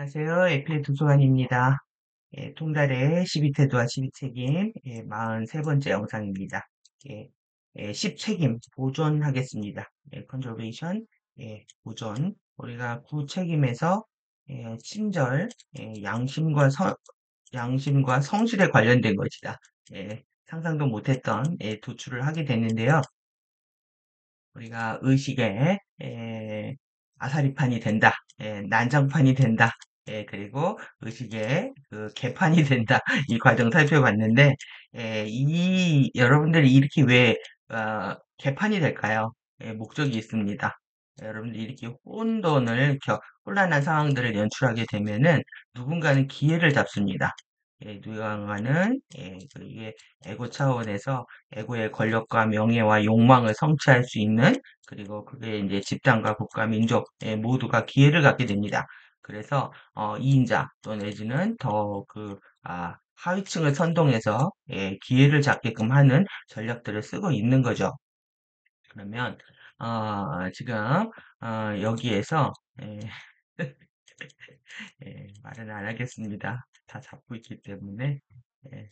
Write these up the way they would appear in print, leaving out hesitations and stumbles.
안녕하세요. 에피의 도서관입니다. 통달의 12태도와 12책임, 43번째 영상입니다. 10책임, 보존하겠습니다. 컨저베이션, 보존. 우리가 9책임에서, 친절, 양심과 성실에 관련된 것이다. 상상도 못했던, 도출을 하게 됐는데요. 우리가 의식에 아사리판이 된다, 난장판이 된다, 그리고 의식의 그 개판이 된다 이 과정 살펴봤는데 여러분들이 이렇게 왜 개판이 될까요? 목적이 있습니다. 여러분들이 이렇게 혼돈을 혼란한 상황들을 연출하게 되면은 누군가는 기회를 잡습니다. 누군가는 이게 에고 차원에서 에고의 권력과 명예와 욕망을 성취할 수 있는 그리고 그게 이제 집단과 국가, 민족 모두가 기회를 갖게 됩니다. 그래서 이인자 또 내지는 하위층을 선동해서 기회를 잡게끔 하는 전략들을 쓰고 있는 거죠. 그러면 지금 여기에서 예, 말은 안 하겠습니다. 다 잡고 있기 때문에 예,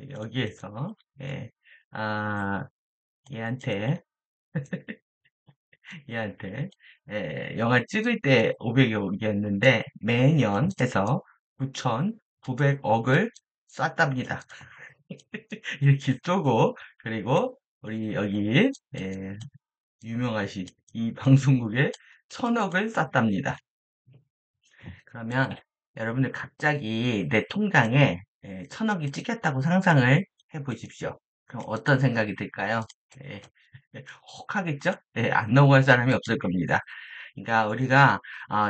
여기에서 예, 아, 얘한테 얘한테 영화 찍을 때 500억이었는데 매년 해서 9,900억을 쐈답니다. 이렇게 쏘고 그리고 우리 여기 유명하신 이 방송국에 1,000억을 쐈답니다. 그러면 여러분들 갑자기 내 통장에 1,000억이 찍혔다고 상상을 해보십시오. 그럼 어떤 생각이 들까요? 예, 혹하겠죠? 안 넘어갈 사람이 없을 겁니다. 그러니까 우리가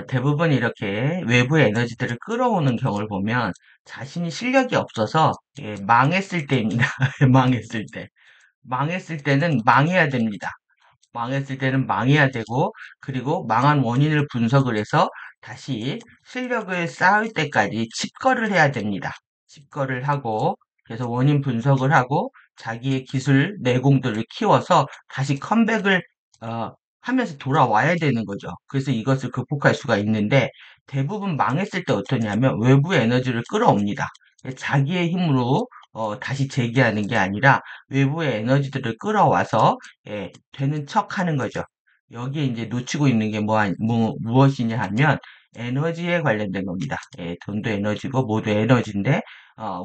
대부분 이렇게 외부의 에너지들을 끌어오는 경우를 보면 자신이 실력이 없어서 망했을 때입니다. 망했을 때. 망했을 때는 망해야 됩니다. 망했을 때는 망해야 되고, 그리고 망한 원인을 분석을 해서 다시 실력을 쌓을 때까지 칩거를 해야 됩니다. 칩거를 하고, 그래서 원인 분석을 하고, 자기의 기술 내공들을 키워서 다시 컴백을, 하면서 돌아와야 되는 거죠. 그래서 이것을 극복할 수가 있는데, 대부분 망했을 때 어떠냐면 외부 에너지를 끌어옵니다. 자기의 힘으로 다시 재기하는 게 아니라 외부의 에너지들을 끌어와서 되는 척 하는 거죠. 여기에 이제 놓치고 있는 게 무엇이냐 하면 에너지에 관련된 겁니다. 돈도 에너지고 모두 에너지인데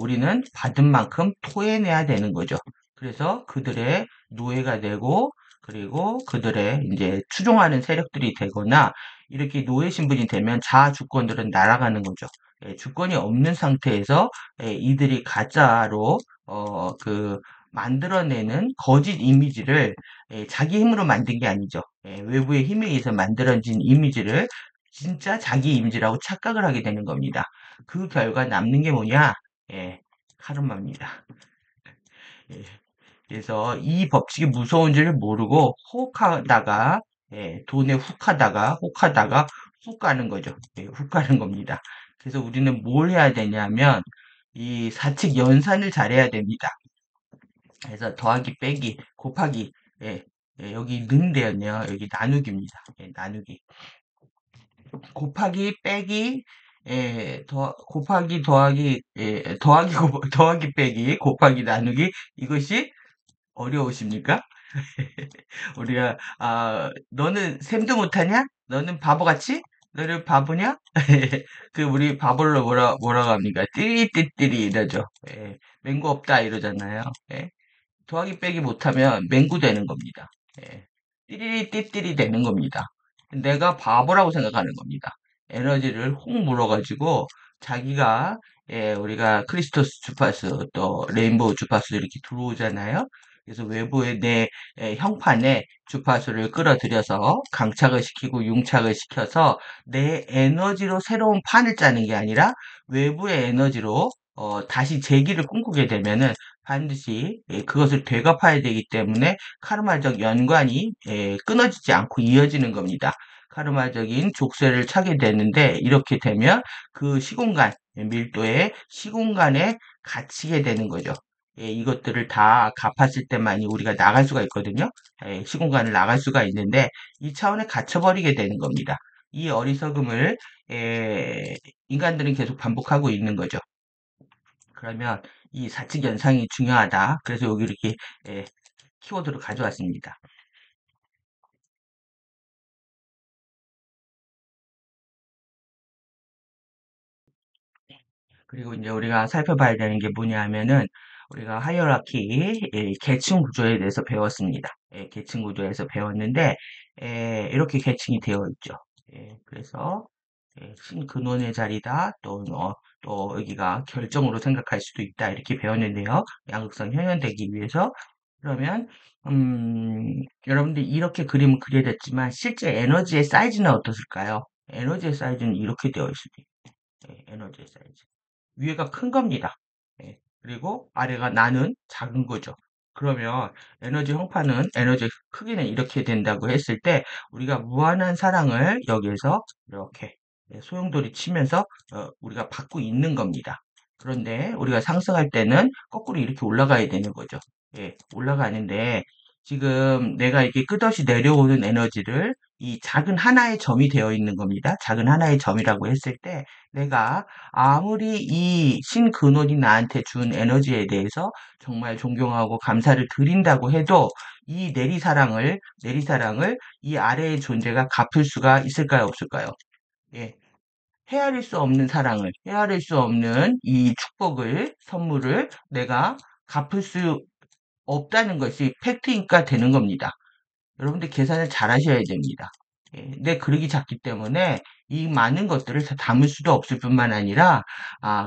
우리는 받은 만큼 토해내야 되는 거죠. 그래서 그들의 노예가 되고 그리고 그들의 이제 추종하는 세력들이 되거나 이렇게 노예 신분이 되면 자아 주권들은 날아가는 거죠. 주권이 없는 상태에서 이들이 가짜로 만들어내는 거짓 이미지를 자기 힘으로 만든 게 아니죠. 외부의 힘에 의해서 만들어진 이미지를 진짜 자기 이미지라고 착각을 하게 되는 겁니다. 그 결과 남는 게 뭐냐? 예, 카르마입니다. 예, 그래서 이 법칙이 무서운지를 모르고 호흡하다가 돈에 혹하다가 훅 가는 거죠. 훅 가는 겁니다. 그래서 우리는 뭘 해야 되냐면 이 사칙 연산을 잘해야 됩니다. 그래서 더하기 빼기 곱하기 예, 여기 는 데였네요. 여기 나누기입니다. 나누기 곱하기 빼기 곱하기 더하기 더하기 빼기 곱하기 나누기 이것이 어려우십니까? 우리가 너는 셈도 못하냐? 너는 바보같이? 너는 바보냐? 우리 바보를 뭐라고 합니까? 띠리띠띠리 이러죠. 맹구 없다 이러잖아요. 더하기 빼기 못하면 맹구 되는 겁니다. 띠리리 띠띠리 되는 겁니다. 내가 바보라고 생각하는 겁니다. 에너지를 혹 물어가지고 자기가 우리가 크리스토스 주파수 또 레인보우 주파수 이렇게 들어오잖아요. 그래서 외부의 내 형판에 주파수를 끌어들여서 강착을 시키고 융착을 시켜서 내 에너지로 새로운 판을 짜는 게 아니라 외부의 에너지로 다시 재기를 꿈꾸게 되면은 반드시 그것을 되갚아야 되기 때문에 카르마적 연관이 끊어지지 않고 이어지는 겁니다. 카르마적인 족쇄를 차게 되는데 이렇게 되면 그 시공간, 밀도의 시공간에 갇히게 되는 거죠. 이것들을 다 갚았을 때만이 우리가 나갈 수가 있거든요. 시공간을 나갈 수가 있는데 이 차원에 갇혀버리게 되는 겁니다. 이 어리석음을 인간들은 계속 반복하고 있는 거죠. 그러면 이 사칙 연상이 중요하다. 그래서 여기 이렇게 에, 키워드로 가져왔습니다. 그리고 이제 우리가 살펴봐야 되는 게 뭐냐 하면은 우리가 하이어라키 계층 구조에 대해서 배웠습니다. 계층 구조에서 배웠는데 이렇게 계층이 되어 있죠. 그래서 신근원의 자리다 또 여기가 결정으로 생각할 수도 있다 이렇게 배웠는데요. 양극성 현현되기 위해서 그러면 여러분들이 이렇게 그림을 그려졌지만 실제 에너지의 사이즈는 어떻을까요? 에너지의 사이즈는 이렇게 되어 있습니다. 에너지의 사이즈. 위에가 큰 겁니다. 그리고 아래가 나는 작은 거죠. 그러면 에너지 형파는 에너지 크기는 이렇게 된다고 했을 때 우리가 무한한 사랑을 여기에서 이렇게 소용돌이 치면서 우리가 받고 있는 겁니다. 그런데 우리가 상승할 때는 거꾸로 이렇게 올라가야 되는 거죠. 올라가는데 지금 내가 이렇게 끝없이 내려오는 에너지를 이 작은 하나의 점이 되어 있는 겁니다. 작은 하나의 점이라고 했을 때 내가 아무리 이 신근원이 나한테 준 에너지에 대해서 정말 존경하고 감사를 드린다고 해도 이 내리사랑을 이 아래의 존재가 갚을 수가 있을까요, 없을까요? 예. 헤아릴 수 없는 사랑을, 헤아릴 수 없는 이 축복을, 선물을 내가 갚을 수 없다는 것이 팩트인가 되는 겁니다. 여러분들 계산을 잘 하셔야 됩니다. 내 그릇이 작기 때문에 이 많은 것들을 다 담을 수도 없을 뿐만 아니라,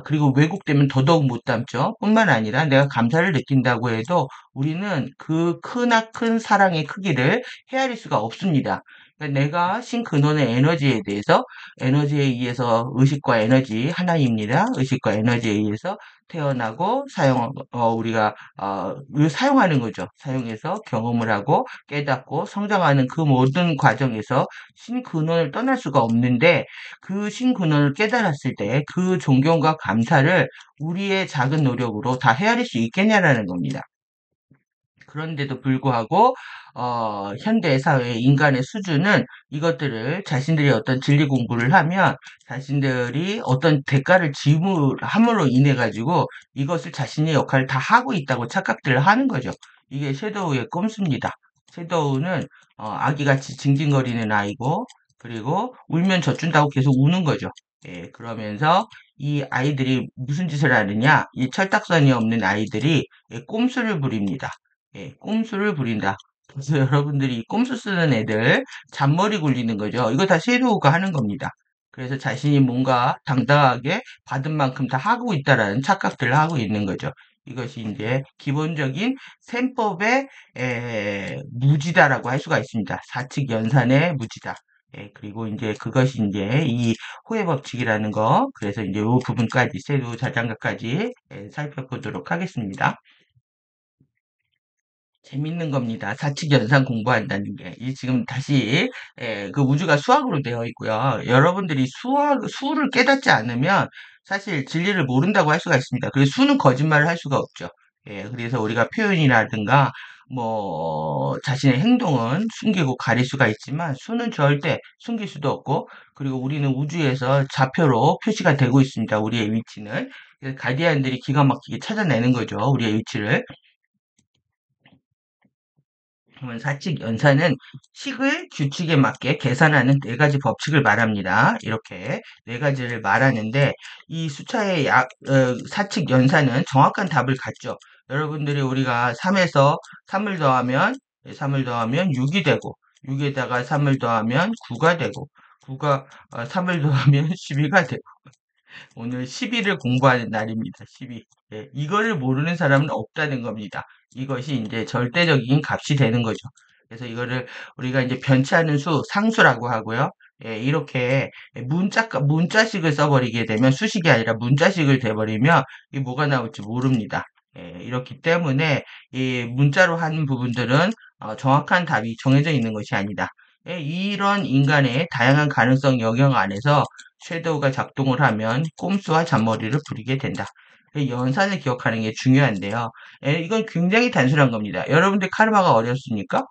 그리고 왜곡되면 더더욱 못 담죠. 뿐만 아니라 내가 감사를 느낀다고 해도 우리는 그 크나큰 사랑의 크기를 헤아릴 수가 없습니다. 그러니까 내가 신근원의 에너지에 의해서 의식과 에너지 하나입니다. 의식과 에너지에 의해서 태어나고 우리가 이걸 사용하는 거죠. 사용해서 경험을 하고 깨닫고 성장하는 그 모든 과정에서 신근원을 떠날 수가 없는데 그 신근원을 깨달았을 때 그 존경과 감사를 우리의 작은 노력으로 다 헤아릴 수 있겠냐라는 겁니다. 그런데도 불구하고 현대 사회 인간의 수준은 이것들을 자신들이 어떤 진리 공부를 하면 자신들이 어떤 대가를 지불함으로 인해 가지고 이것을 자신의 역할을 다 하고 있다고 착각들을 하는 거죠. 이게 섀도우의 꼼수입니다. 섀도우는 아기같이 징징거리는 아이고 그리고 울면 젖준다고 계속 우는 거죠. 그러면서 이 아이들이 무슨 짓을 하느냐? 이 철딱선이 없는 아이들이 꼼수를 부립니다. 꼼수를 부린다. 그래서 여러분들이 이 꼼수 쓰는 애들 잔머리 굴리는 거죠. 이거 다 섀도우가 하는 겁니다. 그래서 자신이 뭔가 당당하게 받은 만큼 다 하고 있다라는 착각들을 하고 있는 거죠. 이것이 이제 기본적인 셈법의 무지다라고 할 수가 있습니다. 사칙 연산의 무지다. 그리고 이제 그것이 이제 이 호혜 법칙이라는 거. 그래서 이제 이 부분까지 섀도우 자장가까지 살펴보도록 하겠습니다. 재밌는 겁니다. 사칙 연산 공부한다는 게. 이 지금 다시 그 우주가 수학으로 되어 있고요. 여러분들이 수를 깨닫지 않으면 사실 진리를 모른다고 할 수가 있습니다. 그래서 수는 거짓말을 할 수가 없죠. 그래서 우리가 표현이라든가 자신의 행동은 숨기고 가릴 수가 있지만 수는 절대 숨길 수도 없고 그리고 우리는 우주에서 좌표로 표시가 되고 있습니다. 우리의 위치는. 그래서 가디안들이 기가 막히게 찾아내는 거죠. 우리의 위치를. 그러면 사칙 연산은 식을 규칙에 맞게 계산하는 네 가지 법칙을 말합니다. 이렇게 네 가지를 말하는데 이 수차의 사칙 연산은 정확한 답을 갖죠. 여러분들이 우리가 3에서 3을 더하면 6이 되고 6에다가 3을 더하면 9가 되고 9가 3을 더하면 12가 되고 오늘 12를 공부하는 날입니다. 12. 이거를 모르는 사람은 없다는 겁니다. 이것이 이제 절대적인 값이 되는 거죠. 그래서 이거를 우리가 이제 변치하는 수, 상수라고 하고요. 이렇게 문자식을 써버리게 되면 수식이 아니라 문자식을 돼버리면 이 뭐가 나올지 모릅니다. 이렇기 때문에 이 문자로 하는 부분들은 정확한 답이 정해져 있는 것이 아니다. 이런 인간의 다양한 가능성 영역 안에서 섀도우가 작동을 하면 꼼수와 잔머리를 부리게 된다. 연산을 기억하는 게 중요한데요. 이건 굉장히 단순한 겁니다. 여러분들 카르마가 어렵습니까?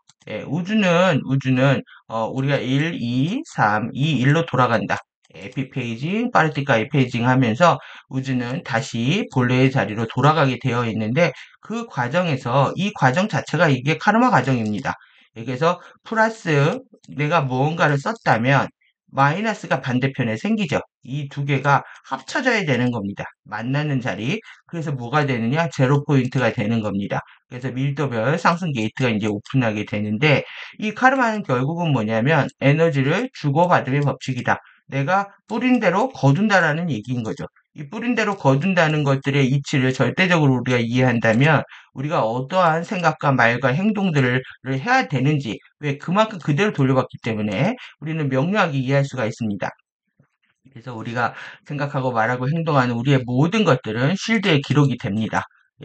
우주는 우리가 1, 2, 3, 2, 1로 돌아간다. 에피페이징, 파르티카 에페이징 하면서 우주는 다시 본래의 자리로 돌아가게 되어 있는데 그 과정에서 이 과정 자체가 이게 카르마 과정입니다. 그래서 플러스 내가 무언가를 썼다면 마이너스가 반대편에 생기죠. 이 두 개가 합쳐져야 되는 겁니다. 만나는 자리. 그래서 뭐가 되느냐? 제로 포인트가 되는 겁니다. 그래서 밀도별 상승 게이트가 이제 오픈하게 되는데 이 카르마는 결국은 뭐냐면 에너지를 주고받음의 법칙이다. 내가 뿌린 대로 거둔다라는 얘기인 거죠. 이 뿌린 대로 거둔다는 것들의 이치를 절대적으로 우리가 이해한다면 우리가 어떠한 생각과 말과 행동들을 해야 되는지 왜 그만큼 그대로 돌려받기 때문에 우리는 명료하게 이해할 수가 있습니다. 그래서 우리가 생각하고 말하고 행동하는 우리의 모든 것들은 실드에 기록이 됩니다.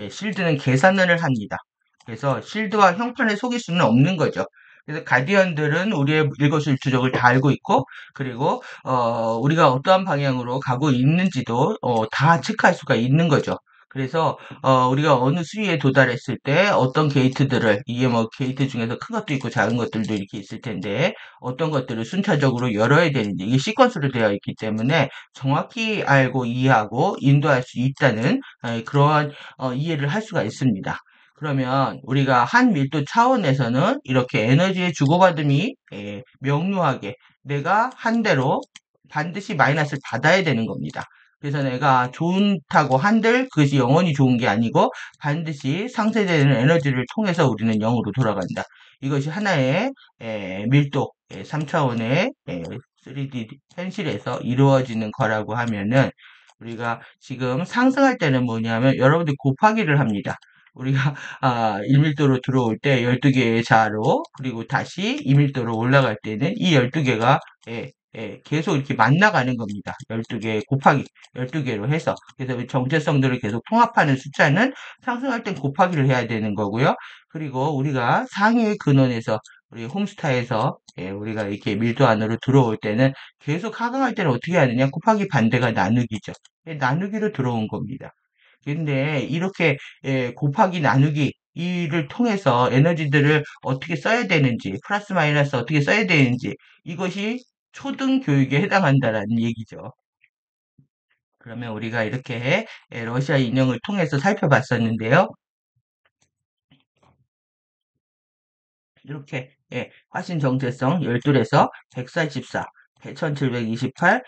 실드는 계산을 합니다. 그래서 실드와 형편에 속일 수는 없는 거죠. 그래서 가디언들은 우리의 일거수일투족을 다 알고 있고, 그리고 우리가 어떠한 방향으로 가고 있는지도 다 체크할 수가 있는 거죠. 그래서 우리가 어느 수위에 도달했을 때 어떤 게이트들을 이게 뭐 게이트 중에서 큰 것도 있고 작은 것들도 이렇게 있을 텐데 어떤 것들을 순차적으로 열어야 되는지 이게 시퀀스로 되어 있기 때문에 정확히 알고 이해하고 인도할 수 있다는 그러한 이해를 할 수가 있습니다. 그러면 우리가 한 밀도 차원에서는 이렇게 에너지의 주고받음이 명료하게 내가 한 대로 반드시 마이너스를 받아야 되는 겁니다. 그래서 내가 좋다고 한들 그것이 영원히 좋은 게 아니고 반드시 상쇄되는 에너지를 통해서 우리는 0으로 돌아간다. 이것이 하나의 밀도 3차원의 3D 현실에서 이루어지는 거라고 하면은 우리가 지금 상승할 때는 뭐냐면 여러분들이 곱하기를 합니다. 우리가 1밀도로 들어올 때 12개의 자로 그리고 다시 2밀도로 올라갈 때는 이 12개가 계속 이렇게 만나가는 겁니다. 12개 곱하기 12개로 해서 그래서 정체성들을 계속 통합하는 숫자는 상승할 땐 곱하기를 해야 되는 거고요. 그리고 우리가 상위의 근원에서 우리 홈스타에서 우리가 이렇게 밀도 안으로 들어올 때는 계속 하강할 때는 어떻게 하느냐? 곱하기 반대가 나누기죠. 나누기로 들어온 겁니다. 근데 이렇게 곱하기 나누기 이를 통해서 에너지들을 어떻게 써야 되는지, 플러스 마이너스 어떻게 써야 되는지 이것이 초등 교육에 해당한다라는 얘기죠. 그러면 우리가 이렇게 러시아 인형을 통해서 살펴봤었는데요. 이렇게 화신 정체성 12에서 144, 1728,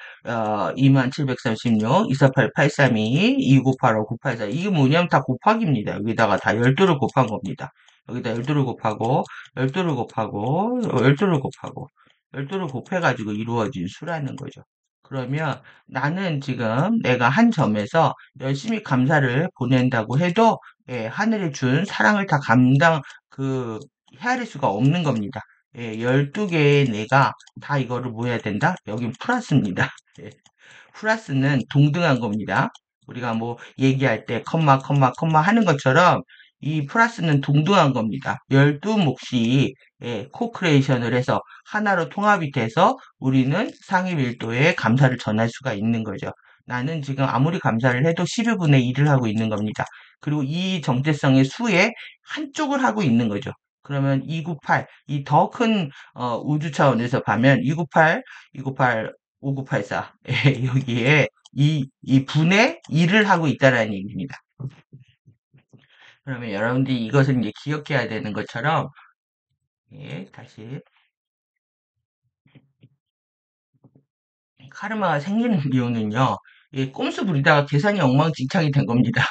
2736, 248, 832, 2985, 984 이게 뭐냐면 다 곱하기입니다. 여기다가 다 12를 곱한 겁니다. 여기다 12를 곱하고 12를 곱하고 12를 곱하고 12를 곱해가지고 이루어진 수라는 거죠. 그러면 나는 지금 내가 한 점에서 열심히 감사를 보낸다고 해도 하늘이 준 사랑을 다 그 헤아릴 수가 없는 겁니다. 12개의 내가 다 이거를 뭐 해야 된다? 여긴 플러스입니다. 예, 플러스는 동등한 겁니다. 우리가 뭐 얘기할 때 컴마 하는 것처럼 이 플러스는 동등한 겁니다. 12몫이 코크레이션을 해서 하나로 통합이 돼서 우리는 상위 밀도에 감사를 전할 수가 있는 거죠. 나는 지금 아무리 감사를 해도 12분의 1을 하고 있는 겁니다. 그리고 이 정체성의 수의 한쪽을 하고 있는 거죠. 그러면 298, 이 더 큰 우주 차원에서 보면 298, 298, 5984 여기에 이 분의 1을 하고 있다라는 얘기입니다. 그러면 여러분들이 이것을 이제 기억해야 되는 것처럼 다시 카르마가 생기는 이유는요. 꼼수 부리다가 계산이 엉망진창이 된 겁니다.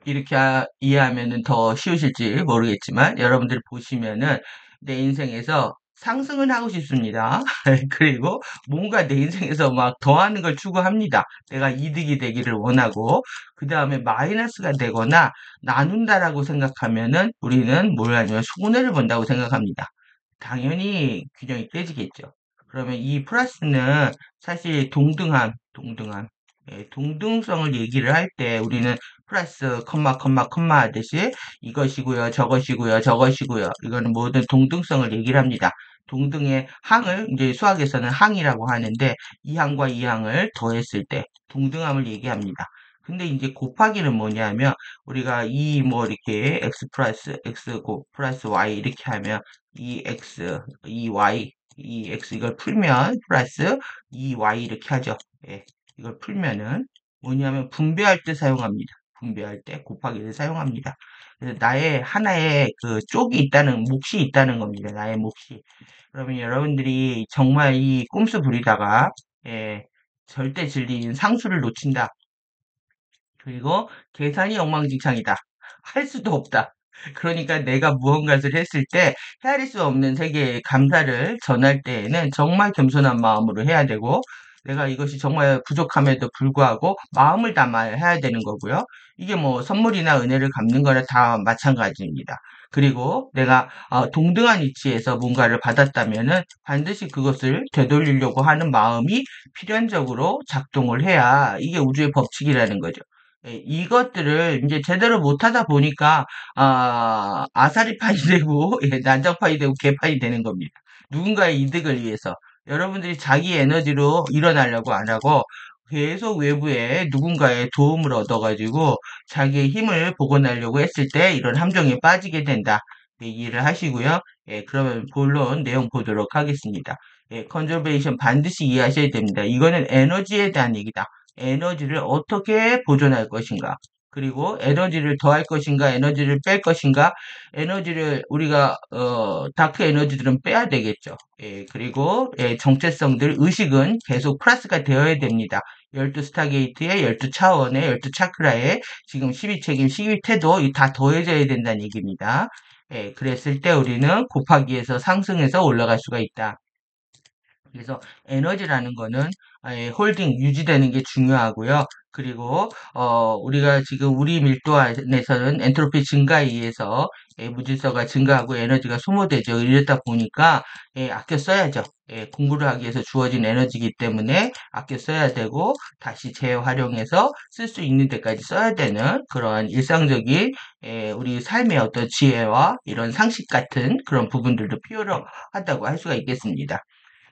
이렇게 이해하면은 더 쉬우실지 모르겠지만 여러분들 보시면은 내 인생에서 상승을 하고 싶습니다. 그리고 뭔가 내 인생에서 막 더하는 걸 추구합니다. 내가 이득이 되기를 원하고 그 다음에 마이너스가 되거나 나눈다라고 생각하면은 우리는 뭘 하냐면 손해를 본다고 생각합니다. 당연히 균형이 깨지겠죠. 그러면 이 플러스는 사실 동등함, 동등성을 얘기를 할 때 우리는 플러스 컴마 하듯이 이것이고요, 저것이고요. 이거는 모든 동등성을 얘기를 합니다. 동등의 항을 이제 수학에서는 항이라고 하는데 이 항과 이 항을 더했을 때 동등함을 얘기합니다. 근데 이제 곱하기는 뭐냐면 우리가 이 뭐 이렇게 x 플러스 x 곱 플러스 y 이렇게 하면 2x, 2y, 2x 이걸 풀면 플러스 2y 이렇게 하죠. 예, 이걸 풀면은 뭐냐면 분배할 때 사용합니다. 분배할 때 곱하기를 사용합니다. 그래서 나의 하나의 그 쪽이 있다는 몫이 있다는 겁니다. 나의 몫이. 그러면 여러분들이 정말 이 꼼수 부리다가 예, 절대 진리인 상수를 놓친다. 그리고 계산이 엉망진창이다. 할 수도 없다. 그러니까 내가 무언가를 했을 때 헤아릴 수 없는 세계의 감사를 전할 때에는 정말 겸손한 마음으로 해야 되고 내가 이것이 정말 부족함에도 불구하고 마음을 담아야 해야 되는 거고요. 이게 뭐 선물이나 은혜를 갚는 거나 다 마찬가지입니다. 그리고 내가 동등한 위치에서 뭔가를 받았다면은 반드시 그것을 되돌리려고 하는 마음이 필연적으로 작동을 해야 이게 우주의 법칙이라는 거죠. 예, 이것들을 이제 제대로 못하다 보니까 아사리판이 되고 예, 난장판이 되고 개판이 되는 겁니다. 누군가의 이득을 위해서 여러분들이 자기 에너지로 일어나려고 안 하고 계속 외부에 누군가의 도움을 얻어가지고 자기의 힘을 복원하려고 했을 때 이런 함정에 빠지게 된다. 얘기를 하시고요. 예, 그러면 본론 내용 보도록 하겠습니다. 예, 컨저베이션 반드시 이해하셔야 됩니다. 이거는 에너지에 대한 얘기다. 에너지를 어떻게 보존할 것인가. 그리고 에너지를 더할 것인가, 에너지를 뺄 것인가, 에너지를 우리가 다크 에너지들은 빼야 되겠죠. 예, 그리고 예, 정체성들, 의식은 계속 플러스가 되어야 됩니다. 12 스타게이트에 12 차원에 12 차크라에 지금 12책임, 12태도 다 더해져야 된다는 얘기입니다. 예, 그랬을 때 우리는 곱하기에서 상승해서 올라갈 수가 있다. 그래서 에너지라는 거는 홀딩 유지되는 게 중요하고요. 그리고 우리가 지금 우리 밀도 안에서는 엔트로피 증가에 의해서 무질서가 증가하고 에너지가 소모되죠. 이러다 보니까 아껴 써야죠. 공부를 하기 위해서 주어진 에너지이기 때문에 아껴 써야 되고 다시 재활용해서 쓸 수 있는 데까지 써야 되는 그러한 일상적인 우리 삶의 어떤 지혜와 이런 상식 같은 그런 부분들도 필요하다고 할 수가 있겠습니다.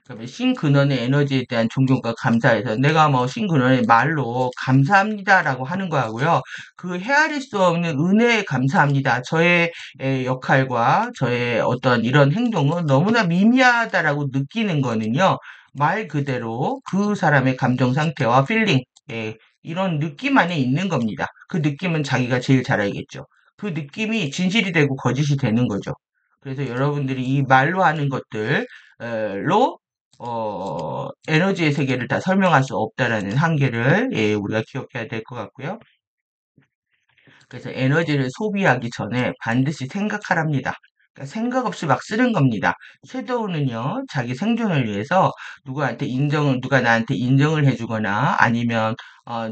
그러면 신근원의 에너지에 대한 존경과 감사해서 내가 뭐 신근원의 말로 감사합니다라고 하는 거하고요. 그 헤아릴 수 없는 은혜에 감사합니다. 저의 역할과 저의 어떤 이런 행동은 너무나 미미하다라고 느끼는 거는요. 말 그대로 그 사람의 감정 상태와 필링, 이런 느낌 안에 있는 겁니다. 그 느낌은 자기가 제일 잘 알겠죠. 그 느낌이 진실이 되고 거짓이 되는 거죠. 그래서 여러분들이 이 말로 하는 것들로 에너지의 세계를 다 설명할 수 없다라는 한계를 예, 우리가 기억해야 될 것 같고요. 그래서 에너지를 소비하기 전에 반드시 생각하랍니다. 그러니까 생각 없이 막 쓰는 겁니다. 섀도우는요, 자기 생존을 위해서 누가 나한테 인정을 해주거나 아니면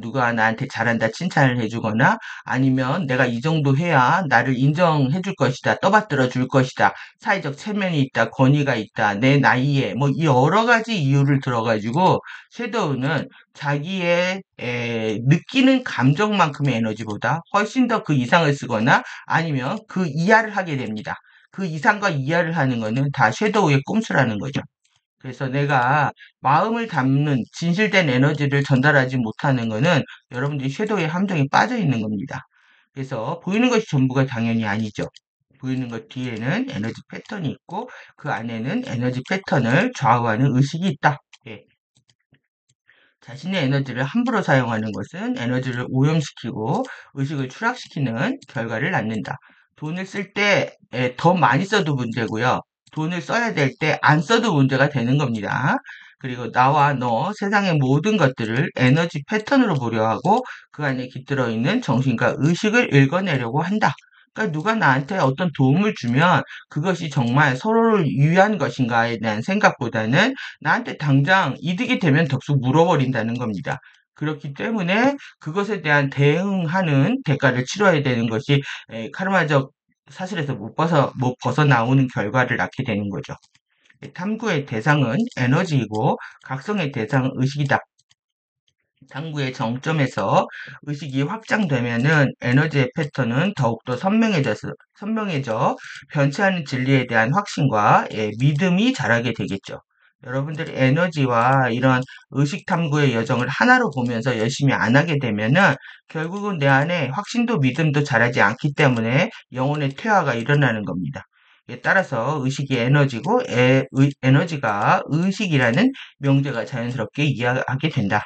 누가 나한테 잘한다 칭찬을 해주거나 아니면 내가 이 정도 해야 나를 인정해 줄 것이다, 떠받들어 줄 것이다, 사회적 체면이 있다, 권위가 있다, 내 나이에 뭐 여러 가지 이유를 들어가지고 섀도우는 자기의 느끼는 감정만큼의 에너지보다 훨씬 더 그 이상을 쓰거나 아니면 그 이하를 하게 됩니다. 그 이상과 이하를 하는 거는 다 섀도우의 꼼수라는 거죠. 그래서 내가 마음을 담는 진실된 에너지를 전달하지 못하는 거는 여러분들이 섀도우의 함정에 빠져 있는 겁니다. 그래서 보이는 것이 전부가 당연히 아니죠. 보이는 것 뒤에는 에너지 패턴이 있고 그 안에는 에너지 패턴을 좌우하는 의식이 있다. 예, 자신의 에너지를 함부로 사용하는 것은 에너지를 오염시키고 의식을 추락시키는 결과를 낳는다. 돈을 쓸 때 더 많이 써도 문제고요. 돈을 써야 될 때 안 써도 문제가 되는 겁니다. 그리고 나와 너, 세상의 모든 것들을 에너지 패턴으로 보려 하고 그 안에 깃들어 있는 정신과 의식을 읽어내려고 한다. 그러니까 누가 나한테 어떤 도움을 주면 그것이 정말 서로를 위한 것인가에 대한 생각보다는 나한테 당장 이득이 되면 덕수 물어버린다는 겁니다. 그렇기 때문에 그것에 대한 대응하는 대가를 치러야 되는 것이 카르마적 사실에서 못 벗어나오는 결과를 낳게 되는 거죠. 탐구의 대상은 에너지이고 각성의 대상은 의식이다. 탐구의 정점에서 의식이 확장되면은 에너지의 패턴은 더욱더 선명해져 변치 않은 진리에 대한 확신과 믿음이 자라게 되겠죠. 여러분들이 에너지와 이런 의식 탐구의 여정을 하나로 보면서 열심히 안 하게 되면은 결국은 내 안에 확신도 믿음도 자라지 않기 때문에 영혼의 퇴화가 일어나는 겁니다. 에 따라서 의식이 에너지고 에너지가 의식이라는 명제가 자연스럽게 이해하게 된다.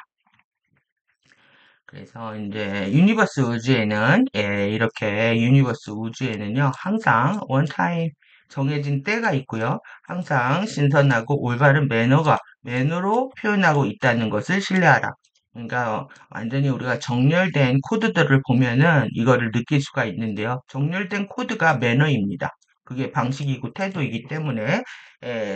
그래서 이제 유니버스 우주에는 이렇게 유니버스 우주에는요 항상 원타임 정해진 때가 있고요 항상 신선하고 올바른 매너로 표현하고 있다는 것을 신뢰하라. 그러니까 완전히 우리가 정렬된 코드들을 보면은 이거를 느낄 수가 있는데요. 정렬된 코드가 매너입니다. 그게 방식이고 태도이기 때문에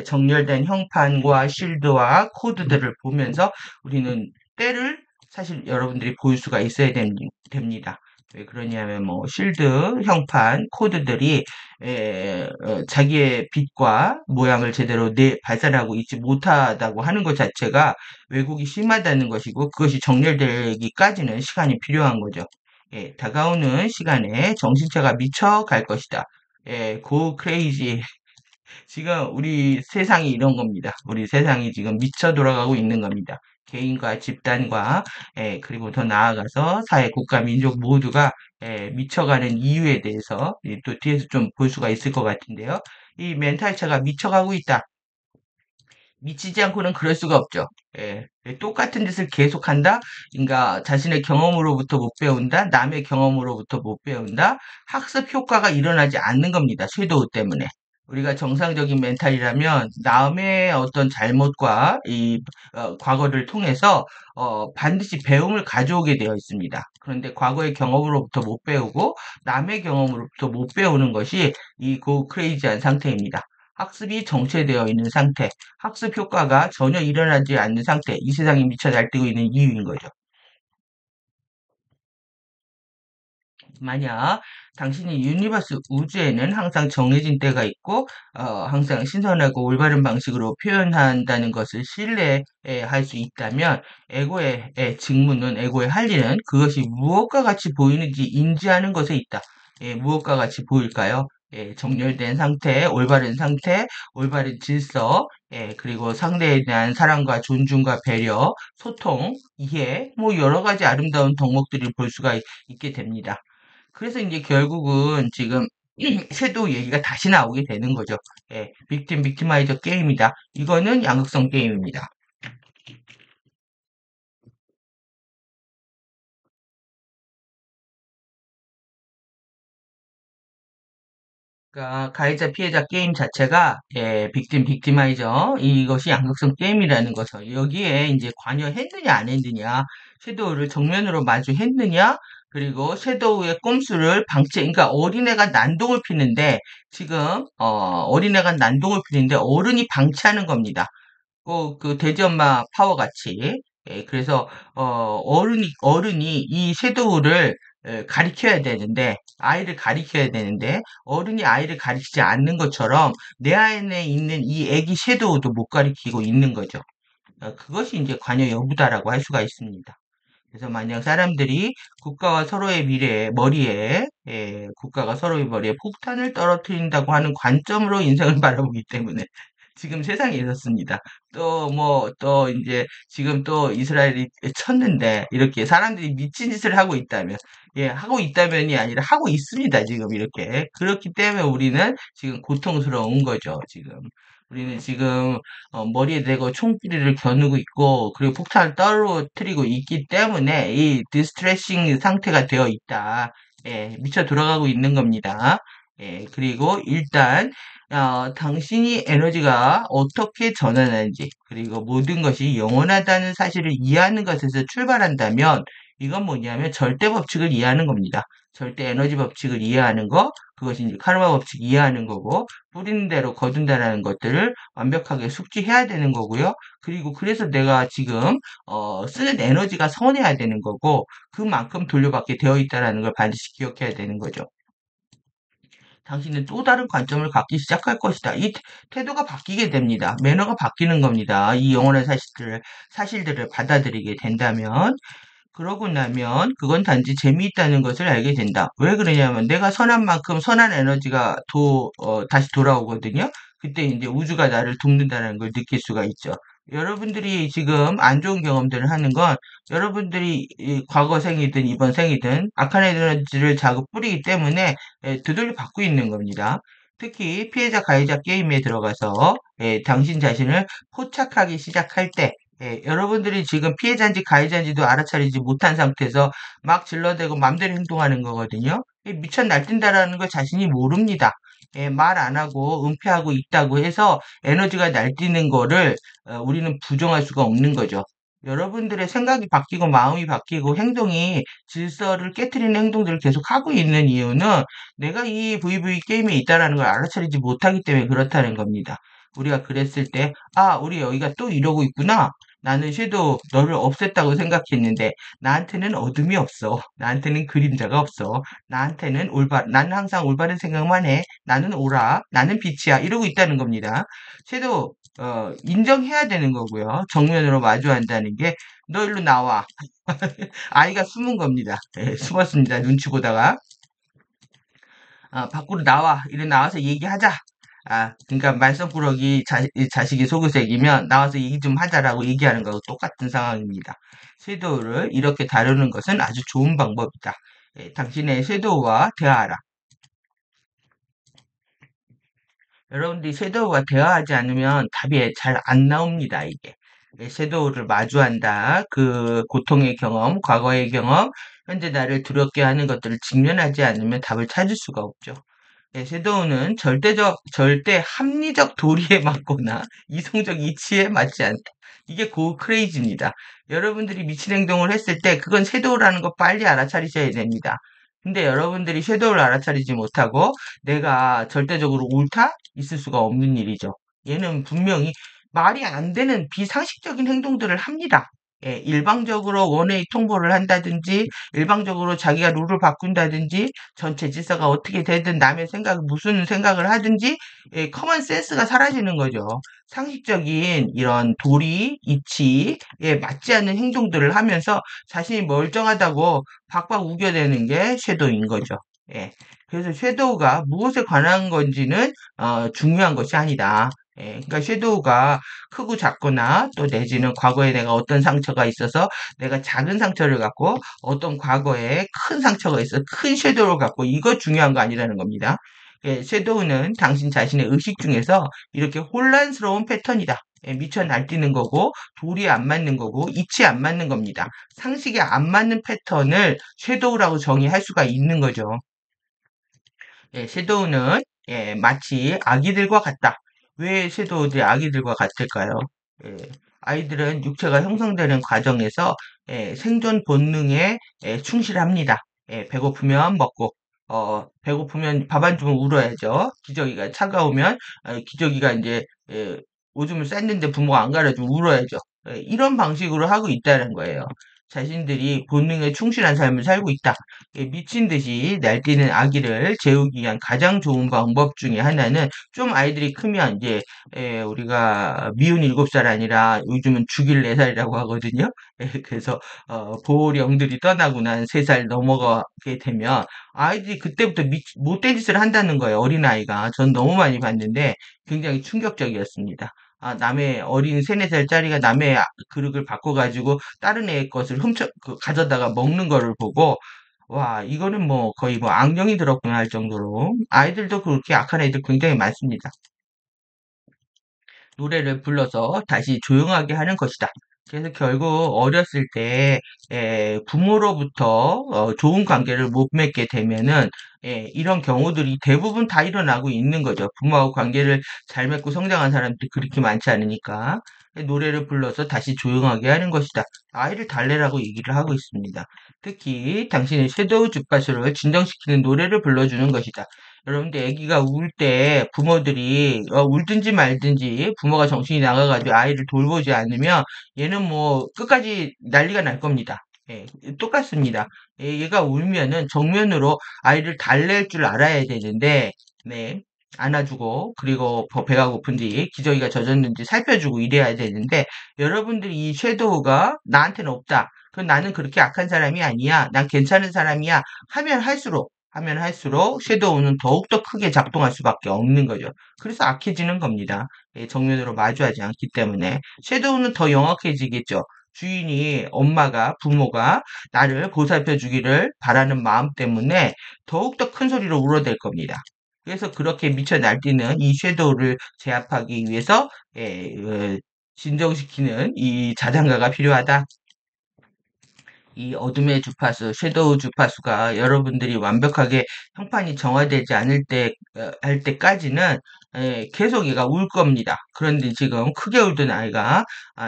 정렬된 형판과 실드와 코드들을 보면서 우리는 때를 사실 여러분들이 볼 수가 있어야 됩니다. 왜 그러냐면 뭐 실드, 형판, 코드들이 자기의 빛과 모양을 제대로 발산하고 있지 못하다고 하는 것 자체가 왜곡이 심하다는 것이고 그것이 정렬되기까지는 시간이 필요한 거죠. 다가오는 시간에 정신차가 미쳐갈 것이다. go crazy. 지금 우리 세상이 이런 겁니다. 우리 세상이 지금 미쳐 돌아가고 있는 겁니다. 개인과 집단과 그리고 더 나아가서 사회, 국가, 민족 모두가 미쳐가는 이유에 대해서 또 뒤에서 좀 볼 수가 있을 것 같은데요. 이 멘탈차가 미쳐가고 있다. 미치지 않고는 그럴 수가 없죠. 똑같은 짓을 계속한다. 그러니까 자신의 경험으로부터 못 배운다. 남의 경험으로부터 못 배운다. 학습 효과가 일어나지 않는 겁니다. 섀도우 때문에. 우리가 정상적인 멘탈이라면 남의 어떤 잘못과 과거를 통해서 반드시 배움을 가져오게 되어 있습니다. 그런데 과거의 경험으로부터 못 배우고 남의 경험으로부터 못 배우는 것이 이 크레이지한 상태입니다. 학습이 정체되어 있는 상태, 학습 효과가 전혀 일어나지 않는 상태, 이 세상이 미쳐 날뛰고 있는 이유인 거죠. 만약 당신이 유니버스 우주에는 항상 정해진 때가 있고 항상 신선하고 올바른 방식으로 표현한다는 것을 신뢰할 수 있다면 에고의 직무는 에고의 할 일은 그것이 무엇과 같이 보이는지 인지하는 것에 있다. 무엇과 같이 보일까요? 정렬된 상태, 올바른 상태, 올바른 질서, 그리고 상대에 대한 사랑과 존중과 배려, 소통, 이해, 뭐 여러 가지 아름다운 덕목들을 볼 수가 있게 됩니다. 그래서 이제 결국은 지금 섀도우 얘기가 다시 나오게 되는 거죠. 빅티마이저 게임이다. 이거는 양극성 게임입니다. 그러니까 가해자 피해자 게임 자체가 빅티마이저 이것이 양극성 게임이라는 것을 여기에 이제 관여했느냐 안 했느냐 섀도우를 정면으로 마주했느냐 그리고 섀도우의 꼼수를 그러니까 어린애가 난동을 피는데 지금 어린애가 난동을 피는데 어른이 방치하는 겁니다. 그 돼지 엄마 파워 같이. 그래서 어른이 이 섀도우를 가리켜야 되는데 아이를 가리켜야 되는데 어른이 아이를 가리키지 않는 것처럼 내 안에 있는 이 애기 섀도우도 못 가리키고 있는 거죠. 그것이 이제 관여 여부다라고 할 수가 있습니다. 그래서 만약 사람들이 국가와 서로의 미래에 국가가 서로의 머리에 폭탄을 떨어뜨린다고 하는 관점으로 인생을 바라보기 때문에 지금 세상에 있었습니다. 또 이제 지금 또 이스라엘이 쳤는데 이렇게 사람들이 미친 짓을 하고 있다면 하고 있다면이 아니라 하고 있습니다. 지금 이렇게. 그렇기 때문에 우리는 지금 고통스러운 거죠. 지금. 우리는 지금 머리에 대고 총구리를 겨누고 있고 그리고 폭탄을 떨어뜨리고 있기 때문에 이 디스트레싱 상태가 되어 있다. 미쳐 돌아가고 있는 겁니다. 그리고 일단 당신이 에너지가 어떻게 전환하는지 그리고 모든 것이 영원하다는 사실을 이해하는 것에서 출발한다면 이건 뭐냐면 절대 법칙을 이해하는 겁니다. 절대 에너지 법칙을 이해하는 거, 그것이 이제 카르마 법칙 이해하는 거고, 뿌리는 대로 거둔다라는 것들을 완벽하게 숙지해야 되는 거고요. 그리고 그래서 내가 지금 쓰는 에너지가 선해야 되는 거고, 그만큼 돌려받게 되어 있다라는 걸 반드시 기억해야 되는 거죠. 당신은 또 다른 관점을 갖기 시작할 것이다. 이 태도가 바뀌게 됩니다. 매너가 바뀌는 겁니다. 이 영혼의 사실들을 받아들이게 된다면, 그러고 나면 그건 단지 재미있다는 것을 알게 된다. 왜 그러냐면 내가 선한 만큼 선한 에너지가 다시 돌아오거든요. 그때 이제 우주가 나를 돕는다는 걸 느낄 수가 있죠. 여러분들이 지금 안 좋은 경험들을 하는 건 여러분들이 이 과거 생이든 이번 생이든 악한 에너지를 자꾸 뿌리기 때문에 되돌려 받고 있는 겁니다. 특히 피해자 가해자 게임에 들어가서 당신 자신을 포착하기 시작할 때 여러분들이 지금 피해자인지 가해자인지도 알아차리지 못한 상태에서 막 질러대고 맘대로 행동하는 거거든요. 미쳐 날뛴다라는 걸 자신이 모릅니다. 말 안 하고 은폐하고 있다고 해서 에너지가 날뛰는 거를 우리는 부정할 수가 없는 거죠. 여러분들의 생각이 바뀌고 마음이 바뀌고 행동이 질서를 깨트리는 행동들을 계속 하고 있는 이유는 내가 이 VV 게임에 있다라는 걸 알아차리지 못하기 때문에 그렇다는 겁니다. 우리가 그랬을 때, 아, 우리 여기가 또 이러고 있구나. 나는 섀도우 너를 없앴다고 생각했는데 나한테는 어둠이 없어. 나한테는 그림자가 없어. 나는 항상 올바른 생각만 해. 나는 오라. 나는 빛이야. 이러고 있다는 겁니다. 섀도우 인정해야 되는 거고요. 정면으로 마주한다는 게, 너 일로 나와. 아이가 숨은 겁니다. 숨었습니다. 눈치 보다가. 밖으로 나와. 이래 나와서 얘기하자. 그러니까 말썽꾸러기 자식이 속을새기면 나와서 얘기 좀 하자라고 얘기하는 거하고 똑같은 상황입니다. 섀도우를 이렇게 다루는 것은 아주 좋은 방법이다. 당신의 섀도우와 대화하라. 여러분들이 섀도우와 대화하지 않으면 답이 잘 안 나옵니다, 이게. 섀도우를 마주한다. 그 고통의 경험, 과거의 경험, 현재 나를 두렵게 하는 것들을 직면하지 않으면 답을 찾을 수가 없죠. 섀도우는 절대 합리적 도리에 맞거나 이성적 이치에 맞지 않다. 이게 고 크레이지입니다. 여러분들이 미친 행동을 했을 때 그건 섀도우라는 거 빨리 알아차리셔야 됩니다. 근데 여러분들이 섀도우를 알아차리지 못하고 내가 절대적으로 옳다? 있을 수가 없는 일이죠. 얘는 분명히 말이 안 되는 비상식적인 행동들을 합니다. 일방적으로 원웨이 통보를 한다든지, 일방적으로 자기가 룰을 바꾼다든지, 전체 질서가 어떻게 되든 남의 무슨 생각을 하든지, 커먼 센스가 사라지는 거죠. 상식적인 이런 도리, 이치에 맞지 않는 행동들을 하면서 자신이 멀쩡하다고 박박 우겨대는 게 섀도우인 거죠. 예. 그래서 섀도우가 무엇에 관한 건지는 중요한 것이 아니다. 그러니까 섀도우가 크고 작거나 또 내지는 과거에 내가 어떤 상처가 있어서 내가 작은 상처를 갖고 어떤 과거에 큰 상처가 있어 큰 섀도우를 갖고 이거 중요한 거 아니라는 겁니다. 섀도우는 당신 자신의 의식 중에서 이렇게 혼란스러운 패턴이다. 미쳐 날뛰는 거고 도리에 안 맞는 거고 이치에 안 맞는 겁니다. 상식에 안 맞는 패턴을 섀도우라고 정의할 수가 있는 거죠. 섀도우는 마치 아기들과 같다. 왜 섀도우들이 아기들과 같을까요? 예, 아이들은 육체가 형성되는 과정에서 생존 본능에 충실합니다. 배고프면 먹고, 배고프면 밥 안 주면 울어야죠. 기저귀가 차가우면 기저귀가 이제 오줌을 쌌는데 부모가 안 갈아주면 울어야죠. 이런 방식으로 하고 있다는 거예요. 자신들이 본능에 충실한 삶을 살고 있다. 미친 듯이 날뛰는 아기를 재우기 위한 가장 좋은 방법 중에 하나는 좀 아이들이 크면 이제 우리가 미운 7살 아니라 요즘은 죽일 4살이라고 하거든요. 그래서 보호령들이 떠나고 난 3살 넘어가게 되면 아이들이 그때부터 못된 짓을 한다는 거예요. 어린아이가. 전 너무 많이 봤는데 굉장히 충격적이었습니다. 남의 어린 3, 4살짜리가 남의 그릇을 바꿔가지고 다른 애의 것을 가져다가 먹는 거를 보고, 와, 이거는 뭐 거의 뭐 악령이 들었구나 할 정도로 아이들도 그렇게 악한 애들 굉장히 많습니다. 노래를 불러서 다시 조용하게 하는 것이다. 그래서 결국 어렸을 때 부모로부터 좋은 관계를 못 맺게 되면은 이런 경우들이 대부분 다 일어나고 있는 거죠. 부모하고 관계를 잘 맺고 성장한 사람들이 그렇게 많지 않으니까 노래를 불러서 다시 조용하게 하는 것이다. 아이를 달래라고 얘기를 하고 있습니다. 특히 당신의 섀도우 주파수를 진정시키는 노래를 불러주는 것이다. 여러분들 아기가 울 때 부모들이 울든지 말든지 부모가 정신이 나가가지고 아이를 돌보지 않으면 얘는 뭐 끝까지 난리가 날 겁니다. 똑같습니다. 얘가 울면은 정면으로 아이를 달랠 줄 알아야 되는데, 네, 안아주고, 그리고 배가 고픈지, 기저귀가 젖었는지 살펴주고 이래야 되는데, 여러분들이 이 섀도우가 나한테는 없다. 나는 그렇게 악한 사람이 아니야. 난 괜찮은 사람이야. 하면 할수록 하면 할수록 섀도우는 더욱더 크게 작동할 수밖에 없는 거죠. 그래서 악해지는 겁니다. 정면으로 마주하지 않기 때문에 섀도우는 더 영악해지겠죠. 주인이 엄마가 부모가 나를 보살펴 주기를 바라는 마음 때문에 더욱더 큰 소리로 울어댈 겁니다. 그래서 그렇게 미쳐 날뛰는 이 섀도우를 제압하기 위해서 진정시키는 이 자장가가 필요하다. 이 어둠의 주파수, 섀도우 주파수가 여러분들이 완벽하게 형판이 정화되지 않을 때, 할 때까지는 계속 얘가 울 겁니다. 그런데 지금 크게 울던 아이가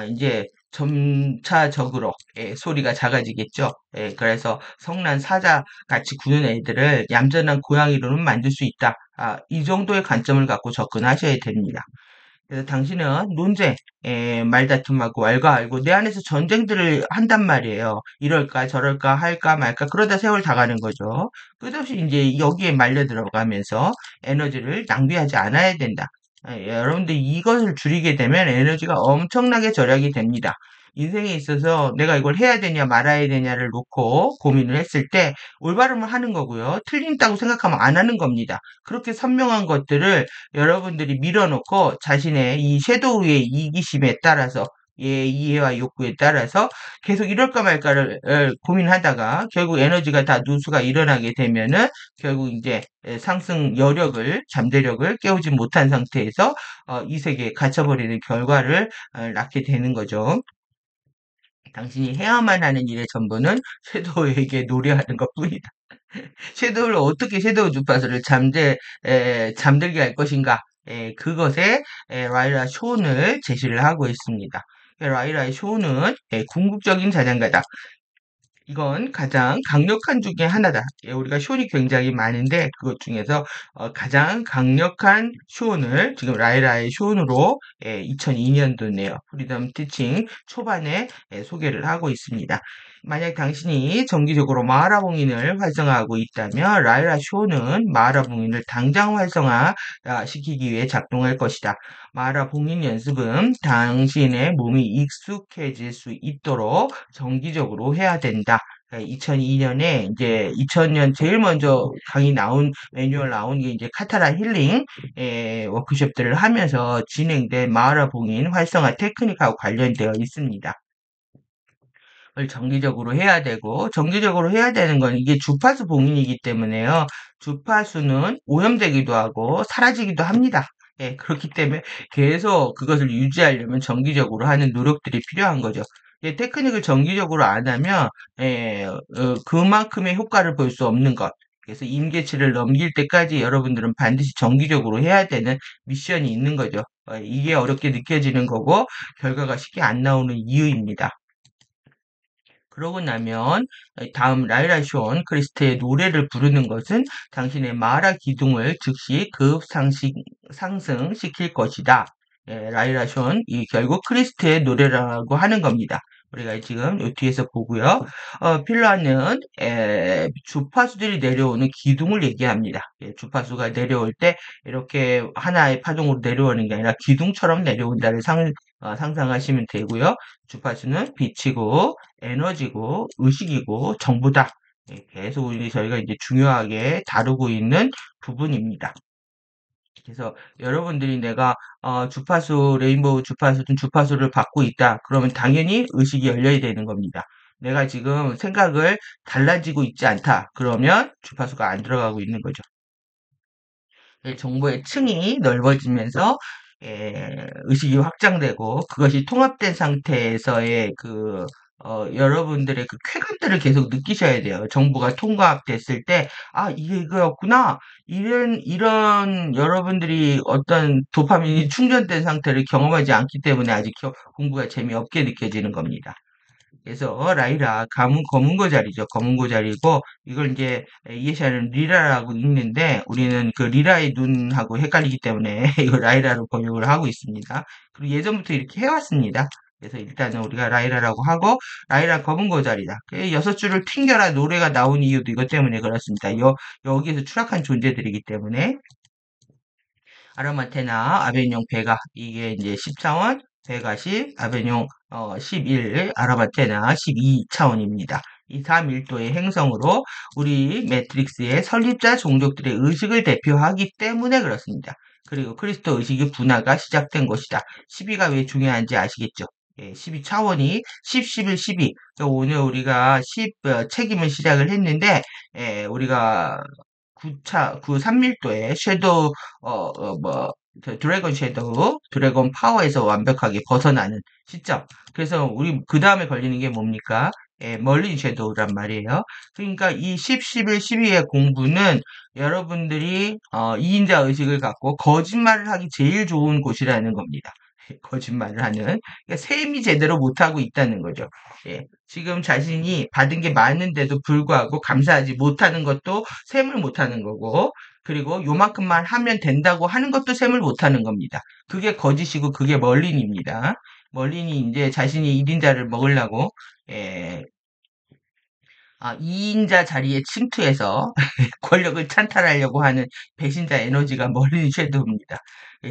이제 점차적으로 소리가 작아지겠죠. 그래서 성난 사자 같이 구는 애들을 얌전한 고양이로는 만들 수 있다. 이 정도의 관점을 갖고 접근하셔야 됩니다. 그래서 당신은 논쟁, 말다툼하고 왈가왈고 내 안에서 전쟁들을 한단 말이에요. 이럴까 저럴까 할까 말까 그러다 세월 다 가는 거죠. 끝없이 이제 여기에 말려 들어가면서 에너지를 낭비하지 않아야 된다. 여러분들 이것을 줄이게 되면 에너지가 엄청나게 절약이 됩니다. 인생에 있어서 내가 이걸 해야 되냐 말아야 되냐를 놓고 고민을 했을 때 올바름을 하는 거고요. 틀린다고 생각하면 안 하는 겁니다. 그렇게 선명한 것들을 여러분들이 밀어놓고 자신의 이 섀도우의 이기심에 따라서 이해와 욕구에 따라서 계속 이럴까 말까를 고민하다가 결국 에너지가 다 누수가 일어나게 되면은 결국 이제 상승 여력을 잠재력을 깨우지 못한 상태에서 이 세계에 갇혀버리는 결과를 낳게 되는 거죠. 당신이 해야만 하는 일의 전부는 섀도우에게 노래하는 것뿐이다. 섀도우를 어떻게 섀도우 주파수를 잠들게 할 것인가? 그것에 라이라 쇼는 제시를 하고 있습니다. 라이라의 쇼는 궁극적인 자장가다. 이건 가장 강력한 중에 하나다. 우리가 쇼이 굉장히 많은데 그것 중에서 가장 강력한 쇼을 지금 라이라의 쇼으로 2002년도네요. 프리덤 티칭 초반에 소개를 하고 있습니다. 만약 당신이 정기적으로 마하라봉인을 활성화하고 있다면 라이라 쇼는 마하라봉인을 당장 활성화 시키기 위해 작동할 것이다. 마하라봉인 연습은 당신의 몸이 익숙해질 수 있도록 정기적으로 해야 된다. 2002년에 이제 2000년 제일 먼저 강의 나온 매뉴얼 나온 게 이제 카타라 힐링 워크숍들을 하면서 진행된 마하라봉인 활성화 테크닉하고 관련되어 있습니다. 을 정기적으로 해야 되고 정기적으로 해야 되는 건 이게 주파수 봉인이기 때문에요. 주파수는 오염되기도 하고 사라지기도 합니다. 그렇기 때문에 계속 그것을 유지하려면 정기적으로 하는 노력들이 필요한 거죠. 테크닉을 정기적으로 안 하면 그만큼의 효과를 볼 수 없는 것. 그래서 임계치를 넘길 때까지 여러분들은 반드시 정기적으로 해야 되는 미션이 있는 거죠. 이게 어렵게 느껴지는 거고 결과가 쉽게 안 나오는 이유입니다. 그러고 나면 다음 라이라 쇼온 크리스트의 노래를 부르는 것은 당신의 마라 기둥을 즉시 상승시킬 것이다. 라이라 쇼온 이 결국 크리스트의 노래라고 하는 겁니다. 우리가 지금 이 뒤에서 보고요. 필라는 주파수들이 내려오는 기둥을 얘기합니다. 주파수가 내려올 때 이렇게 하나의 파동으로 내려오는 게 아니라 기둥처럼 내려온다를 상상하시면 되고요. 주파수는 빛이고 에너지고 의식이고 정보다. 계속 저희가 이제 중요하게 다루고 있는 부분입니다. 그래서 여러분들이 내가 주파수 레인보우 주파수든 주파수를 받고 있다. 그러면 당연히 의식이 열려야 되는 겁니다. 내가 지금 생각을 달라지고 있지 않다. 그러면 주파수가 안 들어가고 있는 거죠. 정보의 층이 넓어지면서 의식이 확장되고 그것이 통합된 상태에서의 여러분들의 그 쾌감들을 계속 느끼셔야 돼요. 정보가 통합됐을 때, 이게 이거였구나. 이런 여러분들이 어떤 도파민이 충전된 상태를 경험하지 않기 때문에 아직 공부가 재미없게 느껴지는 겁니다. 그래서 라이라 검은 고자리죠. 검은 고자리고 이걸 이제 이해시아는 리라라고 읽는데 우리는 그 리라의 눈하고 헷갈리기 때문에 이거 라이라로 번역을 하고 있습니다. 그리고 예전부터 이렇게 해왔습니다. 그래서 일단은 우리가 라이라라고 하고 라이라 검은 고자리다. 여섯 줄을 튕겨라 노래가 나온 이유도 이것 때문에 그렇습니다. 여기에서 추락한 존재들이기 때문에 아로마테나, 아베뇽, 베가 이게 이제 10차원, 베가 10, 아베뇽 11, 아로마테나 12차원입니다. 이 3일도의 행성으로 우리 매트릭스의 설립자 종족들의 의식을 대표하기 때문에 그렇습니다. 그리고 그리스도 의식의 분화가 시작된 것이다. 12가 왜 중요한지 아시겠죠? 예, 12 차원이 10, 11, 12. 오늘 우리가 10 책임을 시작을 했는데, 우리가 3밀도의 섀도우, 드래곤 섀도우, 드래곤 파워에서 완벽하게 벗어나는 시점. 그래서 우리 그 다음에 걸리는 게 뭡니까? 멀린 섀도우란 말이에요. 그러니까 이 10, 11, 12의 공부는 여러분들이 2인자 의식을 갖고 거짓말을 하기 제일 좋은 곳이라는 겁니다. 거짓말을 하는. 그러니까 셈이 제대로 못하고 있다는 거죠. 예. 지금 자신이 받은 게 많은데도 불구하고 감사하지 못하는 것도 셈을 못하는 거고, 그리고 요만큼만 하면 된다고 하는 것도 셈을 못하는 겁니다. 그게 거짓이고 그게 멀린입니다. 멀린이 이제 자신이 1인자를 먹으려고 예, 2인자 자리에 침투해서 권력을 찬탈하려고 하는 배신자 에너지가 멀린 섀도우입니다.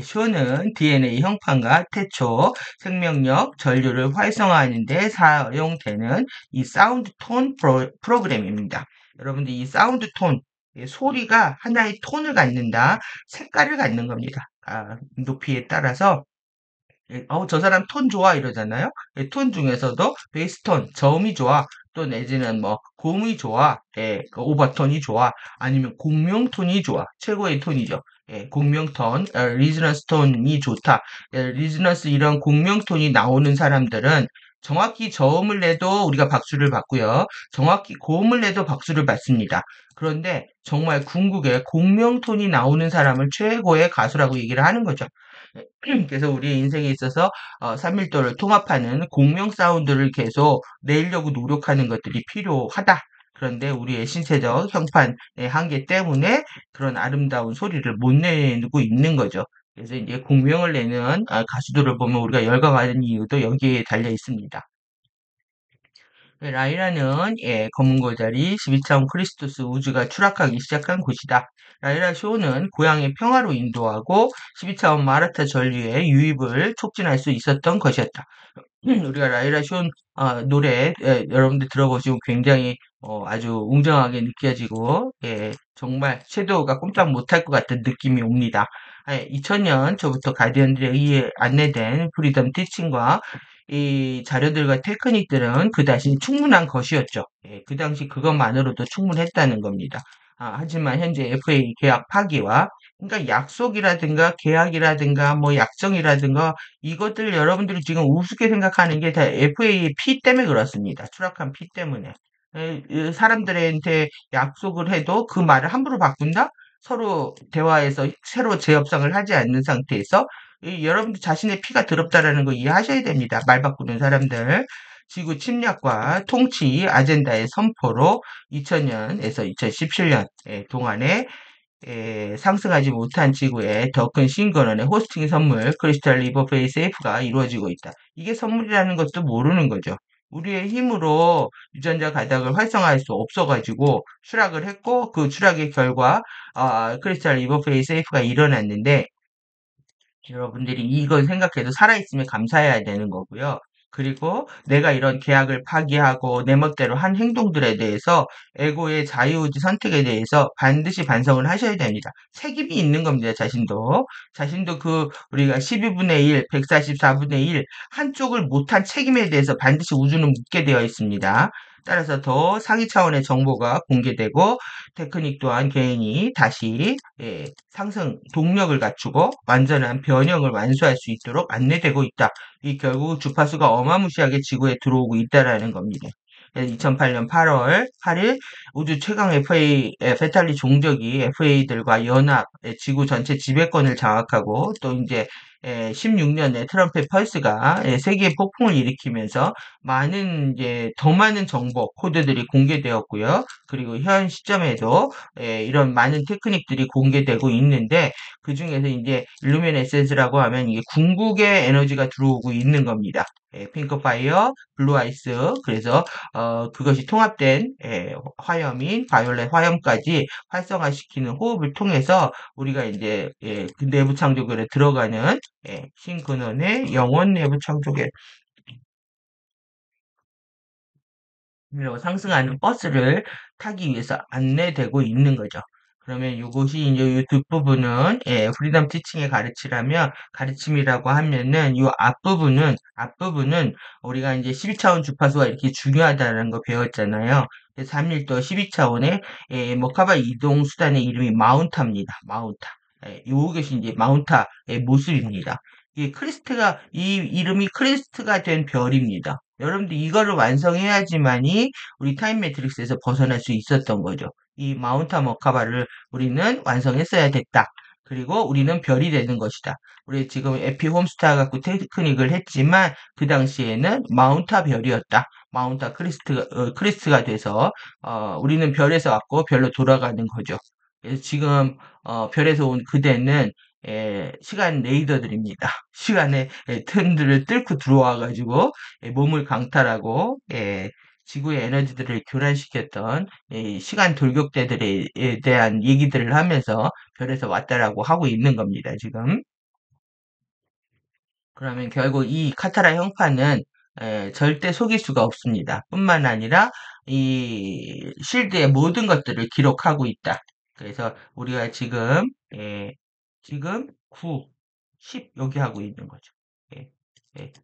쇼는 DNA 형판과 태초, 생명력, 전류를 활성화하는 데 사용되는 이 사운드 톤 프로그램입니다. 여러분들 이 사운드 톤, 소리가 하나의 톤을 갖는다, 색깔을 갖는 겁니다. 높이에 따라서 저 사람 톤 좋아 이러잖아요. 톤 중에서도 베이스 톤, 저음이 좋아. 또 내지는 뭐 고음이 좋아. 그 오버톤이 좋아. 아니면 공명 톤이 좋아. 최고의 톤이죠. 공명 톤, 리즈너스 톤이 좋다. 리즈너스 이런 공명 톤이 나오는 사람들은 정확히 저음을 내도 우리가 박수를 받고요. 정확히 고음을 내도 박수를 받습니다. 그런데 정말 궁극에 공명 톤이 나오는 사람을 최고의 가수라고 얘기를 하는 거죠. 그래서 우리 인생에 있어서 3밀도를 통합하는 공명 사운드를 계속 내려고 노력하는 것들이 필요하다. 그런데 우리의 신체적 형판의 한계 때문에 그런 아름다운 소리를 못 내고 있는 거죠. 그래서 이제 공명을 내는 가수들을 보면 우리가 열광하는 이유도 여기에 달려 있습니다. 라이라는 검은 고자리 12차원 크리스토스 우주가 추락하기 시작한 곳이다. 라이라 쇼는 고향의 평화로 인도하고 12차원 마라타 전류의 유입을 촉진할 수 있었던 것이었다. 우리가 라이라 쇼 노래 여러분들 들어보시면 굉장히 아주 웅장하게 느껴지고 정말 섀도우가 꼼짝 못할 것 같은 느낌이 옵니다. 2000년 저부터 가디언들에 의해 안내된 프리덤 티칭과 이 자료들과 테크닉들은 그다지 충분한 것이었죠. 그 당시 그것만으로도 충분했다는 겁니다. 하지만 현재 FA 계약 파기와 그러니까 약속이라든가 계약이라든가 뭐 약정이라든가 이것들 여러분들이 지금 우습게 생각하는 게 다 FA의 피 때문에 그렇습니다. 추락한 피 때문에. 사람들한테 약속을 해도 그 말을 함부로 바꾼다? 서로 대화해서 새로 재협상을 하지 않는 상태에서 여러분들 자신의 피가 더럽다라는 거 이해하셔야 됩니다. 말 바꾸는 사람들. 지구 침략과 통치 아젠다의 선포로 2000년에서 2017년 동안에 상승하지 못한 지구에 더 큰 신권원의 호스팅 선물 크리스탈 리버 페이스 F가 이루어지고 있다. 이게 선물이라는 것도 모르는 거죠. 우리의 힘으로 유전자 가닥을 활성화할 수 없어가지고 추락을 했고 그 추락의 결과 크리스탈 리버 페이스 F가 일어났는데 여러분들이 이걸 생각해도 살아있으면 감사해야 되는 거고요. 그리고 내가 이런 계약을 파기하고 내 멋대로 한 행동들에 대해서 에고의 자유의지 선택에 대해서 반드시 반성을 하셔야 됩니다. 책임이 있는 겁니다, 자신도. 자신도 우리가 12분의 1, 144분의 1 한쪽을 못한 책임에 대해서 반드시 우주는 묻게 되어 있습니다. 따라서 더 상위 차원의 정보가 공개되고 테크닉 또한 개인이 다시 상승 동력을 갖추고 완전한 변형을 완수할 수 있도록 안내되고 있다. 이 결국 주파수가 어마무시하게 지구에 들어오고 있다라는 겁니다. 2008년 8월 8일 우주 최강 페탈리 종족이 FA들과 연합 지구 전체 지배권을 장악하고 또 이제 16년에 트럼프의 펄스가 세계의 폭풍을 일으키면서 이제 더 많은 정보 코드들이 공개되었고요. 그리고 현 시점에도 이런 많은 테크닉들이 공개되고 있는데 그 중에서 이제 일루미네센스라고 하면 이게 궁극의 에너지가 들어오고 있는 겁니다. 핑크파이어, 블루아이스 그래서 그것이 통합된 화염인 바이올렛 화염까지 활성화시키는 호흡을 통해서 우리가 이제 그 내부 창조결에 들어가는 신근원의 영원 내부 창조결 이라고 상승하는 버스를 타기 위해서 안내되고 있는 거죠. 그러면 이것이 이제 이 뒷부분은 프리덤 티칭의 가르침이라고 하면은 이 앞부분은 우리가 이제 12차원 주파수가 이렇게 중요하다는 거 배웠잖아요. 그래서 3일도 12차원의 머카바 이동 수단의 이름이 마운타입니다. 마운타. 이것이 이제 마운타의 모습입니다. 이 이름이 크리스트가 된 별입니다. 여러분들 이거를 완성해야지만이 우리 타임 매트릭스에서 벗어날 수 있었던 거죠. 이 마운타 머카바를 우리는 완성했어야 됐다. 그리고 우리는 별이 되는 것이다. 우리 지금 에피 홈스타 갖고 테크닉을 했지만 그 당시에는 마운타 별이었다. 마운타 크리스트가 돼서 우리는 별에서 왔고 별로 돌아가는 거죠. 그래서 지금 별에서 온 그대는 시간 레이더들입니다. 시간의 틈들을 뚫고 들어와가지고 몸을 강탈하고 지구의 에너지들을 교란시켰던 시간 돌격대들에 대한 얘기들을 하면서 별에서 왔다라고 하고 있는 겁니다. 지금. 그러면 결국 이 카타라 형파는 절대 속일 수가 없습니다. 뿐만 아니라 이 실드의 모든 것들을 기록하고 있다. 그래서 우리가 지금 9, 10 여기 하고 있는 거죠.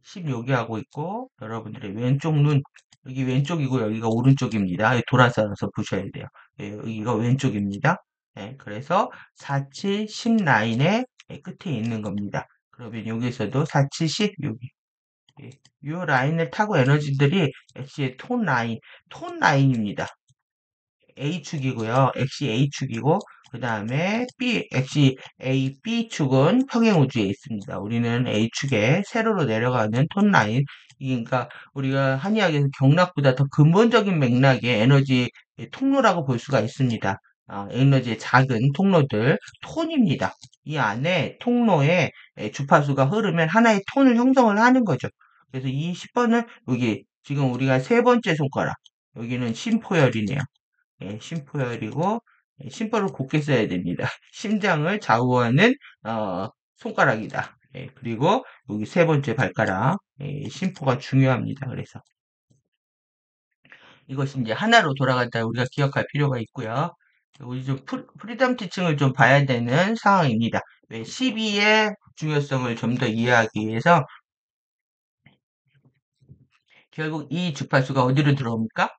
10 여기 하고 있고 여러분들의 왼쪽 눈 여기 왼쪽이고 여기가 오른쪽입니다. 돌아서서 보셔야 돼요. 여기가 왼쪽입니다. 그래서 4, 7, 10 라인의 끝에 있는 겁니다. 그러면 여기서도 4, 7, 10 여기 이 라인을 타고 에너지들이 엑시의 톤 라인입니다. A축이고요. 엑시 A축이고 그 다음에 엑시 A, B축은 평행우주에 있습니다. 우리는 A축에 세로로 내려가는 톤 라인 그러니까 우리가 한의학에서 경락보다 더 근본적인 맥락의 에너지 통로라고 볼 수가 있습니다. 에너지의 작은 통로들 톤입니다. 이 안에 통로에 주파수가 흐르면 하나의 톤을 형성을 하는 거죠. 그래서 이 10번은 여기 지금 우리가 세 번째 손가락 여기는 심포열이네요. 심포열이고 심포를 곧게 써야 됩니다. 심장을 좌우하는 손가락이다. 그리고 여기 세 번째 발가락 심포가 중요합니다. 그래서 이것이 이제 하나로 돌아간다 우리가 기억할 필요가 있고요. 우리 좀 프리덤 티칭을 좀 봐야 되는 상황입니다. 왜 12의 중요성을 좀 더 이해하기 위해서 결국 이 주파수가 어디로 들어옵니까?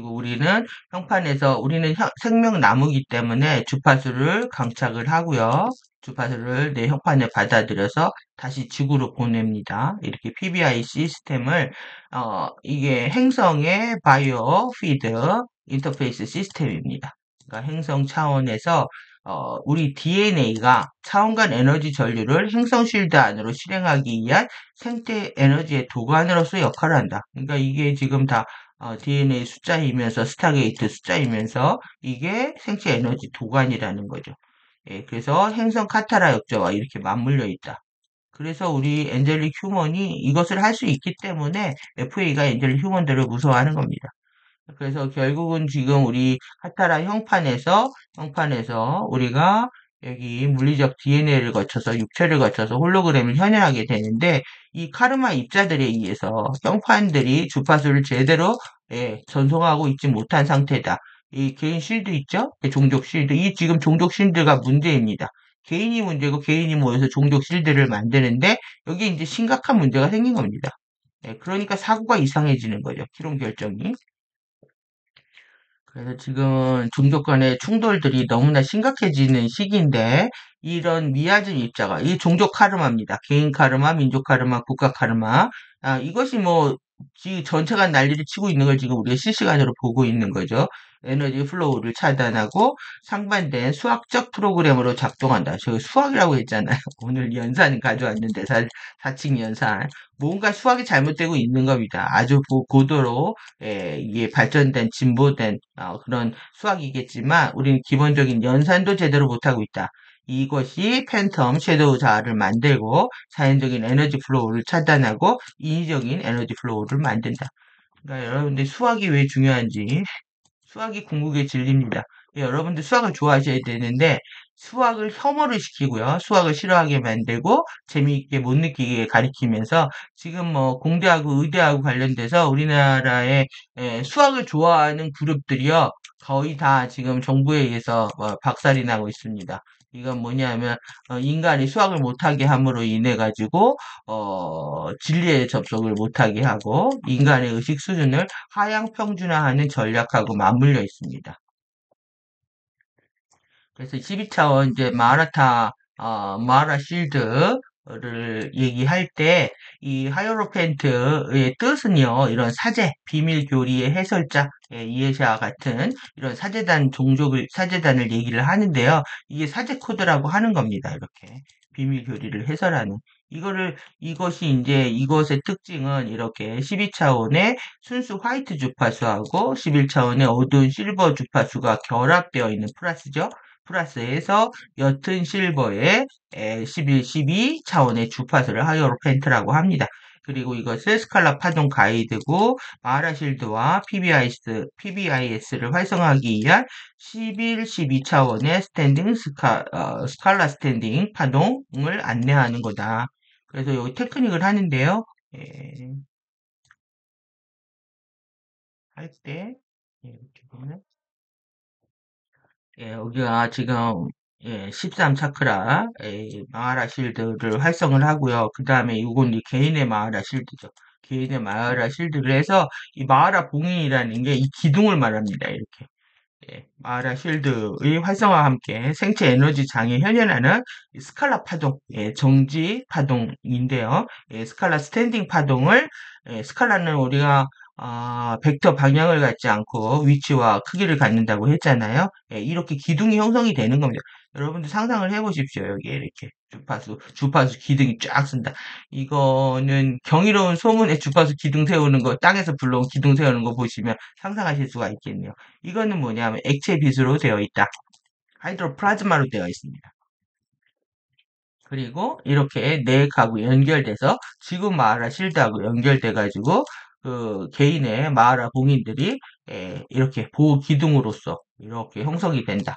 우리는 형판에서 우리는 생명 나무기 때문에 주파수를 강착을 하고요. 주파수를 내 형판에 받아들여서 다시 지구로 보냅니다. 이렇게 PBI 시스템을 이게 행성의 바이오 피드 인터페이스 시스템입니다. 그러니까 행성 차원에서 우리 DNA가 차원간 에너지 전류를 행성 쉴드 안으로 실행하기 위한 생태 에너지의 도관으로서 역할을 한다. 그러니까 이게 지금 다 DNA 숫자이면서 스타게이트 숫자이면서 이게 생체 에너지 도관이라는 거죠. 그래서 행성 카타라 역자와 이렇게 맞물려 있다. 그래서 우리 엔젤릭 휴먼이 이것을 할 수 있기 때문에 FA가 엔젤릭 휴먼들을 무서워하는 겁니다. 그래서 결국은 지금 우리 카타라 형판에서 우리가 여기 물리적 DNA를 거쳐서 육체를 거쳐서 홀로그램을 현현하게 되는데 이 카르마 입자들에 의해서 형판들이 주파수를 제대로 전송하고 있지 못한 상태다. 이 개인 실드 있죠? 종족 실드. 이 지금 종족 실드가 문제입니다. 개인이 문제고 개인이 모여서 종족 실드를 만드는데 여기 이제 심각한 문제가 생긴 겁니다. 그러니까 사고가 이상해지는 거죠. 기록 결정이. 그래서 지금 종족 간의 충돌들이 너무나 심각해지는 시기인데 이런 미아즘 입자가 이 종족 카르마입니다. 개인 카르마, 민족 카르마, 국가 카르마. 이것이 뭐 전체가 난리를 치고 있는 걸 지금 우리가 실시간으로 보고 있는 거죠. 에너지 플로우를 차단하고 상반된 수학적 프로그램으로 작동한다. 저 수학이라고 했잖아요. 오늘 연산 가져왔는데 사칙 연산. 뭔가 수학이 잘못되고 있는 겁니다. 아주 고도로 이게 발전된 진보된 그런 수학이겠지만 우리는 기본적인 연산도 제대로 못하고 있다. 이것이 팬텀 섀도우 자아를 만들고 자연적인 에너지 플로우를 차단하고 인위적인 에너지 플로우를 만든다. 그러니까 여러분들 수학이 왜 중요한지 수학이 궁극의 진리입니다. 여러분들 수학을 좋아하셔야 되는데 수학을 혐오를 시키고요. 수학을 싫어하게 만들고 재미있게 못 느끼게 가리키면서 지금 뭐 공대하고 의대하고 관련돼서 우리나라의 수학을 좋아하는 그룹들이요. 거의 다 지금 정부에 의해서 박살이 나고 있습니다. 이건 뭐냐면 인간이 수학을 못하게 함으로 인해 가지고 진리에 접속을 못하게 하고 인간의 의식 수준을 하향 평준화하는 전략하고 맞물려 있습니다. 그래서 12차원 이제 마라 실드를 얘기할 때 이 하이어로펜트의 뜻은요, 이런 사제, 비밀 교리의 해설자, 이해샤 같은 이런 사제단을 얘기를 하는데요. 이게 사제 코드라고 하는 겁니다. 이렇게. 비밀 교리를 해설하는. 이것이 이제 이것의 특징은 이렇게 12차원의 순수 화이트 주파수하고 11차원의 어두운 실버 주파수가 결합되어 있는 플러스에서 옅은 실버의 11, 12 차원의 주파수를 하이어로펜트라고 합니다. 그리고 이것을 스칼라 파동 가이드고 마라실드와 PBIS를 활성화하기 위한 11, 12 차원의 스칼라 스탠딩 파동을 안내하는 거다. 그래서 여기 테크닉을 하는데요. 예, 할 때, 이렇게 보면 여기가 지금 13 차크라 마하라 실드를 활성을 하고요. 그 다음에 이건 이제 개인의 마하라 실드죠. 개인의 마하라 실드를 해서 이 마하라 봉인이라는 게 이 기둥을 말합니다. 이렇게. 마하라 쉴드의 활성화와 함께 생체 에너지 장에 현현하는 스칼라 파동, 정지 파동인데요. 스칼라 스탠딩 파동을, 스칼라는 우리가 벡터 방향을 갖지 않고 위치와 크기를 갖는다고 했잖아요. 이렇게 기둥이 형성이 되는 겁니다. 여러분들 상상을 해보십시오. 여기에 이렇게 주파수 기둥이 쫙 쓴다. 이거는 경이로운 소문의 주파수 기둥 세우는 거, 땅에서 불러온 기둥 세우는 거 보시면 상상하실 수가 있겠네요. 이거는 뭐냐면 액체 빛으로 되어 있다. 하이드로플라즈마로 되어 있습니다. 그리고 이렇게 넥하고 연결돼서 지구 마하라 실드하고 연결돼 가지고 그 개인의 마하라 봉인들이 이렇게 보호 기둥으로서 이렇게 형성이 된다.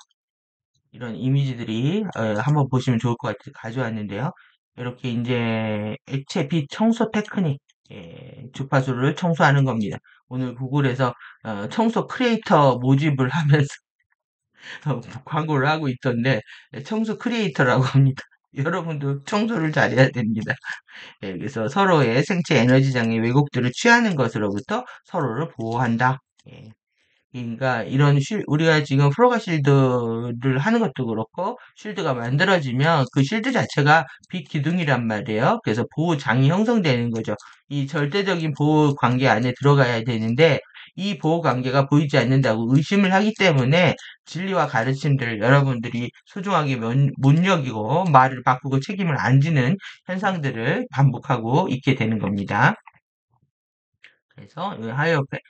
이런 이미지들이 한번 보시면 좋을 것 같아서 가져왔는데요. 이렇게 이제 액체 빛 청소 테크닉 주파수를 청소하는 겁니다. 오늘 구글에서 청소 크리에이터 모집을 하면서 광고를 하고 있던데 청소 크리에이터라고 합니다. 여러분도 청소를 잘해야 됩니다. 그래서 서로의 생체 에너지장의 왜곡들을 취하는 것으로부터 서로를 보호한다. 예. 그러니까 우리가 지금 프로가 실드를 하는 것도 그렇고 실드가 만들어지면 그 실드 자체가 빛 기둥이란 말이에요. 그래서 보호장이 형성되는 거죠. 이 절대적인 보호 관계 안에 들어가야 되는데 이 보호 관계가 보이지 않는다고 의심을 하기 때문에 진리와 가르침들을 여러분들이 소중하게 못 여기고 말을 바꾸고 책임을 안 지는 현상들을 반복하고 있게 되는 겁니다. 그래서 이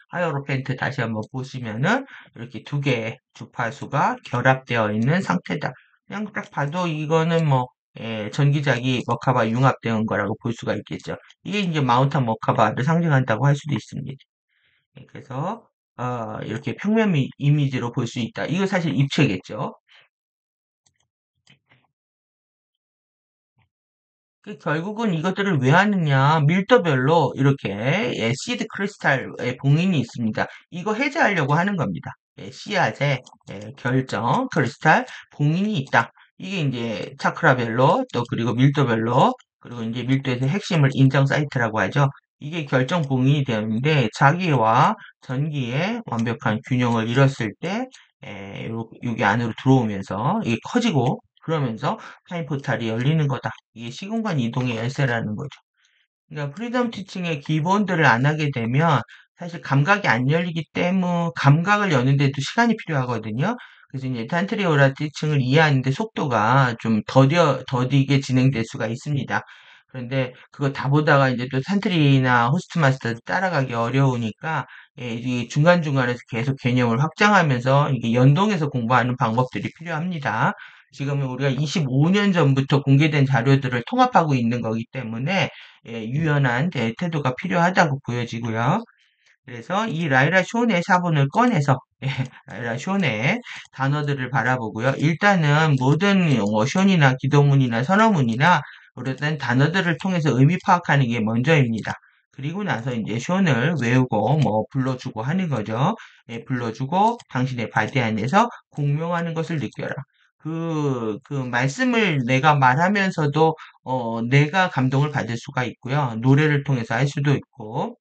하이어로펜트 다시 한번 보시면은 이렇게 두 개의 주파수가 결합되어 있는 상태다. 그냥 딱 봐도 이거는 뭐 전기장이 머카바 융합되는 거라고 볼 수가 있겠죠. 이게 이제 마운트 머카바를 상징한다고 할 수도 있습니다. 그래서 이렇게 평면 이미지로 볼 수 있다. 이거 사실 입체겠죠. 결국은 이것들을 왜 하느냐, 밀도별로 이렇게 시드 크리스탈의 봉인이 있습니다. 이거 해제하려고 하는 겁니다. 씨앗의 결정 크리스탈 봉인이 있다. 이게 이제 차크라별로 또 그리고 밀도별로 그리고 이제 밀도에서 핵심을 인정 사이트라고 하죠. 이게 결정 봉인이 되었는데 자기와 전기의 완벽한 균형을 잃었을 때 여기 안으로 들어오면서 이게 커지고 그러면서 타임 포탈이 열리는 거다. 이게 시공간 이동의 열쇠라는 거죠. 그러니까 프리덤 티칭의 기본들을 안 하게 되면 사실 감각이 안 열리기 때문에 감각을 여는데도 시간이 필요하거든요. 그래서 이제 탄트리 오라 티칭을 이해하는데 속도가 좀 더디게 진행될 수가 있습니다. 그런데 그거 다 보다가 이제 또 탄트리나 호스트 마스터 따라가기 어려우니까 이 중간중간에서 계속 개념을 확장하면서 이게 연동해서 공부하는 방법들이 필요합니다. 지금은 우리가 25년 전부터 공개된 자료들을 통합하고 있는 거기 때문에 유연한 태도가 필요하다고 보여지고요. 그래서 이 라이라 쇼네 사본을 꺼내서 션의 단어들을 바라보고요. 일단은 모든 션이나 기도문이나 선어문이나 어떤 단어들을 통해서 의미 파악하는 게 먼저입니다. 그리고 나서 이제 션을 외우고 뭐 불러주고 하는 거죠. 불러주고 당신의 바디 안에서 공명하는 것을 느껴라. 그 말씀을 내가 말하면서도 내가 감동을 받을 수가 있고요. 노래를 통해서 할 수도 있고,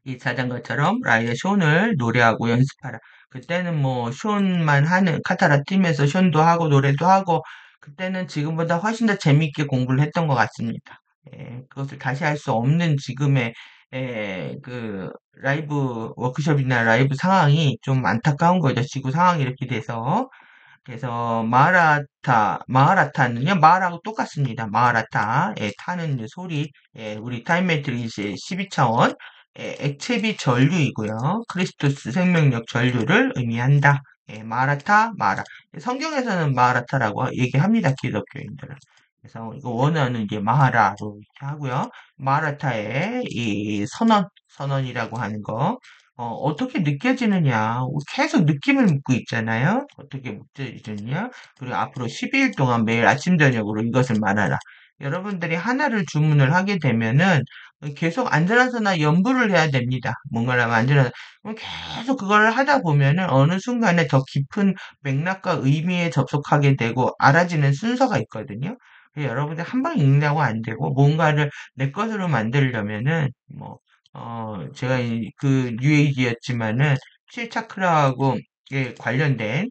이 자전거처럼 라이더 션을 노래하고 연습하라. 그때는 뭐 션만 하는 카타라 팀에서 션도 하고 노래도 하고 그때는 지금보다 훨씬 더 재밌게 공부를 했던 것 같습니다. 그것을 다시 할 수 없는 지금의 그 라이브 워크숍이나 라이브 상황이 좀 안타까운 거죠. 지구 상황이 이렇게 돼서. 그래서 마하라타는요, 마하라고 똑같습니다. 마하라타, 타는 이제 소리, 우리 타임 매트릭스의 12차원, 액체비 전류이고요. 크리스토스 생명력 전류를 의미한다. 마하라타, 마하라. 성경에서는 마하라타라고 얘기합니다. 기독교인들은. 그래서 이거 원어는 이제 마하라로 이렇게 하고요. 마하라타의 이 선언이라고 하는 거. 어떻게 느껴지느냐. 계속 느낌을 묻고 있잖아요. 어떻게 느껴지느냐. 그리고 앞으로 12일 동안 매일 아침, 저녁으로 이것을 말하라. 여러분들이 하나를 주문을 하게 되면은 계속 앉아나서나 연부를 해야 됩니다. 뭔가를 하면 앉아나서. 계속 그걸 하다 보면은 어느 순간에 더 깊은 맥락과 의미에 접속하게 되고 알아지는 순서가 있거든요. 여러분들 한 방 읽는다고 안 되고 뭔가를 내 것으로 만들려면은 뭐 제가 그 뉴에이지였지만은 7차크라하고 관련된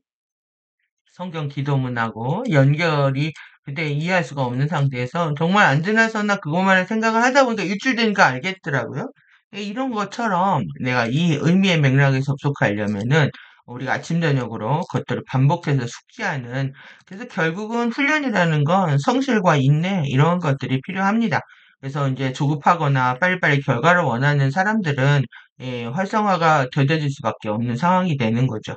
성경 기도문하고 연결이 그때 이해할 수가 없는 상태에서 정말 앉으나서나 그것만을 생각을 하다 보니까 일주일 되니까 알겠더라고요. 이런 것처럼 내가 이 의미의 맥락에 접속하려면은 우리가 아침 저녁으로 그것들을 반복해서 숙지하는 그래서 결국은 훈련이라는 건 성실과 인내 이런 것들이 필요합니다. 그래서 이제 조급하거나 빨리빨리 결과를 원하는 사람들은 활성화가 더뎌질 수밖에 없는 상황이 되는 거죠.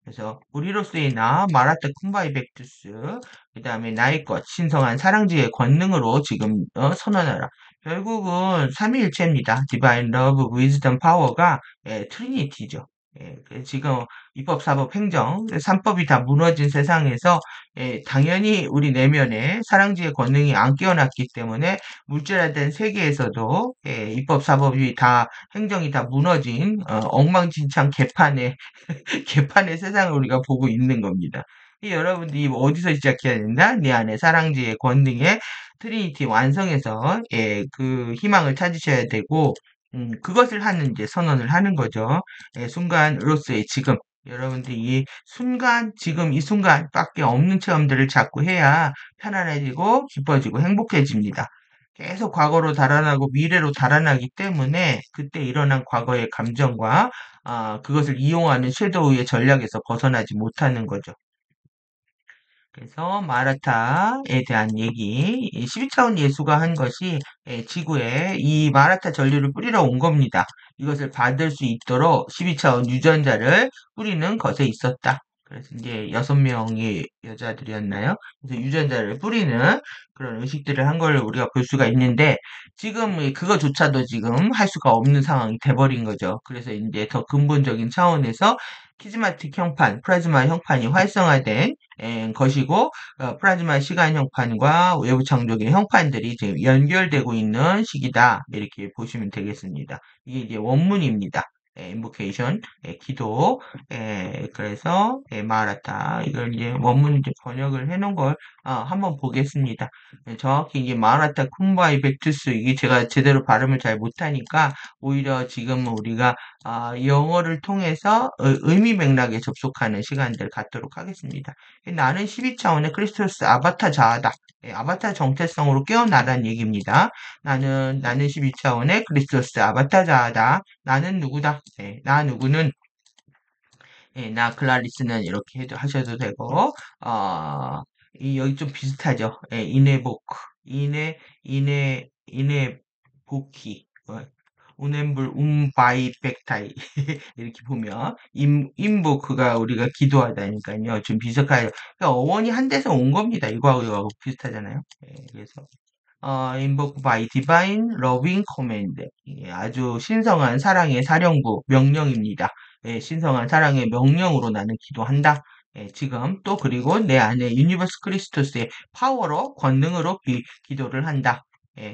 그래서 우리로서의 나 마라타 쿤바이 백투스 그다음에 나의 것 신성한 사랑지의 권능으로 지금 선언하라. 결국은 삼위일체입니다. 디바인 러브 위즈덤 파워가 트리니티죠. 지금 입법, 사법, 행정, 삼법이 다 무너진 세상에서 당연히 우리 내면에 사랑지의 권능이 안 깨어났기 때문에 물질화된 세계에서도 입법, 사법이 다 행정이 다 무너진 엉망진창 개판에 개판의 세상을 우리가 보고 있는 겁니다. 여러분들이 어디서 시작해야 된다? 내 안에 사랑지의 권능의 트리니티 완성해서 그 희망을 찾으셔야 되고 그것을 하는 이제 선언을 하는 거죠. 순간으로서의 지금 여러분들이 이 순간 지금 이 순간밖에 없는 체험들을 자꾸 해야 편안해지고 기뻐지고 행복해집니다. 계속 과거로 달아나고 미래로 달아나기 때문에 그때 일어난 과거의 감정과 그것을 이용하는 섀도우의 전략에서 벗어나지 못하는 거죠. 그래서 마라타에 대한 얘기, 12차원 예수가 한 것이 지구에 이 마라타 전류를 뿌리러 온 겁니다. 이것을 받을 수 있도록 12차원 유전자를 뿌리는 것에 있었다. 그래서 이제 6명의 여자들이었나요? 그래서 유전자를 뿌리는 그런 의식들을 한 걸 우리가 볼 수가 있는데 지금 그거조차도 지금 할 수가 없는 상황이 돼버린 거죠. 그래서 이제 더 근본적인 차원에서 키즈마틱 형판, 프라즈마 형판이 활성화된 것이고 플라즈마 시간 형판과 외부 창조의 형판들이 지금 연결되고 있는 시기다. 이렇게 보시면 되겠습니다. 이게 이제 원문입니다. 인보케이션, 기도, 그래서 마라타 이걸 이제 원문 이제 번역을 해놓은 걸 한번 보겠습니다. 정확히 이제 마라타 쿰바이 백투스 이게 제가 제대로 발음을 잘 못하니까 오히려 지금 우리가 영어를 통해서 의미 맥락에 접속하는 시간들 갖도록 하겠습니다. 나는 12차원의 크리스토스 아바타 자아다. 아바타 정체성으로 깨어나라는 얘기입니다. 나는 12차원의 크리스토스 아바타 자아다. 나는 누구다. 나 누구는 나 클라리스는 이렇게 하셔도 되고 여기 좀 비슷하죠. 이네보크 이네보키 우넴불 바이 백타이 이렇게 보면 인보크가 우리가 기도하다니까요. 좀 비슷하죠. 그러니까 어원이 한 데서 온 겁니다. 이거하고 비슷하잖아요. 그래서 invoke by divine loving command. 아주 신성한 사랑의 사령부 명령입니다. 신성한 사랑의 명령으로 나는 기도한다. 지금 또 그리고 내 안에 유니버스 크리스토스의 파워로 권능으로 기도를 한다.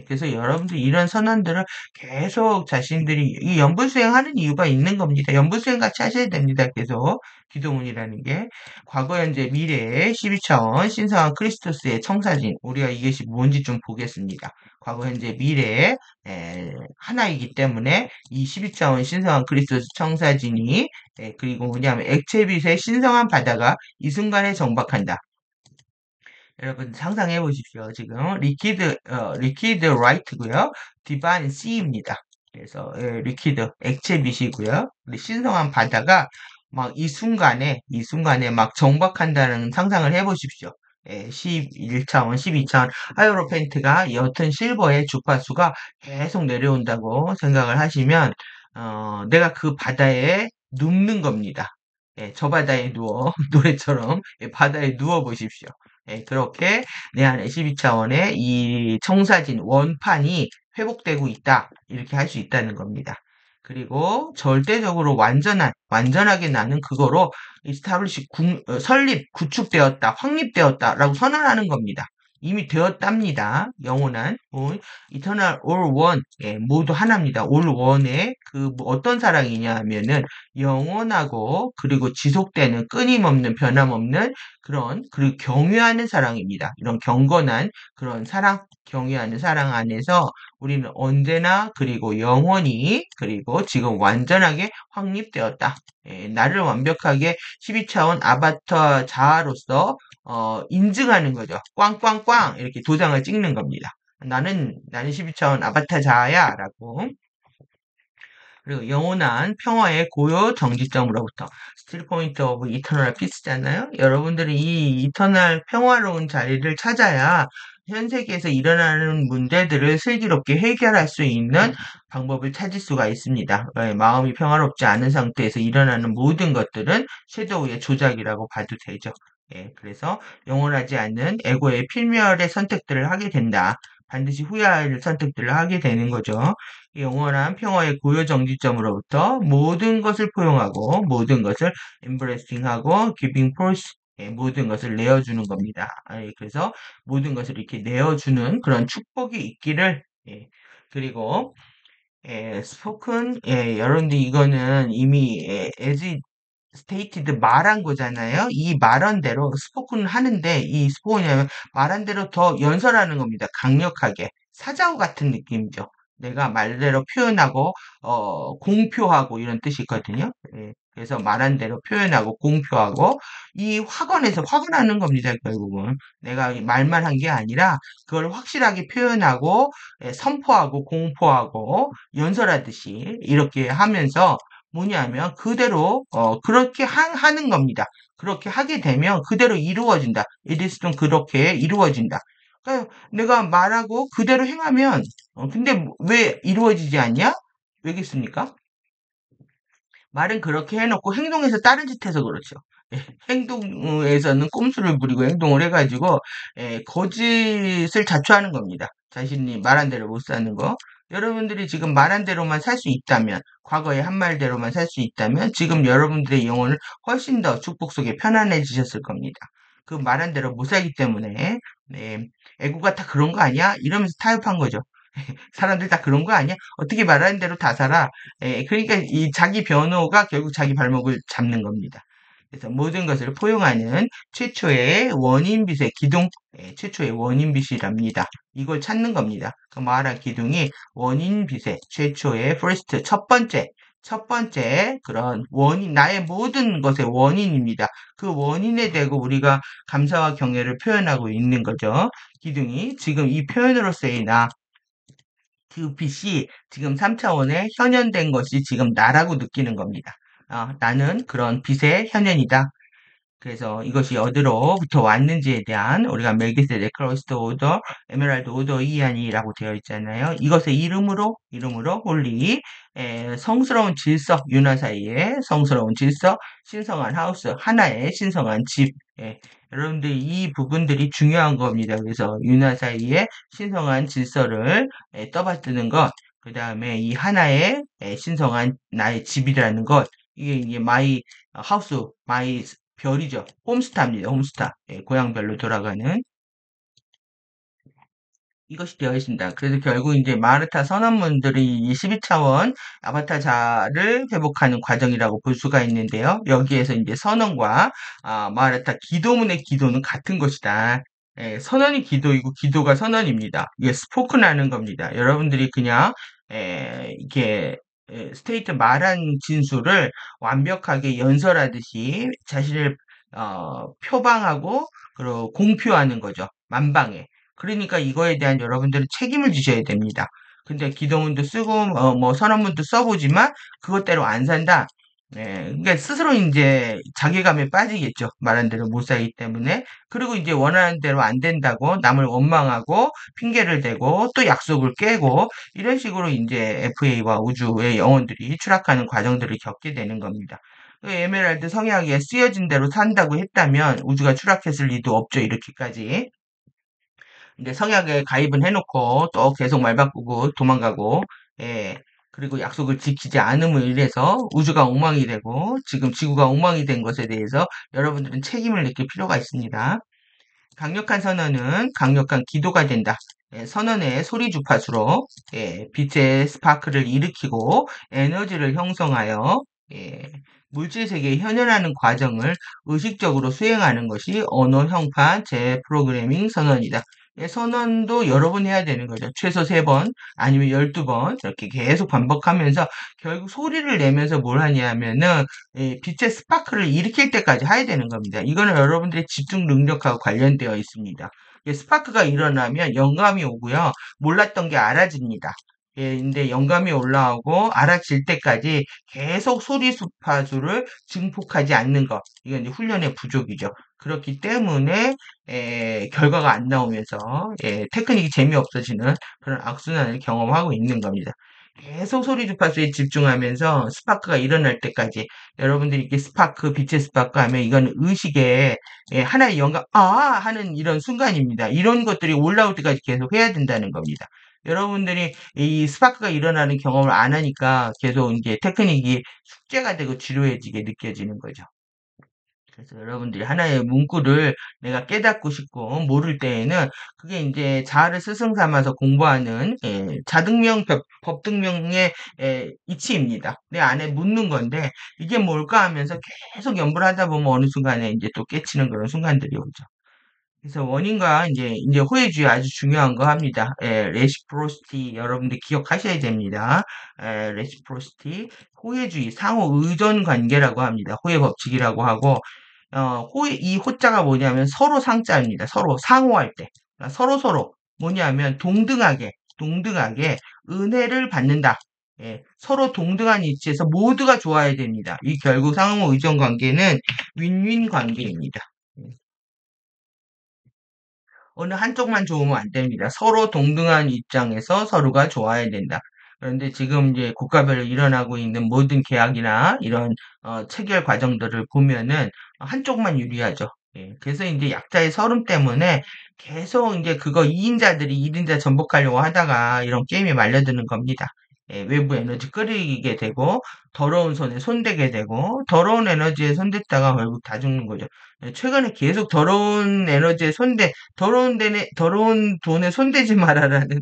그래서 여러분들 이런 선언들을 계속 자신들이 이 연불수행하는 이유가 있는 겁니다. 연불수행 같이 하셔야 됩니다. 계속 기도문이라는 게 과거, 현재, 미래의 12차원 신성한 크리스토스의 청사진 우리가 이것이 뭔지 좀 보겠습니다. 과거, 현재, 미래의 하나이기 때문에 이 12차원 신성한 그리스도 청사진이 그리고 뭐냐면 액체빛의 신성한 바다가 이 순간에 정박한다. 여러분 상상해 보십시오. 지금 리퀴드 라이트고요. 디바인 C입니다. 그래서 리퀴드 액체빛이고요. 우리 신성한 바다가 막 이 순간에 막 정박한다는 상상을 해 보십시오. 11차원, 12차원 하이로펜트가 옅은 실버의 주파수가 계속 내려온다고 생각을 하시면 내가 그 바다에 눕는 겁니다. 저 바다에 누워 노래처럼 바다에 누워 보십시오. 그렇게 내 안에 12차원의 이 청사진 원판이 회복되고 있다. 이렇게 할 수 있다는 겁니다. 그리고 절대적으로 완전하게 나는 그거로 설립, 구축되었다, 확립되었다라고 선언하는 겁니다. 이미 되었답니다. 영원한 이터널 올 원, 모두 하나입니다. 올 원의 어떤 사랑이냐 하면은 영원하고 그리고 지속되는 끊임없는 변함없는 그리고 경외하는 사랑입니다. 이런 경건한 그런 사랑, 경외하는 사랑 안에서 우리는 언제나 그리고 영원히 그리고 지금 완전하게 확립되었다. 나를 완벽하게 12차원 아바타 자아로서 인증하는 거죠. 꽝꽝꽝 이렇게 도장을 찍는 겁니다. 나는 12차원 아바타 자아야 라고. 그리고 영원한 평화의 고요 정지점으로부터 스틸 포인트 오브 이터널 피스잖아요. 여러분들이 이 이터널 평화로운 자리를 찾아야 현 세계에서 일어나는 문제들을 슬기롭게 해결할 수 있는 방법을 찾을 수가 있습니다. 마음이 평화롭지 않은 상태에서 일어나는 모든 것들은 섀도우의 조작이라고 봐도 되죠. 그래서 영원하지 않는 에고의 필멸의 선택들을 하게 된다. 반드시 후회할 선택들을 하게 되는 거죠. 영원한 평화의 고요 정지점으로부터 모든 것을 포용하고 모든 것을 embracing하고 giving force 모든 것을 내어주는 겁니다. 그래서 모든 것을 이렇게 내어주는 그런 축복이 있기를 그리고 스포큰 여러분들 이거는 이미 as stated 말한 거잖아요. 이 말한 대로 스포큰 하는데 이 스포냐면 말한 대로 더 연설하는 겁니다. 강력하게 사자우 같은 느낌이죠. 내가 말대로 표현하고 공표하고 이런 뜻이 있거든요. 그래서 말한 대로 표현하고 공표하고 이 확언에서 확언하는 겁니다. 결국은 내가 말만 한 게 아니라 그걸 확실하게 표현하고 선포하고 공포하고 연설하듯이 이렇게 하면서 뭐냐면 그대로 그렇게 하는 겁니다. 그렇게 하게 되면 그대로 이루어진다. 이리스도 그렇게 이루어진다. 그러니까 내가 말하고 그대로 행하면 근데 왜 이루어지지 않냐? 왜겠습니까? 말은 그렇게 해놓고 행동에서 다른 짓 해서 그렇죠. 행동에서는 꼼수를 부리고 행동을 해가지고 거짓을 자초하는 겁니다. 자신이 말한 대로 못 사는 거. 여러분들이 지금 말한 대로만 살 수 있다면, 과거의 한 말대로만 살 수 있다면 지금 여러분들의 영혼은 훨씬 더 축복 속에 편안해지셨을 겁니다. 그 말한 대로 못 살기 때문에 애고가 다 그런 거 아니야? 이러면서 타협한 거죠. 사람들 다 그런 거 아니야? 어떻게 말하는 대로 다 살아? 그러니까 이 자기 변호가 결국 자기 발목을 잡는 겁니다. 그래서 모든 것을 포용하는 최초의 원인빛의 기둥, 최초의 원인빛이랍니다. 이걸 찾는 겁니다. 그 마하라 기둥이 원인빛의 최초의 first, 첫 번째 그런 원인, 나의 모든 것의 원인입니다. 그 원인에 대고 우리가 감사와 경애를 표현하고 있는 거죠. 기둥이 지금 이 표현으로서의 그 빛이 지금 3차원에 현현된 것이 지금 나라고 느끼는 겁니다. 나는 그런 빛의 현현이다. 그래서 이것이 어디로부터 왔는지에 대한 우리가 멜기세덱 크로스트 오더, 에메랄드 오더 이안이라고 되어 있잖아요. 이것의 이름으로 홀리 성스러운 질서, 윤화 사이의 성스러운 질서, 신성한 하우스, 하나의 신성한 집. 여러분들 이 부분들이 중요한 겁니다. 그래서 윤화 사이의 신성한 질서를 떠받드는 것, 그 다음에 이 하나의 신성한 나의 집이라는 것, 이게 마이 하우스, 마이 별이죠. 홈스타입니다. 홈스타. 예, 고향별로 돌아가는 이것이 되어 있습니다. 그래서 결국 이제 마르타 선원분들이 이 12차원 아바타자를 회복하는 과정이라고 볼 수가 있는데요. 여기에서 이제 선원과 마르타 기도문의 기도는 같은 것이다. 예, 선언이 기도이고 기도가 선언입니다. 이게 스포크나는 겁니다. 여러분들이 그냥 이렇게 스테이트 말한 진술을 완벽하게 연설하듯이 자신을 표방하고 그리고 공표하는 거죠. 만방에. 그러니까 이거에 대한 여러분들은 책임을 지셔야 됩니다. 근데 기도문도 쓰고 뭐 선언문도 써보지만 그것대로 안 산다. 그러니까 스스로 이제 자괴감에 빠지겠죠. 말한 대로 못 살기 때문에. 그리고 이제 원하는 대로 안 된다고 남을 원망하고 핑계를 대고 또 약속을 깨고 이런 식으로 이제 FA와 우주의 영혼들이 추락하는 과정들을 겪게 되는 겁니다. 그 에메랄드 성약에 쓰여진 대로 산다고 했다면 우주가 추락했을 리도 없죠. 이렇게까지. 이제 성약에 가입은 해놓고 또 계속 말 바꾸고 도망가고, 예. 그리고 약속을 지키지 않음으로 인해서 우주가 엉망이 되고 지금 지구가 엉망이 된 것에 대해서 여러분들은 책임을 느낄 필요가 있습니다. 강력한 선언은 강력한 기도가 된다. 예, 선언의 소리 주파수로 빛의 스파크를 일으키고 에너지를 형성하여 예, 물질 세계에 현현하는 과정을 의식적으로 수행하는 것이 언어 형판 재프로그래밍 선언이다. 예, 선언도 여러 번 해야 되는 거죠. 최소 3번 아니면 12번 이렇게 계속 반복하면서 결국 소리를 내면서 뭘 하냐면은 빛의 스파크를 일으킬 때까지 해야 되는 겁니다. 이거는 여러분들의 집중 능력하고 관련되어 있습니다. 스파크가 일어나면 영감이 오고요. 몰랐던 게 알아집니다. 근데 영감이 올라오고 알아질 때까지 계속 소리 주파수를 증폭하지 않는 것. 이건 이제 훈련의 부족이죠. 그렇기 때문에 결과가 안 나오면서 테크닉이 재미없어지는 그런 악순환을 경험하고 있는 겁니다. 계속 소리 주파수에 집중하면서 스파크가 일어날 때까지 여러분들이 이렇게 스파크, 빛의 스파크 하면 이건 의식의 하나의 영감, 하는 이런 순간입니다. 이런 것들이 올라올 때까지 계속 해야 된다는 겁니다. 여러분들이 이 스파크가 일어나는 경험을 안 하니까 계속 이제 테크닉이 숙제가 되고 지루해지게 느껴지는 거죠. 그래서 여러분들이 하나의 문구를 내가 깨닫고 싶고 모를 때에는 그게 이제 자아를 스승 삼아서 공부하는 자등명 법등명의 이치입니다. 내 안에 묻는 건데 이게 뭘까 하면서 계속 연구를 하다 보면 어느 순간에 이제 또 깨치는 그런 순간들이 오죠. 그래서 원인과 이제 호혜주의 아주 중요한 거 합니다. 레시프로시티 여러분들 기억하셔야 됩니다. 레시프로시티 호혜주의 상호 의존 관계라고 합니다. 호혜 법칙이라고 하고 이 호자가 뭐냐면 서로 상자입니다. 서로 상호할 때. 그러니까 서로 뭐냐면 동등하게 은혜를 받는다. 서로 동등한 위치에서 모두가 좋아야 됩니다. 이 결국 상호 의존 관계는 윈윈 관계입니다. 어느 한쪽만 좋으면 안 됩니다. 서로 동등한 입장에서 서로가 좋아야 된다. 그런데 지금 이제 국가별로 일어나고 있는 모든 계약이나 이런 체결 과정들을 보면은 한쪽만 유리하죠. 그래서 이제 약자의 서름 때문에 계속 이제 그거 2인자들이 1인자 전복하려고 하다가 이런 게임에 말려드는 겁니다. 외부 에너지 끌이게 되고 더러운 손에 손대게 되고 더러운 에너지에 손댔다가 결국 다 죽는 거죠. 최근에 계속 더러운 에너지에 더러운 돈에 손대지 마라라는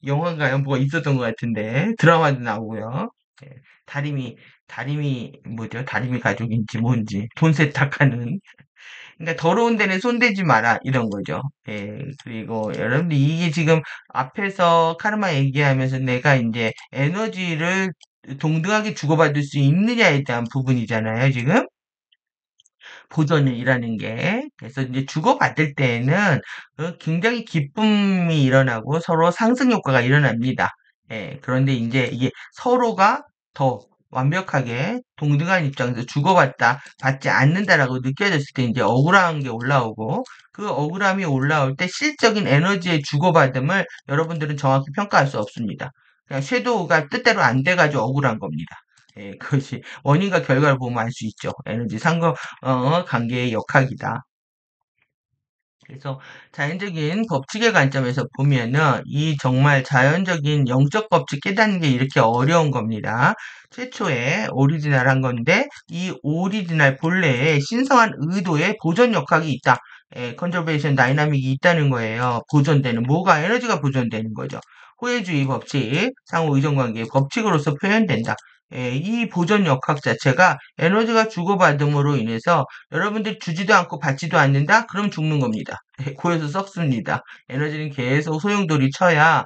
영화인가요? 뭐가 있었던 것 같은데 드라마도 나오고요. 예, 다리미 뭐죠? 다리미 가족인지 뭔지 돈 세탁하는 그러니까 더러운 데는 손대지 마라 이런 거죠. 그리고 여러분들 이게 지금 앞에서 카르마 얘기하면서 내가 이제 에너지를 동등하게 주고받을 수 있느냐에 대한 부분이잖아요, 지금. 보존이라는 게. 그래서 이제 주고받을 때에는 굉장히 기쁨이 일어나고 서로 상승 효과가 일어납니다. 그런데 이제 이게 서로가 더 완벽하게 동등한 입장에서 주고받다, 받지 않는다라고 느껴졌을 때 이제 억울한 게 올라오고 그 억울함이 올라올 때 실적인 에너지의 주고받음을 여러분들은 정확히 평가할 수 없습니다. 그냥 섀도우가 뜻대로 안 돼가지고 억울한 겁니다. 그것이 원인과 결과를 보면 알 수 있죠. 에너지 상관 관계의 역학이다. 그래서 자연적인 법칙의 관점에서 보면은 이 정말 자연적인 영적 법칙 깨닫는 게 이렇게 어려운 겁니다. 최초에 오리지널한 건데 이 오리지널 본래의 신성한 의도의 보존 역학이 있다. 컨저베이션 다이나믹이 있다는 거예요. 보존되는 뭐가 에너지가 보존되는 거죠. 호혜주의 법칙, 상호 의존 관계의 법칙으로서 표현된다. 이 보존 역학 자체가 에너지가 주고받음으로 인해서 여러분들 주지도 않고 받지도 않는다? 그럼 죽는 겁니다. 고여서 썩습니다. 에너지는 계속 소용돌이 쳐야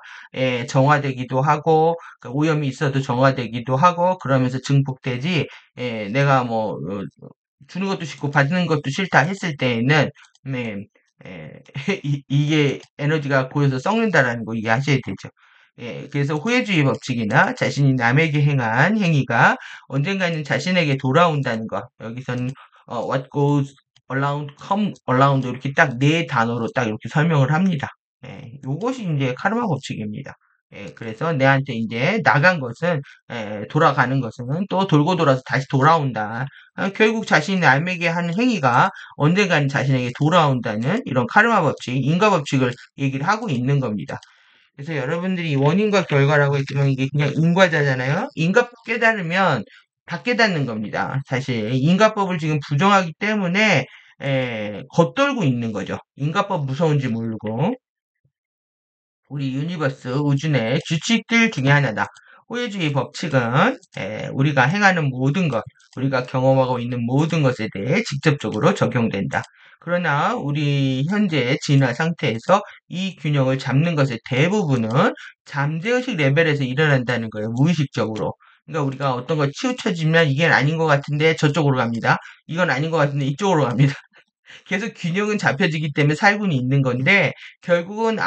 정화되기도 하고 그러니까 오염이 있어도 정화되기도 하고 그러면서 증폭되지. 내가 뭐 주는 것도 싫고 받는 것도 싫다 했을 때에는 네, 에, 이게 에너지가 고여서 썩는다라는 거 이해하셔야 되죠. 그래서 후회주의 법칙이나 자신이 남에게 행한 행위가 언젠가는 자신에게 돌아온다는 거. 여기서는 what goes around, come around 이렇게 딱 네 단어로 딱 이렇게 설명을 합니다. 요것이 이제 카르마 법칙입니다. 그래서 내한테 이제 나간 것은 돌아가는 것은 또 돌고 돌아서 다시 돌아온다. 결국 자신이 남에게 한 행위가 언젠가는 자신에게 돌아온다는 이런 카르마 법칙, 인과 법칙을 얘기를 하고 있는 겁니다. 그래서 여러분들이 원인과 결과라고 했지만 이게 그냥 인과자잖아요. 인과법 깨달으면 다 깨닫는 겁니다. 사실 인과법을 지금 부정하기 때문에 겉돌고 있는 거죠. 인과법 무서운지 모르고. 우리 유니버스 우주 내 규칙들 중에 하나다. 호혜주의 법칙은 우리가 행하는 모든 것, 우리가 경험하고 있는 모든 것에 대해 직접적으로 적용된다. 그러나 우리 현재 진화 상태에서 이 균형을 잡는 것의 대부분은 잠재의식 레벨에서 일어난다는 거예요. 무의식적으로. 그러니까 우리가 어떤 걸 치우쳐지면 이게 아닌 것 같은데 저쪽으로 갑니다. 이건 아닌 것 같은데 이쪽으로 갑니다. 계속 균형은 잡혀지기 때문에 살고는 있는 건데 결국은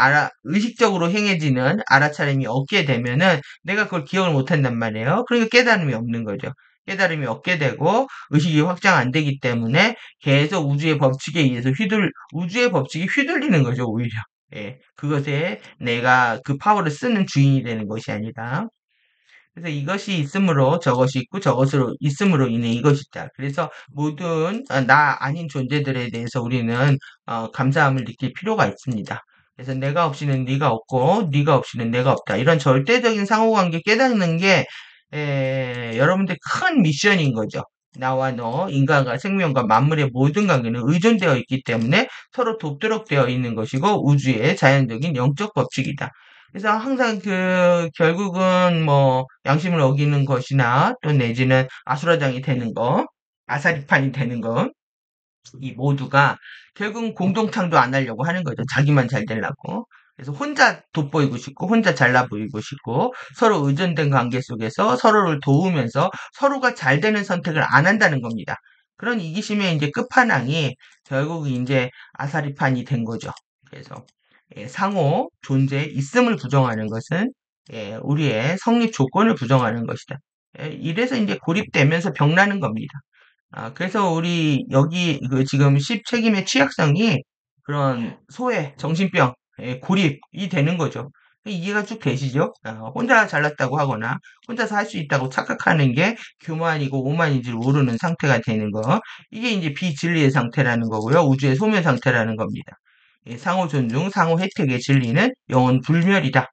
의식적으로 행해지는 알아차림이 없게 되면은 내가 그걸 기억을 못 한단 말이에요. 그러니까 깨달음이 없는 거죠. 깨달음이 없게 되고 의식이 확장 안 되기 때문에 계속 우주의 법칙이 휘둘리는 거죠, 오히려. 그것에 내가 그 파워를 쓰는 주인이 되는 것이 아니라. 그래서 이것이 있으므로 저것이 있고 저것으로 있음으로 인해 이것이 있다. 그래서 모든 나 아닌 존재들에 대해서 우리는 감사함을 느낄 필요가 있습니다. 그래서 내가 없이는 네가 없고 네가 없이는 내가 없다. 이런 절대적인 상호관계 깨닫는 게 여러분들 큰 미션인 거죠. 나와 너, 인간과 생명과 만물의 모든 관계는 의존되어 있기 때문에 서로 돕도록 되어 있는 것이고 우주의 자연적인 영적 법칙이다. 그래서 항상 결국은 뭐, 양심을 어기는 것이나 또 내지는 아수라장이 되는 거, 아사리판이 되는 거, 이 모두가 결국은 공동창조 안 하려고 하는 거죠. 자기만 잘 되려고. 그래서 혼자 돋보이고 싶고, 혼자 잘나 보이고 싶고, 서로 의존된 관계 속에서 서로를 도우면서 서로가 잘 되는 선택을 안 한다는 겁니다. 그런 이기심의 이제 끝판왕이 결국 이제 아사리판이 된 거죠. 그래서 상호 존재의 있음을 부정하는 것은 우리의 성립 조건을 부정하는 것이다. 이래서 이제 고립되면서 병나는 겁니다. 그래서 우리 여기 지금 10책임의 취약성이 그런 소외, 정신병, 고립이 되는 거죠. 이해가 쭉 되시죠? 혼자 잘났다고 하거나 혼자서 할 수 있다고 착각하는 게 교만이고 오만인지 모르는 상태가 되는 거. 이게 이제 비진리의 상태라는 거고요. 우주의 소멸 상태라는 겁니다. 상호 존중, 상호 혜택의 진리는 영원 불멸이다.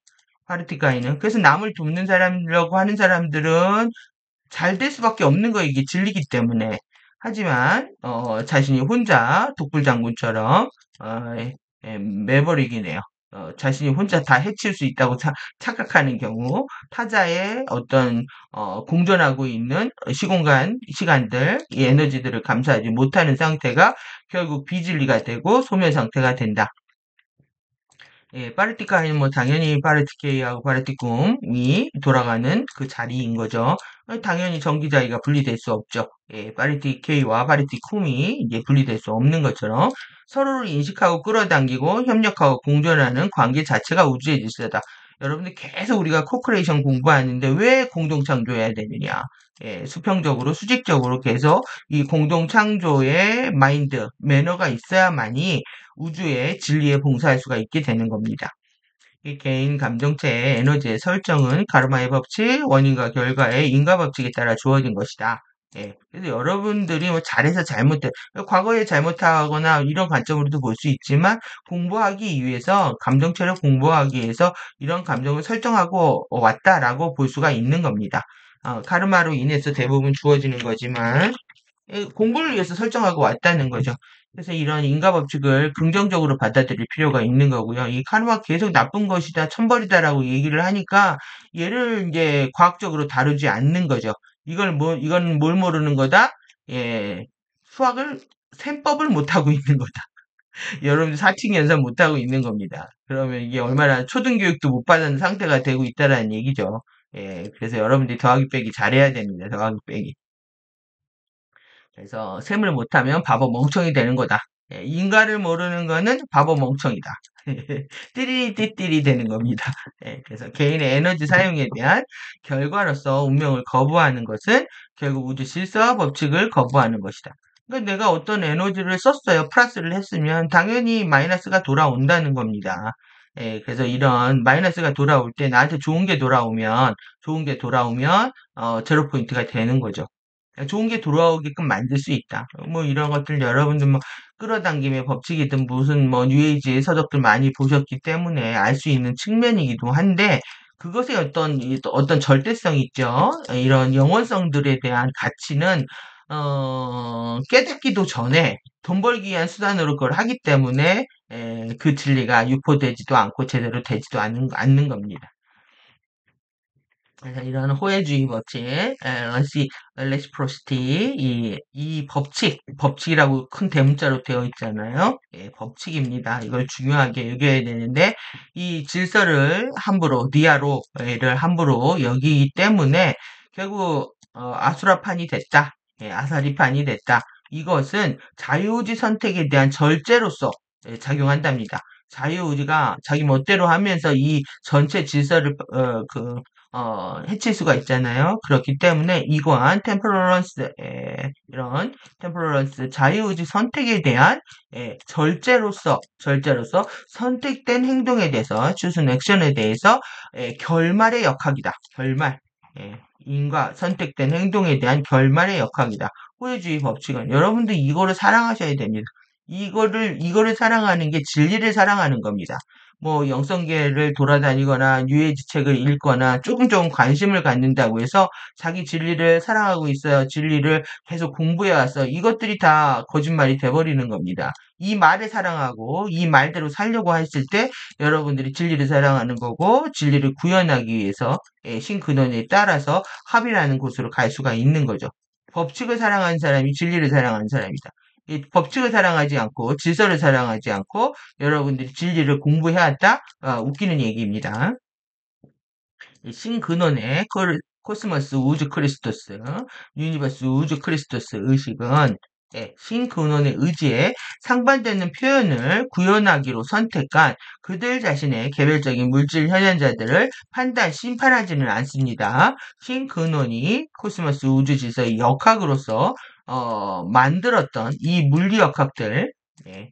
파르티카이는. 그래서 남을 돕는 사람이라고 하는 사람들은 잘 될 수밖에 없는 거예요. 이게 진리기 때문에. 하지만 자신이 혼자 독불장군처럼 매버릭이네요. 자신이 혼자 다 해칠 수 있다고 착각하는 경우 타자의 어떤 공존하고 있는 시공간 시간들 이 에너지들을 감사하지 못하는 상태가 결국 비진리가 되고 소멸 상태가 된다. 파르티카는 뭐 당연히 파르티케이하고 파르티쿰이 돌아가는 그 자리인 거죠. 당연히 전기자기가 분리될 수 없죠. 파르티케이와 파르티쿰이 이제 분리될 수 없는 것처럼 서로를 인식하고 끌어당기고 협력하고 공존하는 관계 자체가 우주의 질서다. 여러분들 계속 우리가 코크레이션 공부하는데 왜 공동 창조해야 되느냐? 수평적으로 수직적으로 계속 이 공동 창조의 마인드, 매너가 있어야만이 우주의 진리에 봉사할 수가 있게 되는 겁니다. 이 개인 감정체의 에너지의 설정은 가르마의 법칙, 원인과 결과의 인과 법칙에 따라 주어진 것이다. 예. 그래서 여러분들이 뭐 잘해서 잘못해, 과거에 잘못하거나 이런 관점으로도 볼 수 있지만, 공부하기 위해서, 감정체를 공부하기 위해서 이런 감정을 설정하고 왔다라고 볼 수가 있는 겁니다. 카르마로 인해서 대부분 주어지는 거지만, 공부를 위해서 설정하고 왔다는 거죠. 그래서 이런 인과 법칙을 긍정적으로 받아들일 필요가 있는 거고요. 이 카르마가 계속 나쁜 것이다, 천벌이다라고 얘기를 하니까 얘를 이제 과학적으로 다루지 않는 거죠. 이건 뭘 모르는 거다? 예, 수학을, 셈법을 못하고 있는 거다. 여러분들 사칙 연산 못하고 있는 겁니다. 그러면 이게 얼마나 초등교육도 못 받은 상태가 되고 있다라는 얘기죠. 예, 그래서 여러분들이 더하기 빼기 잘해야 됩니다. 더하기 빼기. 그래서 셈을 못하면 바보 멍청이 되는 거다. 예, 인과를 모르는 거는 바보 멍청이다. 띠리띠띠리 되는 겁니다. 예, 그래서 개인의 에너지 사용에 대한 결과로서 운명을 거부하는 것은 결국 우주 질서와 법칙을 거부하는 것이다. 그러니까 내가 어떤 에너지를 썼어요. 플러스를 했으면 당연히 마이너스가 돌아온다는 겁니다. 예, 그래서 이런 마이너스가 돌아올 때 나한테 좋은 게 돌아오면 제로 포인트가 되는 거죠. 좋은 게 돌아오게끔 만들 수 있다. 뭐 이런 것들 여러분들 뭐 끌어당김의 법칙이든 무슨 뭐 뉴에이지의 서적들 많이 보셨기 때문에 알 수 있는 측면이기도 한데 그것의 어떤 절대성이 있죠. 이런 영원성들에 대한 가치는 깨닫기도 전에 돈 벌기 위한 수단으로 그걸 하기 때문에 그 진리가 유포되지도 않고 제대로 되지도 않는 겁니다. 그래서 이런 호혜주의 법칙, 레시프로시티, 이 법칙이라고 큰 대문자로 되어 있잖아요. 예, 법칙입니다. 이걸 중요하게 여겨야 되는데, 이 질서를 함부로, 니아로를 함부로 여기기 때문에, 결국, 아수라판이 됐다. 예, 아사리판이 됐다. 이것은 자유의지 선택에 대한 절제로서 작용한답니다. 자유의지가 자기 멋대로 하면서 이 전체 질서를, 해칠 수가 있잖아요. 그렇기 때문에 이러한 템퍼러런스, 자유의지 선택에 대한 절제로서 선택된 행동에 대해서, chosen action에 대해서 결말의 역학이다. 결말. 인과 선택된 행동에 대한 결말의 역학이다. 호혜주의 법칙은 여러분들 이거를 사랑하셔야 됩니다. 이거를 사랑하는 게 진리를 사랑하는 겁니다. 뭐 영성계를 돌아다니거나 뉴에이지 책을 읽거나 조금 관심을 갖는다고 해서 자기 진리를 사랑하고 있어요. 진리를 계속 공부해 왔어. 이것들이 다 거짓말이 돼버리는 겁니다. 이 말을 사랑하고 이 말대로 살려고 했을 때 여러분들이 진리를 사랑하는 거고 진리를 구현하기 위해서 신근원에 따라서 합의라는 곳으로 갈 수가 있는 거죠. 법칙을 사랑하는 사람이 진리를 사랑하는 사람이다. 이 법칙을 사랑하지 않고 질서를 사랑하지 않고 여러분들이 진리를 공부해왔다? 웃기는 얘기입니다. 신근원의 코스모스 우주 크리스토스, 유니버스 우주 크리스토스 의식은 신근원의 의지에 상반되는 표현을 구현하기로 선택한 그들 자신의 개별적인 물질 현현자들을 심판하지는 않습니다. 신근원이 코스모스 우주 질서의 역학으로서 만들었던 이 물리 역학들,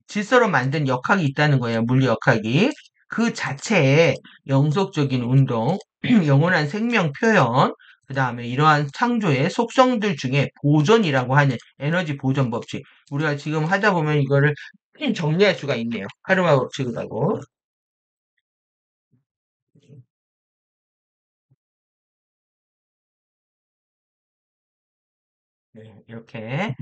질서로 만든 역학이 있다는 거예요. 물리 역학이. 그 자체에 영속적인 운동, 영원한 생명 표현, 그 다음에 이러한 창조의 속성들 중에 보존이라고 하는 에너지 보존 법칙. 우리가 지금 하다 보면 이거를 정리할 수가 있네요. 카르마 법칙이라고. 네, 이렇게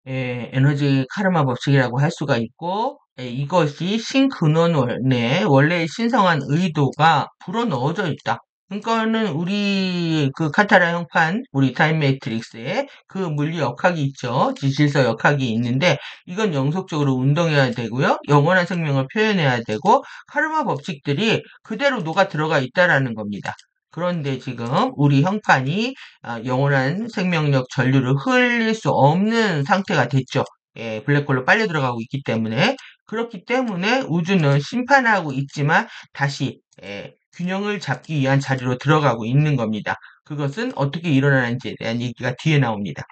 에너지 카르마 법칙이라고 할 수가 있고, 이것이 신근원의 원래의 신성한 의도가 불어넣어져 있다. 그러니까는 우리 그 카타라 형판, 우리 타임 매트릭스에 그 물리 역학이 있죠. 지질서 역학이 있는데, 이건 영속적으로 운동해야 되고요. 영원한 생명을 표현해야 되고, 카르마 법칙들이 그대로 녹아 들어가 있다라는 겁니다. 그런데 지금 우리 형판이 영원한 생명력 전류를 흘릴 수 없는 상태가 됐죠. 블랙홀로 빨려 들어가고 있기 때문에 그렇기 때문에 우주는 심판하고 있지만 다시 균형을 잡기 위한 자리로 들어가고 있는 겁니다. 그것은 어떻게 일어나는지에 대한 얘기가 뒤에 나옵니다.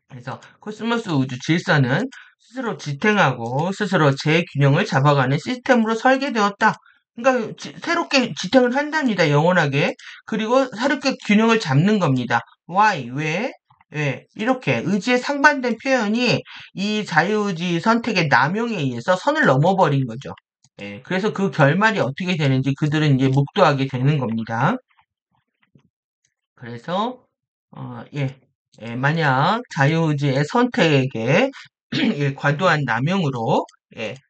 그래서 코스모스 우주 질서는 스스로 지탱하고 스스로 재균형을 잡아가는 시스템으로 설계되었다. 그러니까 새롭게 지탱을 한답니다. 영원하게. 그리고 새롭게 균형을 잡는 겁니다. why, 왜? 왜? 이렇게 의지에 상반된 표현이 이 자유의지 선택의 남용에 의해서 선을 넘어버린 거죠. 예, 그래서 그 결말이 어떻게 되는지 그들은 이제 묵도하게 되는 겁니다. 그래서 만약 자유의지의 선택에 예, 과도한 남용으로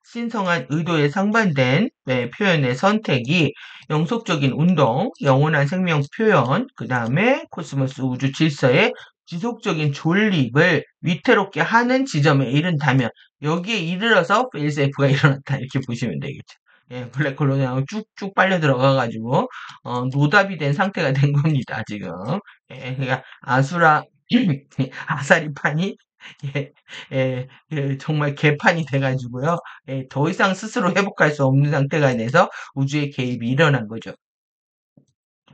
신성한 의도에 상반된 표현의 선택이 영속적인 운동, 영원한 생명 표현, 그 다음에 코스모스 우주 질서의 지속적인 존립을 위태롭게 하는 지점에 이른다면 여기에 이르러서 페일세이프가 일어났다 이렇게 보시면 되겠죠. 예, 블랙홀로 그냥 쭉쭉 빨려 들어가가지고 노답이 된 상태가 된 겁니다 지금. 그러니까 아사리판이 예, 정말 개판이 돼가지고요. 더 이상 스스로 회복할 수 없는 상태가 돼서 우주의 개입이 일어난 거죠.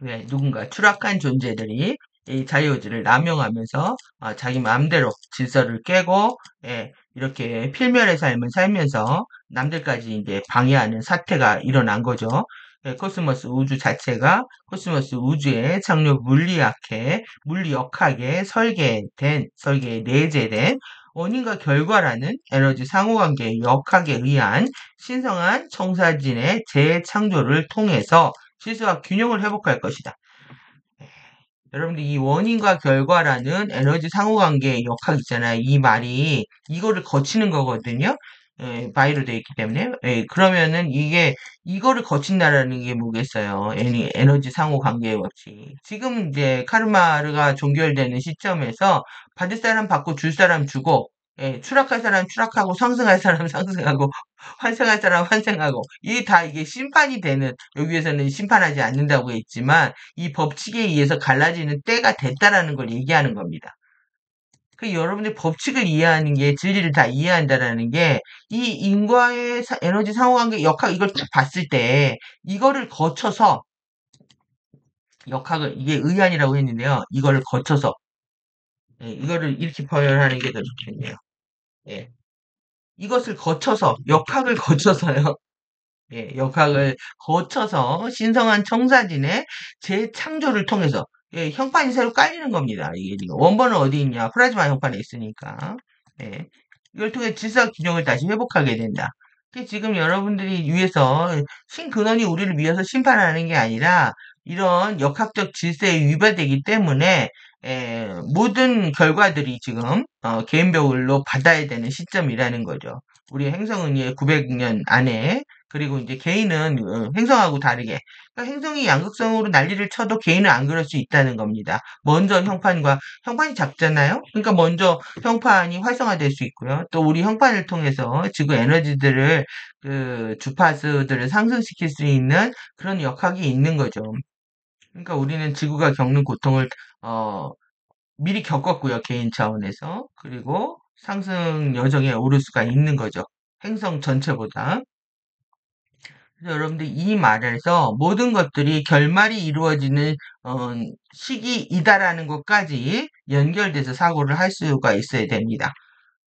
왜 누군가 추락한 존재들이 이 자유의지를 남용하면서 자기 마음대로 질서를 깨고 이렇게 필멸의 삶을 살면서 남들까지 이제 방해하는 사태가 일어난 거죠. 코스모스 우주 자체가 코스모스 우주의 착륙 물리역학에 설계에 내재된 원인과 결과라는 에너지 상호관계의 역학에 의한 신성한 청사진의 재창조를 통해서 질서와 균형을 회복할 것이다. 여러분들 이 원인과 결과라는 에너지 상호관계의 역학 있잖아요. 이 말이 이거를 거치는 거거든요. 바이로 되어 있기 때문에. 그러면은 이거를 거친다라는 게 뭐겠어요. 에너지 상호관계의 법칙. 지금 이제 카르마가 종결되는 시점에서 받을 사람 받고 줄 사람 주고 추락할 사람 추락하고 상승할 사람 상승하고 환생할 사람 환생하고 이게 심판이 되는 여기에서는 심판하지 않는다고 했지만 이 법칙에 의해서 갈라지는 때가 됐다라는 걸 얘기하는 겁니다. 그 여러분들 법칙을 이해하는 게 진리를 다 이해한다라는 게 이 인과의 에너지 상호관계 역학 이걸 딱 봤을 때 이거를 거쳐서 역학을 이게 의안이라고 했는데요. 이거를 거쳐서 이거를 이렇게 표현하는 게 더 좋겠네요. 예. 이것을 거쳐서 역학을 거쳐서요. 역학을 거쳐서 신성한 청사진의 재창조를 통해서 형판이 새로 깔리는 겁니다. 이게 지금 원본은 어디 있냐? 플라즈마 형판에 있으니까. 예, 이걸 통해 질서 균형을 다시 회복하게 된다. 지금 여러분들이 위해서 신근원이 우리를 위해서 심판하는 게 아니라 이런 역학적 질서에 위배되기 때문에 모든 결과들이 지금 개인별로 받아야 되는 시점이라는 거죠. 우리 행성은의 900년 안에 그리고 이제 개인은 행성하고 다르게 그러니까 행성이 양극성으로 난리를 쳐도 개인은 안 그럴 수 있다는 겁니다. 먼저 형판이 작잖아요. 그러니까 먼저 형판이 활성화될 수 있고요. 또 우리 형판을 통해서 지구 에너지들을 그 주파수들을 상승시킬 수 있는 그런 역학이 있는 거죠. 그러니까 우리는 지구가 겪는 고통을 어, 미리 겪었고요. 개인 차원에서. 그리고 상승 여정에 오를 수가 있는 거죠. 행성 전체보다. 그래서 여러분들 이 말에서 모든 것들이 결말이 이루어지는 시기이다라는 것까지 연결돼서 사고를 할 수가 있어야 됩니다.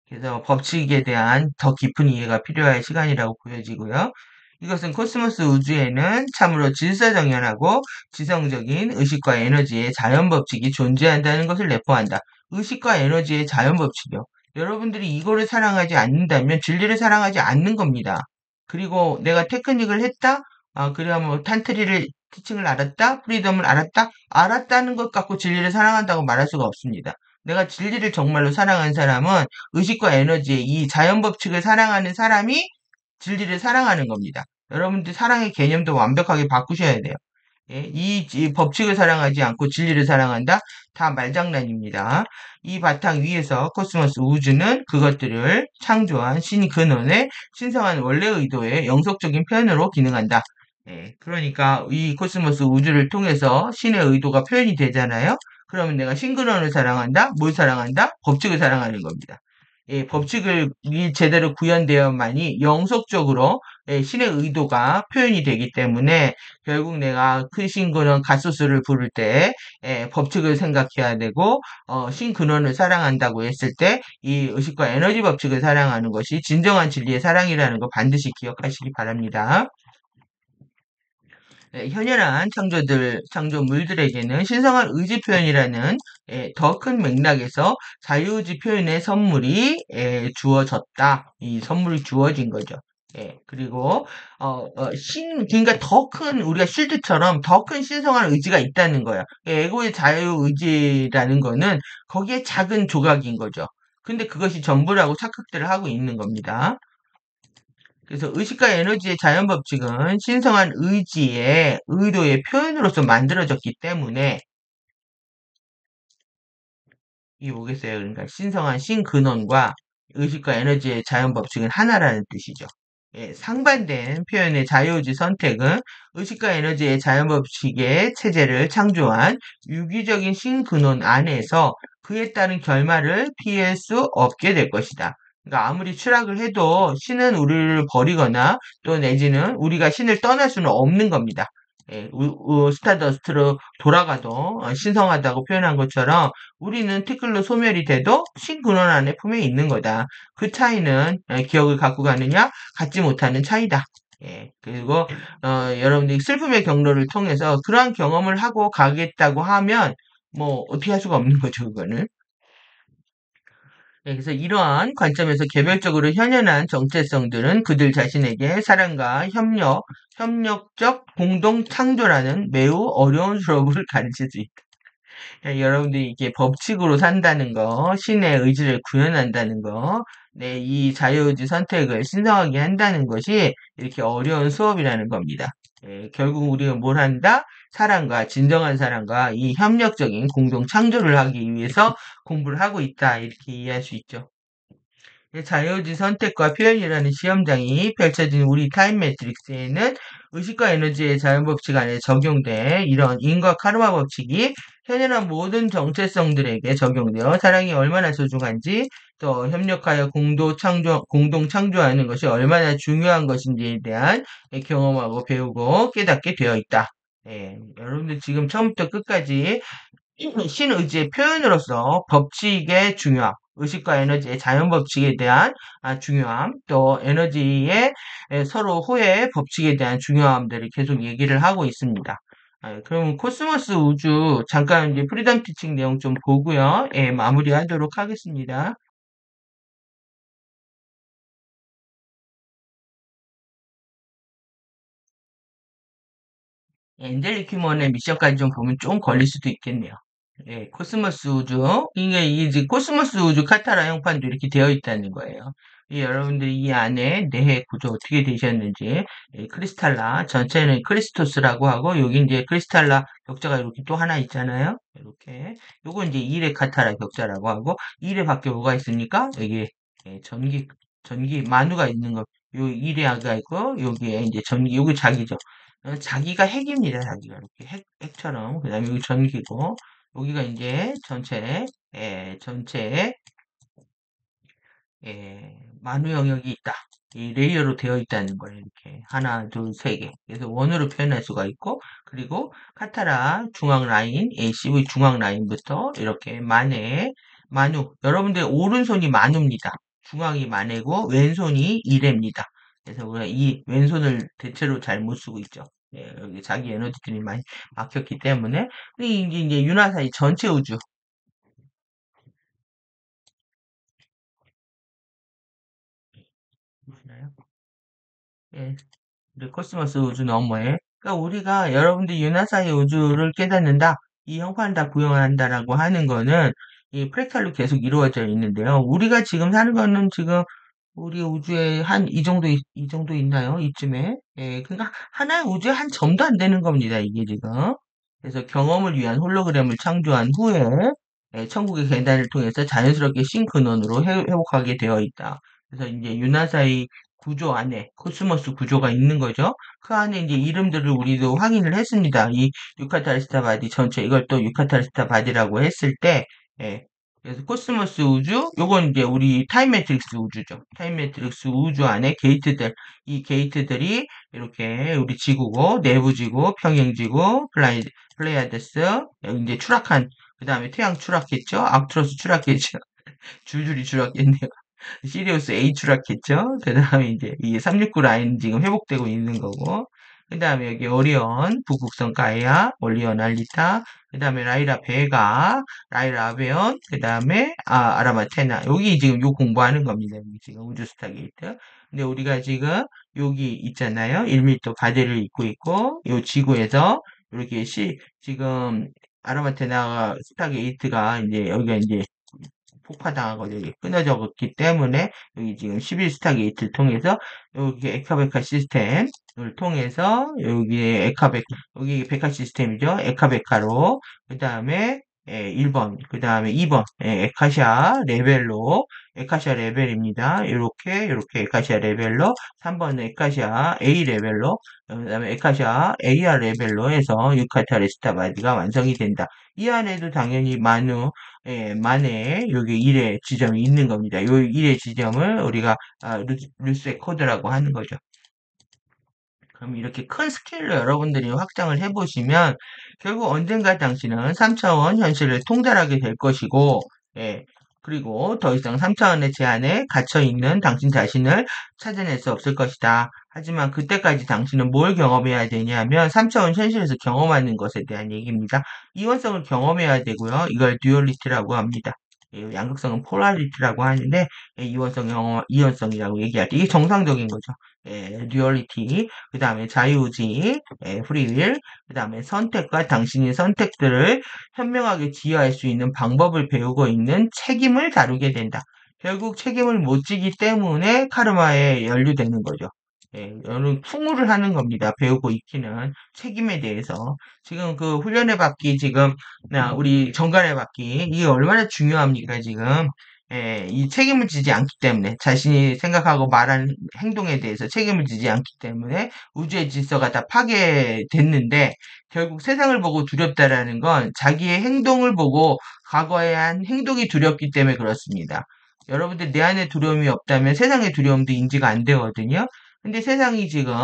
그래서 법칙에 대한 더 깊은 이해가 필요할 시간이라고 보여지고요. 이것은 코스모스 우주에는 참으로 질서정연하고 지성적인 의식과 에너지의 자연법칙이 존재한다는 것을 내포한다. 의식과 에너지의 자연법칙이요. 여러분들이 이거를 사랑하지 않는다면 진리를 사랑하지 않는 겁니다. 그리고 내가 테크닉을 했다? 그래야 뭐 탄트리를 티칭을 알았다? 프리덤을 알았다? 알았다는 것 갖고 진리를 사랑한다고 말할 수가 없습니다. 내가 진리를 정말로 사랑한 사람은 의식과 에너지의 이 자연 법칙을 사랑하는 사람이 진리를 사랑하는 겁니다. 여러분들 사랑의 개념도 완벽하게 바꾸셔야 돼요. 이 법칙을 사랑하지 않고 진리를 사랑한다? 다 말장난입니다. 이 바탕 위에서 코스모스 우주는 그것들을 창조한 신 근원의 신성한 원래 의도의 영속적인 표현으로 기능한다. 그러니까 이 코스모스 우주를 통해서 신의 의도가 표현이 되잖아요. 그러면 내가 신근원을 사랑한다? 뭘 사랑한다? 법칙을 사랑하는 겁니다. 법칙을 제대로 구현되어야만이 영속적으로 신의 의도가 표현이 되기 때문에 결국 내가 큰 신근원 갓소스를 부를 때 법칙을 생각해야 되고 신근원을 사랑한다고 했을 때 이 의식과 에너지 법칙을 사랑하는 것이 진정한 진리의 사랑이라는 거 반드시 기억하시기 바랍니다. 현연한 창조물들에게는 신성한 의지 표현이라는 더 큰 맥락에서 자유의지 표현의 선물이 주어졌다. 이 선물이 주어진 거죠. 그리고 그러니까 더 큰 우리가 쉴드처럼 더 큰 신성한 의지가 있다는 거야. 에고의 자유의지라는 거는 거기에 작은 조각인 거죠. 근데 그것이 전부라고 착각들을 하고 있는 겁니다. 그래서 의식과 에너지의 자연 법칙은 신성한 의지의 의도의 표현으로서 만들어졌기 때문에 이게 뭐겠어요? 그러니까 신성한 신근원과 의식과 에너지의 자연 법칙은 하나라는 뜻이죠. 상반된 표현의 자유의지 선택은 의식과 에너지의 자연 법칙의 체제를 창조한 유기적인 신근원 안에서 그에 따른 결말을 피할 수 없게 될 것이다. 그러니까 아무리 추락을 해도 신은 우리를 버리거나 또 내지는 우리가 신을 떠날 수는 없는 겁니다. 스타더스트로 돌아가도 신성하다고 표현한 것처럼 우리는 티끌로 소멸이 돼도 신근원 안에 품에 있는 거다. 그 차이는 기억을 갖고 가느냐, 갖지 못하는 차이다. 그리고 여러분들이 슬픔의 경로를 통해서 그러한 경험을 하고 가겠다고 하면 뭐 어떻게 할 수가 없는 거죠, 그거는. 그래서 이러한 관점에서 개별적으로 현연한 정체성들은 그들 자신에게 사랑과 협력적 공동 창조라는 매우 어려운 수업을 가르칠 수 있다. 여러분들이 이게 법칙으로 산다는 거, 신의 의지를 구현한다는 거, 네, 이 자유의지 선택을 신성하게 한다는 것이 이렇게 어려운 수업이라는 겁니다. 결국 우리가 뭘 한다? 진정한 사랑과 이 협력적인 공동 창조를 하기 위해서 공부를 하고 있다. 이렇게 이해할 수 있죠. 자유의지 선택과 표현이라는 시험장이 펼쳐진 우리 타임 매트릭스에는 의식과 에너지의 자연법칙 안에 적용돼 이런 인과 카르마 법칙이 현존한 모든 정체성들에게 적용되어 사랑이 얼마나 소중한지 또 협력하여 공동 창조하는 것이 얼마나 중요한 것인지에 대한 경험하고 배우고 깨닫게 되어 있다. 여러분들 지금 처음부터 끝까지 신의지의 표현으로서 법칙의 중요함, 의식과 에너지의 자연 법칙에 대한 중요함, 또 에너지의 서로 호의 법칙에 대한 중요함들을 계속 얘기를 하고 있습니다. 그럼 코스모스 우주 잠깐 이제 프리덤 티칭 내용 좀 보고요. 마무리하도록 하겠습니다. 엔젤릭 휴먼의 미션까지 좀 보면 좀 걸릴 수도 있겠네요. 코스모스 우주. 이게 이제 코스모스 우주 카타라 형판도 이렇게 되어 있다는 거예요. 여러분들이 이 안에 내해 구조 어떻게 되셨는지, 크리스탈라, 전체는 크리스토스라고 하고, 여기 이제 크리스탈라 격자가 이렇게 또 하나 있잖아요. 이렇게. 요거 이제 1의 카타라 격자라고 하고, 1의 밖에 뭐가 있습니까? 여기, 전기, 만우가 있는 거. 요 1의 아가 있고, 여기에 이제 전기, 요게 자기죠. 자기가 핵입니다. 자기가 이렇게 핵처럼. 그 다음에 여기 전기고, 여기가 이제 전체에 만우 영역이 있다. 이 레이어로 되어 있다는 거예요. 이렇게 하나, 둘, 세 개. 그래서 원으로 표현할 수가 있고, 그리고 카타라 중앙 라인, CV 중앙 라인부터 이렇게 만우. 여러분들 오른손이 만우입니다. 중앙이 만해고 왼손이 이래입니다. 그래서 우리가 이 왼손을 대체로 잘 못 쓰고 있죠. 여기 자기 에너지들이 많이 막혔기 때문에. 이제 윤화사의 전체 우주. 보시나요? 예, 우리 코스모스 우주 너머에. 그러니까 우리가 여러분들 윤하사의 우주를 깨닫는다, 이 형판을 다 구현한다라고 하는 거는 이 프랙탈로 계속 이루어져 있는데요. 우리가 지금 사는 거는 지금 우리 우주에 한 이 정도 있나요? 이쯤에. 그러니까 하나의 우주에 한 점도 안 되는 겁니다. 이게 지금. 그래서 경험을 위한 홀로그램을 창조한 후에 천국의 계단을 통해서 자연스럽게 싱크넌으로 회복하게 되어 있다. 그래서 이제 윤하사의 구조 안에 코스모스 구조가 있는 거죠. 그 안에 이제 이름들을 우리도 확인을 했습니다. 이 유카타리스타 바디 전체 이걸 또 유카타리스타 바디라고 했을 때 그래서 코스모스 우주 요건 이제 우리 타임 매트릭스 우주죠. 타임 매트릭스 우주 안에 게이트들 이 게이트들이 이렇게 우리 지구고 내부 지구, 평행 지구, 플레이아데스 여기 이제 추락한 그 다음에 태양 추락했죠. 아크투로스 추락했죠. 줄줄이 추락했네요. 시리우스 A 추락했죠. 그 다음에 이제 이 369 라인 지금 회복되고 있는 거고. 그 다음에 여기 오리온, 북극성 가이아, 올리온 알리타, 그 다음에 라이라 베가, 라이라 아베온, 그 다음에 아라마테나. 여기 지금 요 공부하는 겁니다. 여기 지금 우주 스타게이트. 근데 우리가 지금 여기 있잖아요. 1m 바디를 입고 있고, 요 지구에서 이렇게 지금 아라마테나 스타게이트가 이제 여기가 이제 폭파당하고 여기 끊어졌기 때문에 여기 지금 11스타 게이트를 통해서 여기 에카베카 시스템을 통해서 여기 베카 시스템이죠. 에카베카로 그 다음에 1번, 그 다음에 2번 에카샤 레벨로 에카샤 레벨입니다. 이렇게 에카샤 레벨로 3번은 에카샤 A 레벨로 그 다음에 에카샤 AR 레벨로 해서 유카타레 스타바디가 완성이 된다. 이 안에도 당연히 만에 여기 1의 지점이 있는 겁니다. 요 1의 지점을 우리가 루스의 코드라고 하는 거죠. 그럼 이렇게 큰 스케일로 여러분들이 확장을 해보시면 결국 언젠가 당신은 3차원 현실을 통달하게 될 것이고, 예, 그리고 더 이상 3차원의 제한에 갇혀있는 당신 자신을 찾아낼 수 없을 것이다. 하지만 그때까지 당신은 뭘 경험해야 되냐면 3차원 현실에서 경험하는 것에 대한 얘기입니다. 이원성을 경험해야 되고요. 이걸 듀얼리티라고 합니다. 양극성은 폴라리티라고 하는데 이원성이라고 얘기할 때 이게 정상적인 거죠. 듀얼리티, 그 다음에 자유의지, 프리윌, 그 다음에 선택과 당신의 선택들을 현명하게 지휘할 수 있는 방법을 배우고 있는 책임을 다루게 된다. 결국 책임을 못 지기 때문에 카르마에 연루되는 거죠. 여러분 풍우를 하는 겁니다. 배우고 익히는 책임에 대해서. 지금 그 훈련해 받기 지금 우리 정관해 받기 이게 얼마나 중요합니까 지금. 이 책임을 지지 않기 때문에 자신이 생각하고 말하는 행동에 대해서 책임을 지지 않기 때문에 우주의 질서가 다 파괴됐는데 결국 세상을 보고 두렵다라는 건 자기의 행동을 보고 과거에 한 행동이 두렵기 때문에 그렇습니다. 여러분들 내 안에 두려움이 없다면 세상의 두려움도 인지가 안 되거든요. 근데 세상이 지금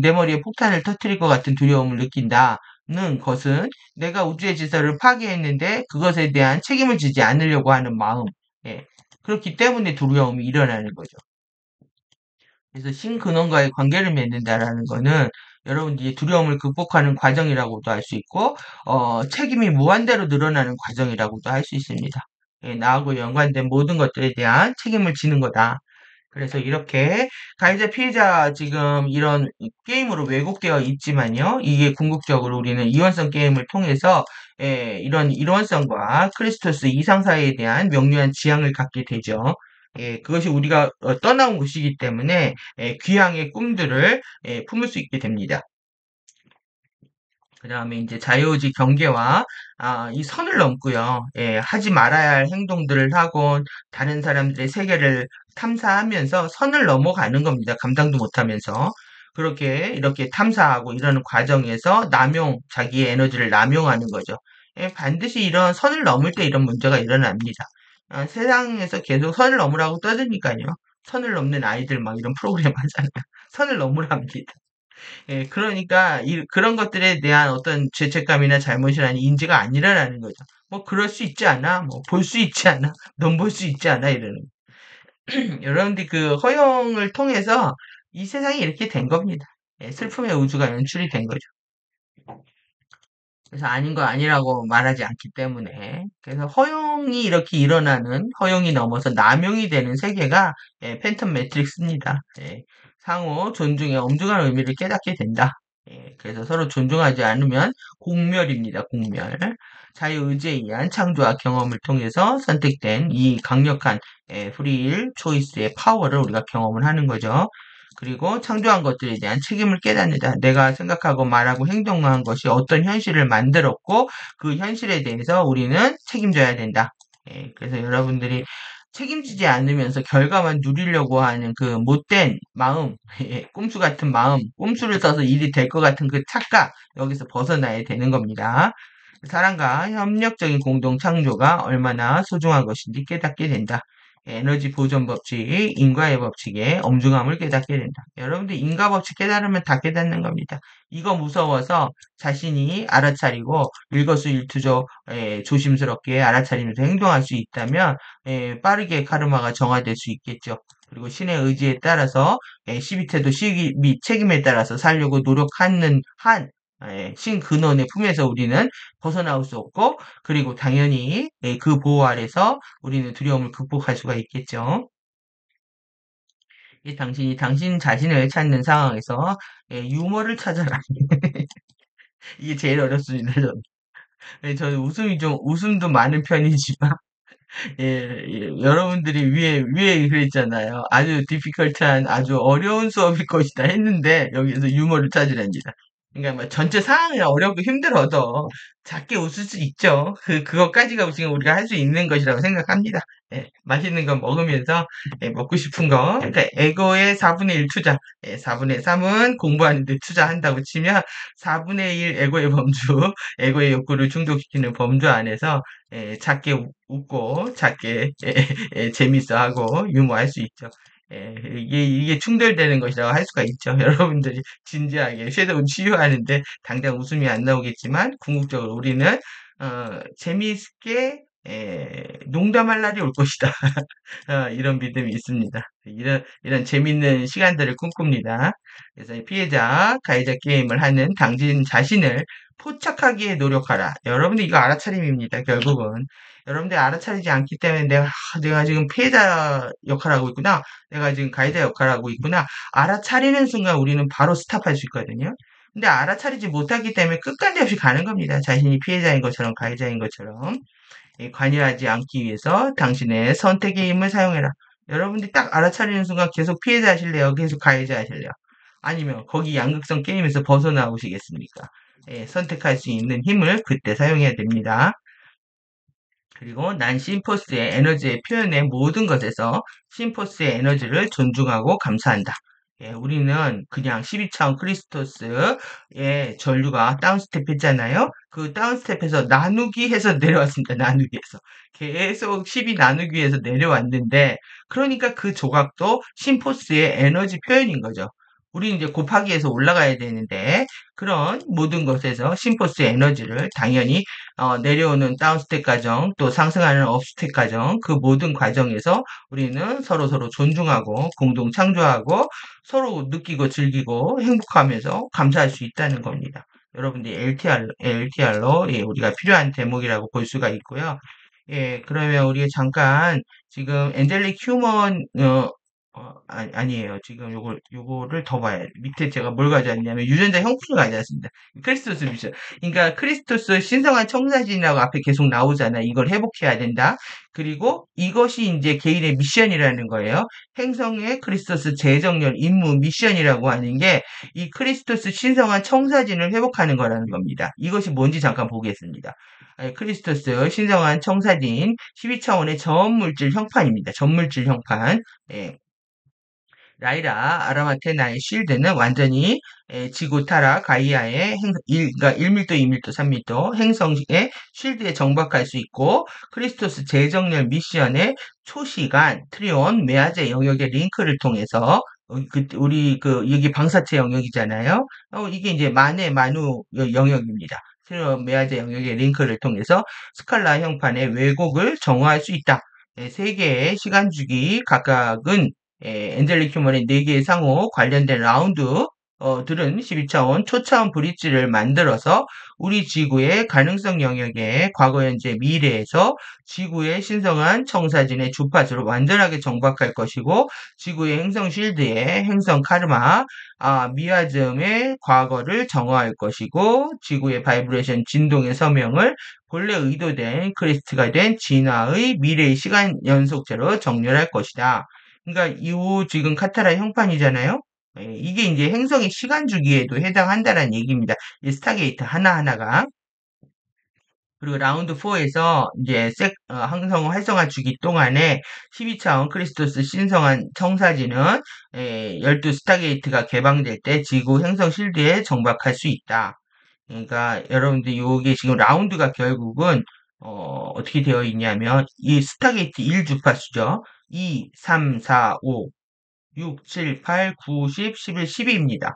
내 머리에 폭탄을 터뜨릴 것 같은 두려움을 느낀다는 것은 내가 우주의 질서를 파괴했는데 그것에 대한 책임을 지지 않으려고 하는 마음. 예. 그렇기 때문에 두려움이 일어나는 거죠. 그래서 신근원과의 관계를 맺는다라는 거는 여러분들이 두려움을 극복하는 과정이라고도 할 수 있고, 책임이 무한대로 늘어나는 과정이라고도 할 수 있습니다. 예, 나하고 연관된 모든 것들에 대한 책임을 지는 거다. 그래서 이렇게 가해자 피해자 지금 이런 게임으로 왜곡되어 있지만요. 이게 궁극적으로 우리는 이원성 게임을 통해서 이런 일원성과 크리스토스 이상사에 대한 명료한 지향을 갖게 되죠. 그것이 우리가 떠나온 것이기 때문에 귀향의 꿈들을 품을 수 있게 됩니다. 그 다음에 이제 자유의지 경계와 이 선을 넘고요. 하지 말아야 할 행동들을 하고 다른 사람들의 세계를 탐사하면서 선을 넘어가는 겁니다. 감당도 못하면서. 그렇게 이렇게 탐사하고 이러는 과정에서 자기의 에너지를 남용하는 거죠. 반드시 이런 선을 넘을 때 이런 문제가 일어납니다. 세상에서 계속 선을 넘으라고 떠드니까요. 선을 넘는 아이들 막 이런 프로그램 하잖아요. 선을 넘으랍니다. 그러니까 그런 것들에 대한 어떤 죄책감이나 잘못이라는 인지가 안 일어나는 거죠. 뭐 그럴 수 있지 않아? 뭐 볼 수 있지 않아? 넌 볼 수 있지 않아? 이러는. 여러분들 그 허용을 통해서 이 세상이 이렇게 된 겁니다. 슬픔의 우주가 연출이 된 거죠. 그래서 아닌 거 아니라고 말하지 않기 때문에 그래서 허용이 이렇게 일어나는 허용이 넘어서 남용이 되는 세계가 팬텀 매트릭스입니다. 상호 존중의 엄중한 의미를 깨닫게 된다. 그래서 서로 존중하지 않으면 공멸입니다. 공멸. 자유의지에 의한 창조와 경험을 통해서 선택된 이 강력한 프리윌 초이스의 파워를 우리가 경험을 하는 거죠. 그리고 창조한 것들에 대한 책임을 깨닫는다. 내가 생각하고 말하고 행동한 것이 어떤 현실을 만들었고 그 현실에 대해서 우리는 책임져야 된다. 그래서 여러분들이 책임지지 않으면서 결과만 누리려고 하는 그 못된 마음, 꼼수 같은 마음, 꼼수를 써서 일이 될 것 같은 그 착각, 여기서 벗어나야 되는 겁니다. 사람과 협력적인 공동 창조가 얼마나 소중한 것인지 깨닫게 된다. 에너지 보존 법칙, 인과의 법칙의 엄중함을 깨닫게 된다. 여러분들 인과 법칙 깨달으면 다 깨닫는 겁니다. 이거 무서워서 자신이 알아차리고 일거수일투족 조심스럽게 알아차리면서 행동할 수 있다면 빠르게 카르마가 정화될 수 있겠죠. 그리고 신의 의지에 따라서 12태도 시기 및 책임에 따라서 살려고 노력하는 한 신 근원의 품에서 우리는 벗어나올 수 없고 그리고 당연히 그 보호 아래서 우리는 두려움을 극복할 수가 있겠죠. 당신이 당신 자신을 찾는 상황에서 유머를 찾아라. 이게 제일 어렵습니다. 저는 웃음도 많은 편이지만 여러분들이 위에 그랬잖아요. 아주 디피컬트한 아주 어려운 수업일 것이다 했는데 여기서 유머를 찾으랍니다. 그러니까 뭐 전체 상황이 어렵고 힘들어도 작게 웃을 수 있죠. 그것까지가 지금 우리가 할 수 있는 것이라고 생각합니다. 맛있는 거 먹으면서 먹고 싶은 거. 그러니까 에고의 4분의 1 투자. 4분의 3은 공부하는 데 투자한다고 치면 4분의 1 에고의 범주, 에고의 욕구를 충족시키는 범주 안에서 작게 웃고 작게 재밌어하고 유머할 수 있죠. 이게 충돌되는 것이라고 할 수가 있죠. 여러분들이 진지하게 섀도우 치유하는데 당장 웃음이 안 나오겠지만 궁극적으로 우리는 재미있게 농담할 날이 올 것이다. 이런 믿음이 있습니다. 이런 재밌는 시간들을 꿈꿉니다. 그래서 피해자, 가해자 게임을 하는 당신 자신을 포착하기에 노력하라. 여러분들 이거 알아차림입니다. 결국은. 여러분들 알아차리지 않기 때문에 내가 지금 피해자 역할을 하고 있구나. 내가 지금 가해자 역할을 하고 있구나. 알아차리는 순간 우리는 바로 스탑할 수 있거든요. 근데 알아차리지 못하기 때문에 끝까지 없이 가는 겁니다. 자신이 피해자인 것처럼 가해자인 것처럼. 관여하지 않기 위해서 당신의 선택의 힘을 사용해라. 여러분들이 딱 알아차리는 순간 계속 피해자 하실래요? 계속 가해자 하실래요? 아니면 거기 양극성 게임에서 벗어나오시겠습니까? 선택할 수 있는 힘을 그때 사용해야 됩니다. 그리고 난 심포스의 에너지의 표현의 모든 것에서 심포스의 에너지를 존중하고 감사한다. 우리는 그냥 12차원 크리스토스의 전류가 다운스텝 했잖아요. 그 다운스텝에서 나누기 해서 내려왔습니다. 나누기에서. 계속 12 나누기에서 내려왔는데, 그러니까 그 조각도 심포스의 에너지 표현인 거죠. 우리는 이제 곱하기에서 올라가야 되는데, 그런 모든 것에서 심포스의 에너지를 당연히 내려오는 다운스텝 과정, 또 상승하는 업스텝 과정, 그 모든 과정에서 우리는 서로 존중하고 공동 창조하고 서로 느끼고 즐기고 행복하면서 감사할 수 있다는 겁니다. 여러분들이 LTR로 우리가 필요한 대목이라고 볼 수가 있고요. 그러면 우리가 잠깐 지금 엔젤릭 휴먼 아니에요. 지금 요거를 더 봐야 돼. 밑에 제가 뭘 가져왔냐면 유전자 형품을 가져왔습니다. 크리스토스 미션. 그러니까 크리스토스 신성한 청사진이라고 앞에 계속 나오잖아. 이걸 회복해야 된다. 그리고 이것이 이제 개인의 미션이라는 거예요. 행성의 크리스토스 재정렬 임무 미션이라고 하는 게 이 크리스토스 신성한 청사진을 회복하는 거라는 겁니다. 이것이 뭔지 잠깐 보겠습니다. 크리스토스 신성한 청사진 12차원의 전물질 형판입니다. 전물질 형판. 예. 라이라 아라마테나의 쉴드는 완전히 지구 타라 가이아의 그러니까 1밀도, 2밀도, 3밀도 행성의 쉴드에 정박할 수 있고 크리스토스 재정렬 미션의 초시간 트리온 메아제 영역의 링크를 통해서 우리 여기 방사체 영역이잖아요. 이게 이제 만의 만우 영역입니다. 트리온 메아제 영역의 링크를 통해서 스칼라 형판의 왜곡을 정화할 수 있다. 세 개의 시간 주기 각각은 엔젤릭 휴먼의 4개의 상호 관련된 라운드들은 12차원 초차원 브릿지를 만들어서 우리 지구의 가능성 영역에 과거, 현재, 미래에서 지구의 신성한 청사진의 주파수를 완전하게 정박할 것이고 지구의 행성 쉴드의 행성 카르마, 미아즘의 과거를 정화할 것이고 지구의 바이브레이션 진동의 서명을 본래 의도된 크리스트가 된 진화의 미래의 시간 연속체로 정렬할 것이다. 그러니까 이 지금 카타라 형판이잖아요. 이게 이제 행성의 시간 주기에도 해당한다는 얘기입니다. 이 스타게이트 하나하나가. 그리고 라운드 4에서 이제 항성 활성화 주기 동안에 12차원 크리스토스 신성한 청사진은 12 스타게이트가 개방될 때 지구 행성 실드에 정박할 수 있다. 그러니까 여러분들 요게 지금 라운드가 결국은 어떻게 되어 있냐면 이 스타게이트 1 주파수죠. 2, 3, 4, 5, 6, 7, 8, 9, 10, 11, 12입니다.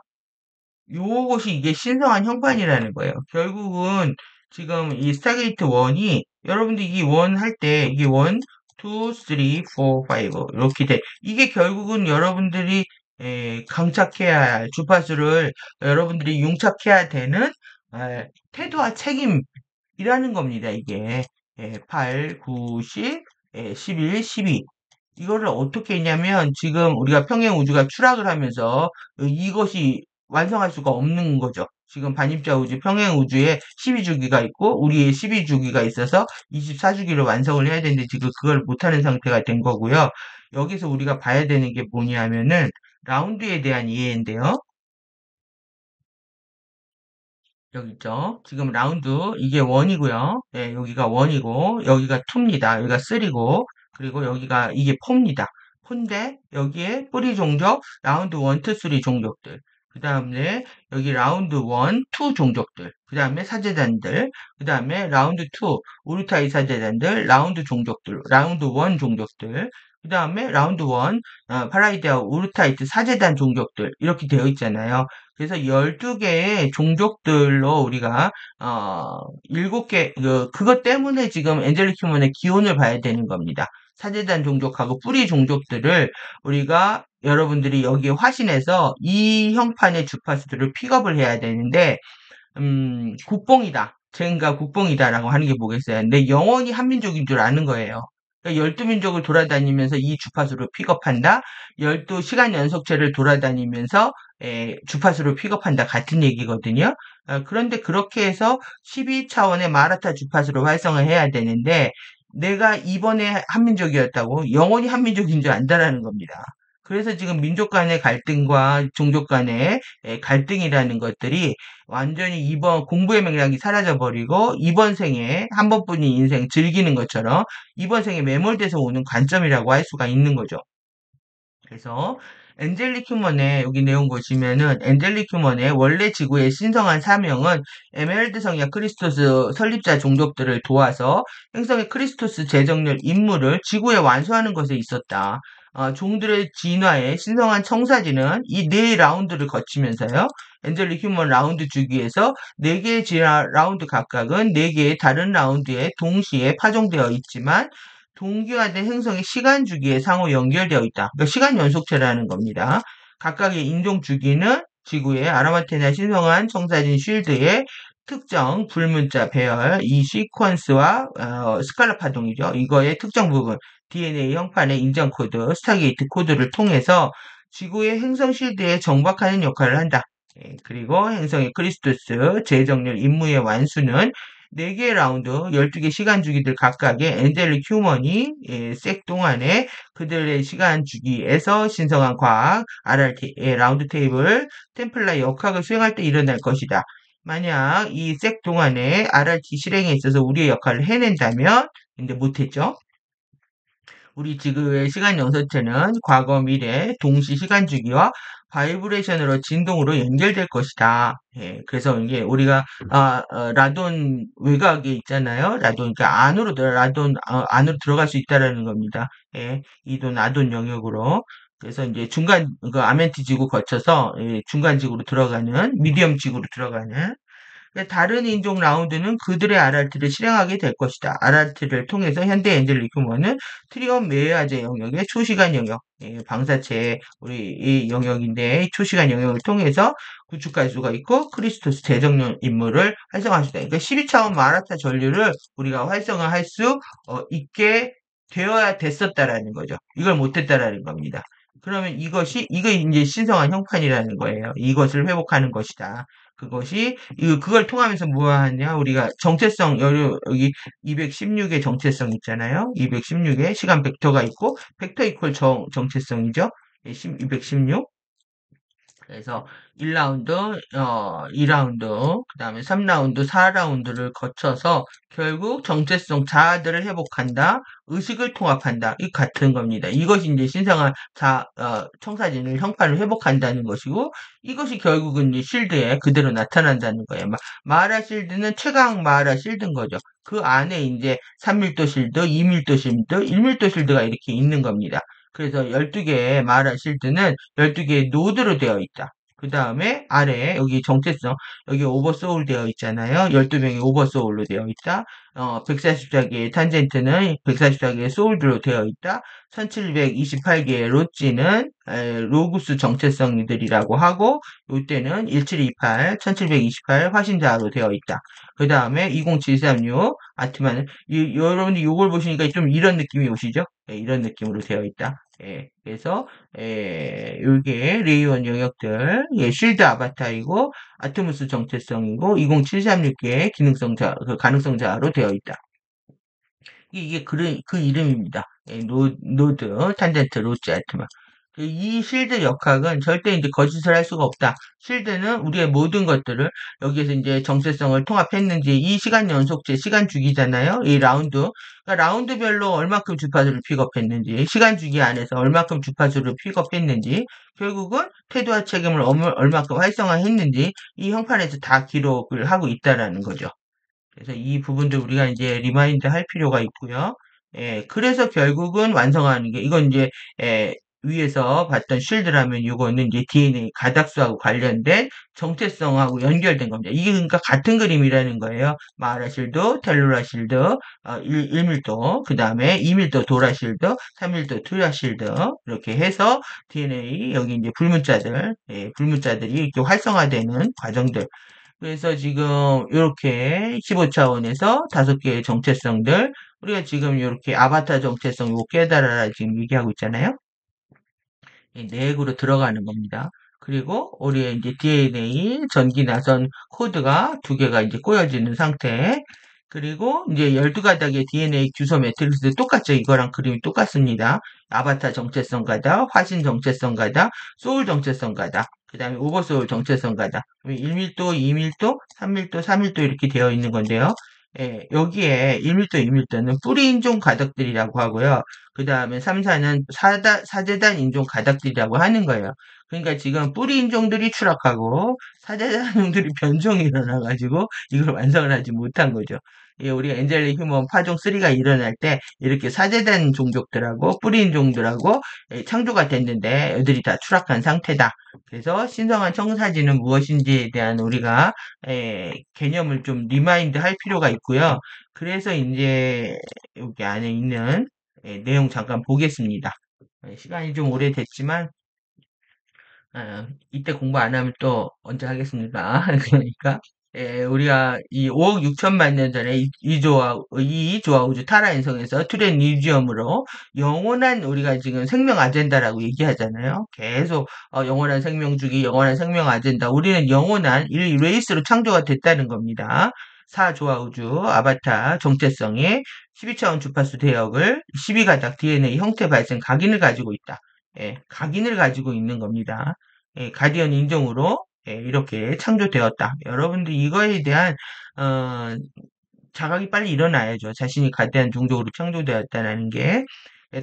요것이 이게 신성한 형판이라는 거예요. 결국은 지금 이 스타게이트 1이 여러분들 이 원 할 때 이게 원 2, 3, 4, 5 이렇게 돼. 이게 결국은 여러분들이 강착해야 할 주파수를 여러분들이 융착해야 되는 태도와 책임이라는 겁니다. 이게 8, 9, 10, 11, 12 이거를 어떻게 했냐면 지금 우리가 평행 우주가 추락을 하면서 이것이 완성할 수가 없는 거죠. 지금 반입자 우주 평행 우주에 12주기가 있고 우리의 12주기가 있어서 24주기를 완성을 해야 되는데 지금 그걸 못하는 상태가 된 거고요. 여기서 우리가 봐야 되는 게 뭐냐면은 라운드에 대한 이해인데요. 여기 있죠. 지금 라운드 이게 1이고요. 예, 여기가 1이고 여기가 2입니다. 여기가 3고 그리고 여기가 이게 4입니다. 4인데 여기에 뿌리 종족 라운드 1, 2, 3 종족들. 그 다음에 여기 라운드 1, 2 종족들. 그 다음에 사제단들. 그 다음에 라운드 2 우루타이 사제단들. 라운드 종족들. 라운드 1 종족들. 그 다음에 라운드 1 파라이데아 우루타이트 사제단 종족들. 이렇게 되어 있잖아요. 그래서 12개의 종족들로 우리가 7개 그것 때문에 지금 엔젤릭 휴먼의 기원을 봐야 되는 겁니다. 사제단 종족하고 뿌리 종족들을 우리가 여러분들이 여기에 화신해서 이 형판의 주파수들을 픽업을 해야 되는데 국뽕이다. 젠가 국뽕이다라고 하는 게 뭐겠어요? 근데 영원히 한민족인 줄 아는 거예요. 그러니까 12민족을 돌아다니면서 이 주파수를 픽업한다. 12시간 연속체를 돌아다니면서 주파수를 픽업한다. 같은 얘기거든요. 그런데 그렇게 해서 12차원의 마라타 주파수를 활성화 해야 되는데 내가 이번에 한민족이었다고 영원히 한민족인 줄 안다라는 겁니다. 그래서 지금 민족 간의 갈등과 종족 간의 갈등이라는 것들이 완전히 이번 공부의 맥락이 사라져버리고 이번 생에 한 번뿐인 인생 즐기는 것처럼 이번 생에 매몰돼서 오는 관점이라고 할 수가 있는 거죠. 그래서 엔젤릭 휴먼의 여기 내용 보시면은 엔젤릭 휴먼의 원래 지구의 신성한 사명은 에메랄드 성야 크리스토스 설립자 종족들을 도와서 행성의 크리스토스 제정렬 임무를 지구에 완수하는 것에 있었다. 종들의 진화에 신성한 청사진은 이 네 라운드를 거치면서요. 엔젤릭 휴먼 라운드 주기에서 네 개의 진화 라운드 각각은 네 개의 다른 라운드에 동시에 파종되어 있지만 동기화된 행성의 시간 주기에 상호 연결되어 있다. 그러니까 시간 연속체라는 겁니다. 각각의 인종 주기는 지구의 아라마테나 신성한 청사진 쉴드의 특정 불문자 배열, 이 시퀀스와 스칼라 파동이죠. 이거의 특정 부분, DNA 형판의 인정 코드, 스타게이트 코드를 통해서 지구의 행성 쉴드에 정박하는 역할을 한다. 그리고 행성의 크리스토스 재정렬 임무의 완수는 4개의 라운드, 12개 시간 주기들 각각의 엔젤릭 휴먼이 색 동안에 그들의 시간 주기에서 신성한 과학, RRT, 라운드 테이블, 템플러 역학을 수행할 때 일어날 것이다. 만약 이 색 동안에 RRT 실행에 있어서 우리의 역할을 해낸다면, 근데 못했죠? 우리 지구의 시간 연소체는 과거, 미래, 동시 시간 주기와 바이브레이션으로 진동으로 연결될 것이다. 그래서 이게 우리가 라돈 외곽에 있잖아요. 라돈 그러니까 라돈 안으로 들어갈 수 있다라는 겁니다. 이돈 아돈 영역으로. 그래서 이제 중간 그 아멘티 지구 거쳐서 중간 지구로 들어가는 미디엄 지구로 들어가는 다른 인종 라운드는 그들의 RRT를 실행하게 될 것이다. RRT를 통해서 현대 엔젤릭 휴먼은 트리온 메아제 영역의 초시간 영역, 방사체 우리 이 영역인데 초시간 영역을 통해서 구축할 수가 있고 크리스토스 재정령 임무를 활성화할 수 있다. 그러니까 12차원 마라타 전류를 우리가 활성화할 수 있게 되어야 됐었다라는 거죠. 이걸 못했다라는 겁니다. 그러면 이거 이제 신성한 형판이라는 거예요. 이것을 회복하는 것이다. 그걸 통하면서 뭐 하냐? 우리가 정체성, 여기 216의 정체성 있잖아요. 216의 시간 벡터가 있고, 벡터 이퀄 정체성이죠. 216. 그래서 1라운드, 2라운드, 그 다음에 3라운드, 4라운드를 거쳐서 결국 정체성 자아들을 회복한다, 의식을 통합한다, 이 같은 겁니다. 이것이 이제 신성한 청사진을 형판을 회복한다는 것이고, 이것이 결국은 이제 실드에 그대로 나타난다는 거예요. 마라 실드는 최강 마라 실드인 거죠. 그 안에 이제 3밀도 실드, 2밀도 실드, 1밀도 실드가 이렇게 있는 겁니다. 그래서 12개의 마라 실드는 12개의 노드로 되어 있다. 그 다음에 아래 여기 정체성 여기 오버소울 되어 있잖아요. 12명이 오버소울로 되어 있다. 144개의 탄젠트는 144개의 소울드로 되어 있다. 1728개의 로찌는 로구스 정체성들이라고 하고 요때는 1728, 1728 화신자로 되어 있다. 그 다음에 20736 아트만 여러분들 요걸 보시니까 좀 이런 느낌이 오시죠? 네, 이런 느낌으로 되어 있다. 예, 그래서 요게 레이온 영역들 쉴드 아바타이고 아트모스 정체성이고 20736개의 기능성자 그 가능성자로 되어 있다. 이게 그 이름입니다. 예, 노드 탄젠트 로지 아트만. 이 실드 역학은 절대 이제 거짓을 할 수가 없다. 실드는 우리의 모든 것들을 여기에서 이제 정체성을 통합했는지 이 시간 연속제 시간 주기잖아요. 이 라운드. 그러니까 라운드별로 얼마큼 주파수를 픽업했는지 시간 주기 안에서 얼마큼 주파수를 픽업했는지 결국은 태도와 책임을 얼마큼 활성화했는지 이 형판에서 다 기록을 하고 있다라는 거죠. 그래서 이 부분들 우리가 이제 리마인드 할 필요가 있고요. 예, 그래서 결국은 완성하는 게, 이건 이제, 위에서 봤던 쉴드라면 이거는 이제 DNA 가닥수하고 관련된 정체성하고 연결된 겁니다. 이게 그러니까 같은 그림이라는 거예요. 마라 실드, 텔루라 실드, 1밀도, 그 다음에 2밀도 도라 실드, 3밀도 투라 실드, 이렇게 해서 DNA, 여기 이제 불문자들, 불문자들이 이렇게 활성화되는 과정들, 그래서 지금 이렇게 15차원에서 5개의 정체성들, 우리가 지금 이렇게 아바타 정체성 요 깨달아라 지금 얘기하고 있잖아요. 이 내액으로 들어가는 겁니다. 그리고 우리의 이제 DNA 전기 나선 코드가 2개가 이제 꼬여지는 상태. 그리고 이제 12가닥의 DNA 규소 매트릭스 똑같죠. 이거랑 그림이 똑같습니다. 아바타 정체성 가닥, 화신 정체성 가닥, 소울 정체성 가닥, 그 다음에 오버소울 정체성 가닥, 1밀도, 2밀도, 3밀도, 4밀도 이렇게 되어 있는 건데요. 예, 여기에 1밀도, 2밀도는 뿌리 인종 가닥들이라고 하고요. 그 다음에 3, 4는 사재단 인종 가닥들이라고 하는 거예요. 그러니까 지금 뿌리 인종들이 추락하고 사재단 인종들이 변종이 일어나가지고 이걸 완성을 하지 못한 거죠. 예, 우리가 엔젤릭 휴먼 파종 3가 일어날 때 이렇게 사재단 종족들하고 뿌리 인종들하고 창조가 됐는데 애들이 다 추락한 상태다. 그래서 신성한 청사진은 무엇인지에 대한 우리가 개념을 좀 리마인드 할 필요가 있고요. 그래서 이제 여기 안에 있는 내용 잠깐 보겠습니다. 시간이 좀 오래됐지만 이때 공부 안 하면 또 언제 하겠습니까? 그러니까 우리가 이 5억 6천만 년 전에 이조와 우주 타라 행성에서 트렌리지엄으로 영원한 우리가 지금 생명 아젠다라고 얘기하잖아요. 계속 영원한 생명 주기, 영원한 생명 아젠다. 우리는 영원한 이 레이스로 창조가 됐다는 겁니다. 4조와 우주 아바타 정체성의 12차원 주파수 대역을 12가닥 DNA 형태 발생 각인을 가지고 있다. 각인을 가지고 있는 겁니다. 가디언 인종으로 이렇게 창조되었다. 여러분들 이거에 대한 어, 자각이 빨리 일어나야죠. 자신이 가디언 종족으로 창조되었다는 게.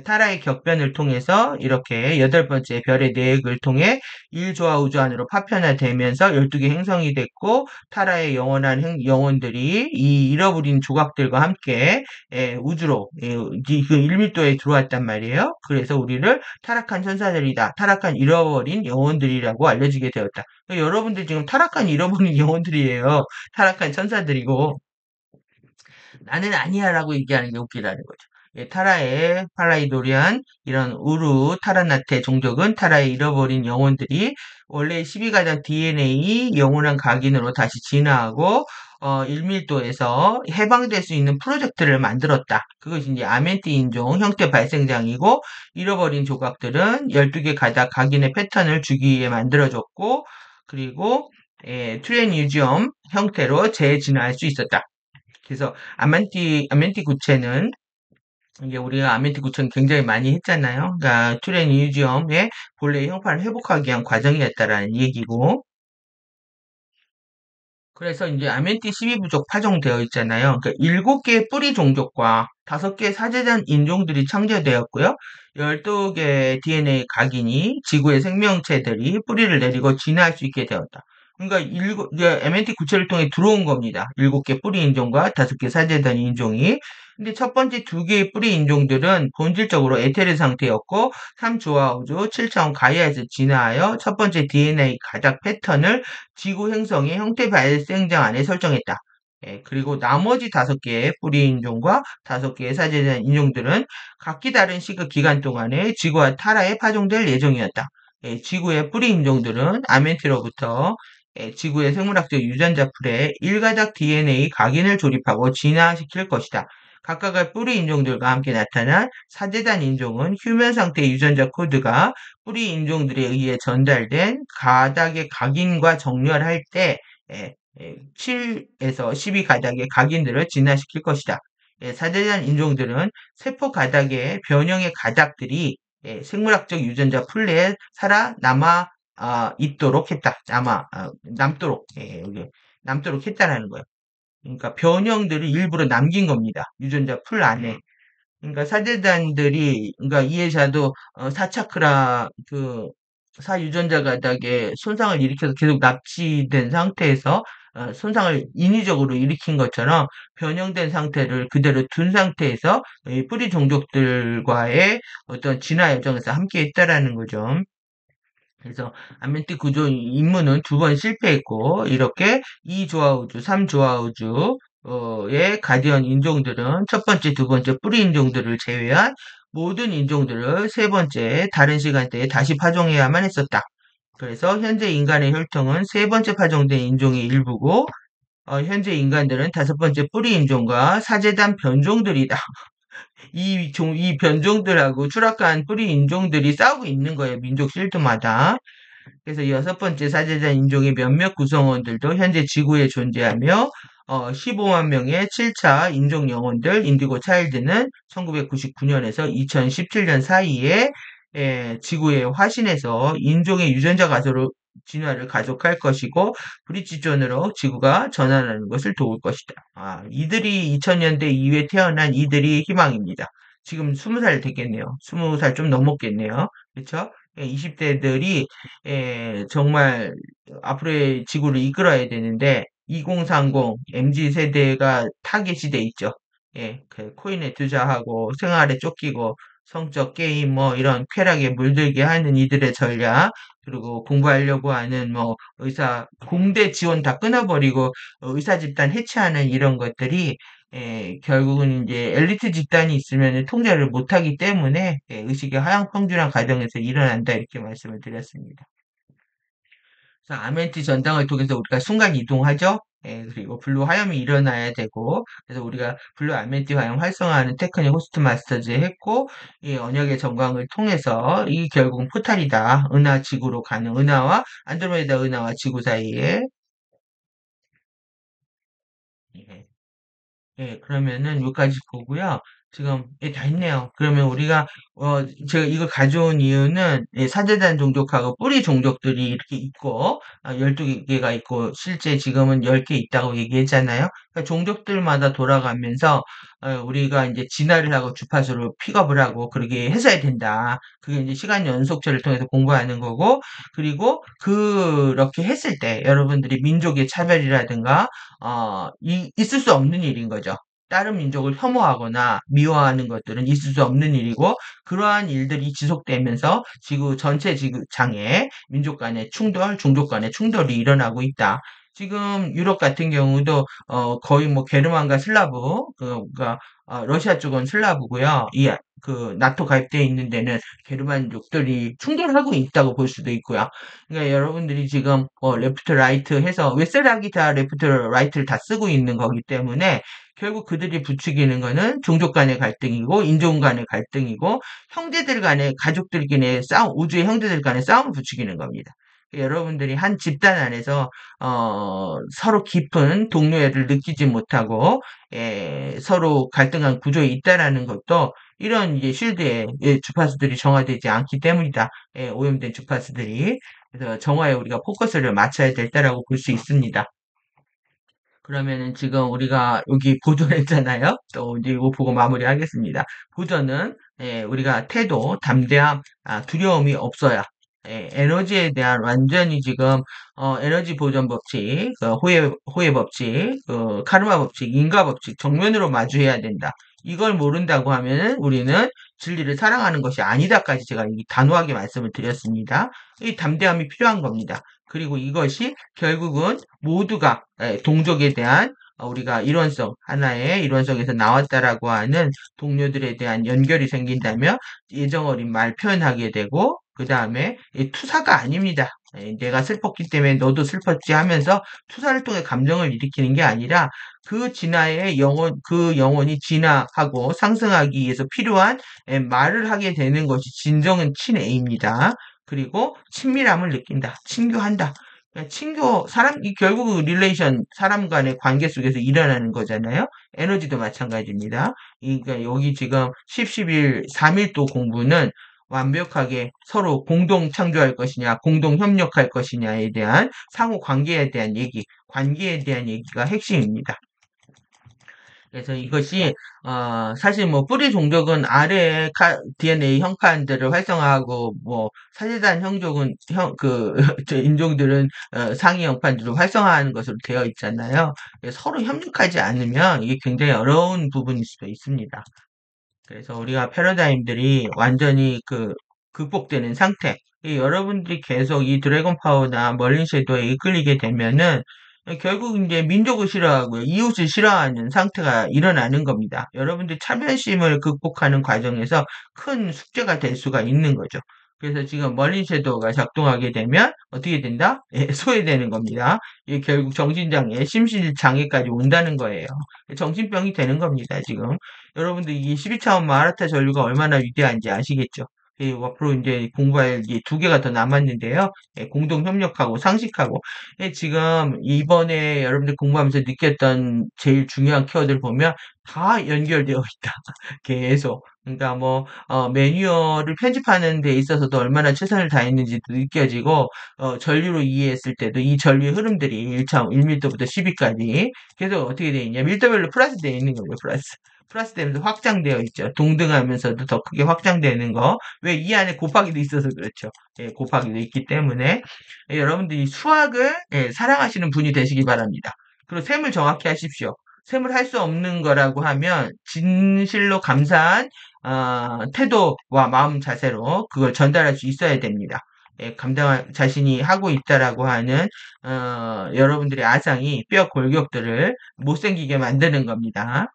타라의 격변을 통해서 이렇게 8번째 별의 내액을 통해 1조와 우주 안으로 파편화되면서 12개 행성이 됐고 타라의 영원한 영혼들이 이 잃어버린 조각들과 함께 우주로 그 1밀도에 들어왔단 말이에요. 그래서 우리를 타락한 천사들이다. 타락한 잃어버린 영혼들이라고 알려지게 되었다. 그러니까 여러분들 지금 타락한 잃어버린 영혼들이에요. 타락한 천사들이고 나는 아니야라고 얘기하는 게 웃기다는 거죠. 타라의 팔라이도리안 이런 우루 타라나테 종족은 타라의 잃어버린 영혼들이 원래 12가닥 DNA 영원한 각인으로 다시 진화하고 1밀도에서 해방될 수 있는 프로젝트를 만들었다. 그것이 이제 아멘티 인종 형태 발생장이고 잃어버린 조각들은 12개 가닥 각인의 패턴을 주기 위해 만들어졌고 그리고 트레니지엄 형태로 재진화할 수 있었다. 그래서 아멘티 구체는 이게 우리가 아멘티 구체는 굉장히 많이 했잖아요. 그러니까 트레니지엄의 본래의 형판을 회복하기 위한 과정이었다라는 얘기고. 그래서 이제 아멘티 12부족 파종되어 있잖아요. 그러니까 7개의 뿌리 종족과 5개의 사제단 인종들이 창조되었고요. 12개의 DNA 각인이 지구의 생명체들이 뿌리를 내리고 진화할 수 있게 되었다. 그러니까 이제 MNT 구체를 통해 들어온 겁니다. 7개 뿌리 인종과 5개 사제단 인종이. 근데 첫 번째 2개의 뿌리 인종들은 본질적으로 에테르 상태였고 3조와 우주 7차원 가이아에서 진화하여 첫 번째 DNA 가작 패턴을 지구 행성의 형태 발생장 안에 설정했다. 예, 그리고 나머지 5개의 뿌리 인종과 5개의 사제단 인종들은 각기 다른 시급 기간 동안에 지구와 타라에 파종될 예정이었다. 예, 지구의 뿌리 인종들은 아멘티로부터 지구의 생물학적 유전자 풀에 일가닥 DNA 각인을 조립하고 진화시킬 것이다. 각각의 뿌리 인종들과 함께 나타난 사제단 인종은 휴면 상태의 유전자 코드가 뿌리 인종들에 의해 전달된 가닥의 각인과 정렬할 때 7에서 12 가닥의 각인들을 진화시킬 것이다. 사제단 인종들은 세포 가닥의 변형의 가닥들이 생물학적 유전자 풀내에 살아남아 있도록 했다. 남도록, 여기, 남도록 했다라는 거예요. 그러니까 변형들을 일부러 남긴 겁니다. 유전자 풀 안에. 그러니까 사제단들이, 그러니까 이해자도, 사차크라, 사유전자 가닥에 손상을 일으켜서 계속 납치된 상태에서, 손상을 인위적으로 일으킨 것처럼 변형된 상태를 그대로 둔 상태에서 이 뿌리 종족들과의 어떤 진화 여정에서 함께 했다라는 거죠. 그래서 암멘티 구조 임무는 2번 실패했고 이렇게 2조화우주, 3조화우주의 가디언 인종들은 첫 번째, 두 번째 뿌리 인종들을 제외한 모든 인종들을 세 번째 다른 시간대에 다시 파종해야만 했었다. 그래서 현재 인간의 혈통은 세 번째 파종된 인종의 일부고 현재 인간들은 다섯 번째 뿌리 인종과 사제단 변종들이다. 이 변종들하고 추락한 뿌리 인종들이 싸우고 있는 거예요. 민족 실드마다. 그래서 여섯 번째 사제자 인종의 몇몇 구성원들도 현재 지구에 존재하며 15만 명의 7차 인종 영혼들 인디고 차일드는 1999년에서 2017년 사이에 지구의 화신에서 인종의 유전자 가소로 진화를 가속할 것이고 브릿지존으로 지구가 전환하는 것을 도울 것이다. 이들이 2000년대 이후에 태어난 이들이 희망입니다. 지금 20살 됐겠네요. 20살 좀 넘었겠네요. 그렇죠? 20대들이 정말 앞으로의 지구를 이끌어야 되는데 2030 MZ 세대가 타겟이 돼 있죠. 그 코인에 투자하고 생활에 쫓기고 성적 게임 뭐 이런 쾌락에 물들게 하는 이들의 전략 그리고 공부하려고 하는 뭐 공대 지원 다 끊어버리고 의사 집단 해체하는 이런 것들이 결국은 이제 엘리트 집단이 있으면 통제를 못하기 때문에 의식의 하향평준화 과정에서 일어난다 이렇게 말씀을 드렸습니다. 그래서 아멘티 전당을 통해서 우리가 순간 이동하죠. 그리고 블루 화염이 일어나야 되고 그래서 우리가 블루 아멘티 화염 활성화하는 테크닉 호스트 마스터즈 했고 이 언역의 전광을 통해서 이 결국 포탈이다. 은하 지구로 가는 은하와 안드로메다 은하와 지구 사이에 예, 그러면은 여기까지 보고요. 지금 다 했네요. 그러면 우리가 제가 이걸 가져온 이유는 사제단 종족하고 뿌리 종족들이 이렇게 있고 12개가 있고 실제 지금은 10개 있다고 얘기했잖아요. 그러니까 종족들마다 돌아가면서 우리가 이제 진화를 하고 주파수를 픽업을 하고 그렇게 했어야 된다. 그게 이제 시간 연속체를 통해서 공부하는 거고 그리고 그렇게 했을 때 여러분들이 민족의 차별이라든가 있을 수 없는 일인 거죠. 다른 민족을 혐오하거나 미워하는 것들은 있을 수 없는 일이고, 그러한 일들이 지속되면서 지구 전체 지구장에 민족 간의 충돌, 종족 간의 충돌이 일어나고 있다. 지금 유럽 같은 경우도 거의 뭐 게르만과 슬라브, 그러니까 러시아 쪽은 슬라브고요. 나토 가입되어 있는 데는 게르만족들이 충돌하고 있다고 볼 수도 있고요. 그러니까 여러분들이 지금 레프트 라이트 해서 웨셀락이 다 레프트 라이트를 다 쓰고 있는 거기 때문에 결국 그들이 부추기는 거는 종족 간의 갈등이고 인종 간의 갈등이고 형제들 간의 가족들끼리의 싸움, 우주의 형제들 간의 싸움을 부추기는 겁니다. 여러분들이 한 집단 안에서 서로 깊은 동료애를 느끼지 못하고 서로 갈등한 구조에 있다라는 것도 이런 이제 쉴드의 주파수들이 정화되지 않기 때문이다. 오염된 주파수들이. 그래서 정화에 우리가 포커스를 맞춰야 될 때라고 볼 수 있습니다. 그러면은 지금 우리가 여기 보존했잖아요. 또 이제 이거 보고 마무리하겠습니다. 보존은 우리가 태도, 담대함, 두려움이 없어야 에너지에 대한 완전히 지금 에너지 보존 법칙, 호혜 법칙, 카르마 법칙, 인과 법칙 정면으로 마주해야 된다. 이걸 모른다고 하면은 우리는 진리를 사랑하는 것이 아니다까지 제가 단호하게 말씀을 드렸습니다. 이 담대함이 필요한 겁니다. 그리고 이것이 결국은 모두가 동족에 대한 우리가 일원성, 하나의 일원성에서 나왔다라고 하는 동료들에 대한 연결이 생긴다면 예정 어린 말 표현하게 되고, 그 다음에 투사가 아닙니다. 내가 슬펐기 때문에 너도 슬펐지 하면서 투사를 통해 감정을 일으키는 게 아니라 그 진화의 영혼, 그 영혼이 진화하고 상승하기 위해서 필요한 말을 하게 되는 것이 진정한 친애입니다. 그리고 친밀함을 느낀다. 친교한다. 친교, 결국 릴레이션, 사람 간의 관계 속에서 일어나는 거잖아요. 에너지도 마찬가지입니다. 그러니까 여기 지금 10, 11, 3일도 공부는 완벽하게 서로 공동 창조할 것이냐, 공동 협력할 것이냐에 대한 상호 관계에 대한 얘기, 관계에 대한 얘기가 핵심입니다. 그래서 이것이 사실 뭐 뿌리 종족은 아래 DNA 형판들을 활성화하고 뭐 사제단 형족은 저 인종들은 상위 형판들을 활성화하는 것으로 되어 있잖아요. 서로 협력하지 않으면 이게 굉장히 어려운 부분일 수도 있습니다. 그래서 우리가 패러다임들이 완전히 극복되는 상태. 여러분들이 계속 이 드래곤 파워나 멀린 섀도우에 이끌리게 되면은 결국 이제 민족을 싫어하고요. 이웃을 싫어하는 상태가 일어나는 겁니다. 여러분들 차별심을 극복하는 과정에서 큰 숙제가 될 수가 있는 거죠. 그래서 지금 멀린 섀도우가 작동하게 되면 어떻게 된다? 예, 소외되는 겁니다. 이게 결국 정신장애, 심실장애까지 온다는 거예요. 정신병이 되는 겁니다, 지금. 여러분들 이 12차원 마라타 전류가 얼마나 위대한지 아시겠죠? 앞으로 이제 공부할 이 두 개가 더 남았는데요. 공동 협력하고 상식하고. 지금 이번에 여러분들 공부하면서 느꼈던 제일 중요한 키워드를 보면 다 연결되어 있다. 계속. 그러니까 뭐 매뉴얼을 편집하는 데 있어서도 얼마나 최선을 다했는지도 느껴지고 전류로 이해했을 때도 이 전류의 흐름들이 1차 1밀도부터 10위까지 계속 어떻게 되어 있냐 밀도별로 플러스 되어 있는 거예요. 플러스 되면서 확장되어 있죠. 동등하면서도 더 크게 확장되는 거. 왜 이 안에 곱하기도 있어서 그렇죠. 곱하기도 있기 때문에 여러분들이 수학을 사랑하시는 분이 되시기 바랍니다. 그리고 셈을 정확히 하십시오. 셈을 할 수 없는 거라고 하면 진실로 감사한 태도와 마음 자세로 그걸 전달할 수 있어야 됩니다. 감당할 자신이 하고 있다라고 하는 여러분들의 아상이 뼈 골격들을 못생기게 만드는 겁니다.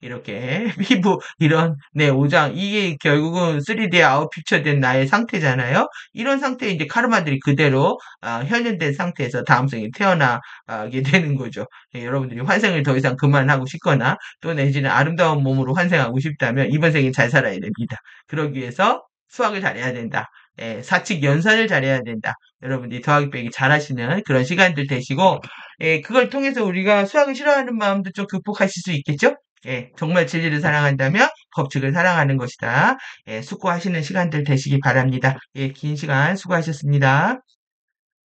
이렇게 피부 이런 내 오장 이게 결국은 3D 아웃 픽처 된 나의 상태잖아요. 이런 상태에 이제 카르마들이 그대로 현현된 상태에서 다음 생에 태어나게 되는 거죠. 여러분들이 환생을 더 이상 그만하고 싶거나 또 내지는 아름다운 몸으로 환생하고 싶다면 이번 생에 잘 살아야 됩니다. 그러기 위해서 수학을 잘해야 된다. 사칙 연산을 잘해야 된다. 여러분들이 더하기 빼기 잘하시는 그런 시간들 되시고 그걸 통해서 우리가 수학을 싫어하는 마음도 좀 극복하실 수 있겠죠? 정말 진리를 사랑한다면 법칙을 사랑하는 것이다. 수고하시는 시간들 되시기 바랍니다. 긴 시간 수고하셨습니다.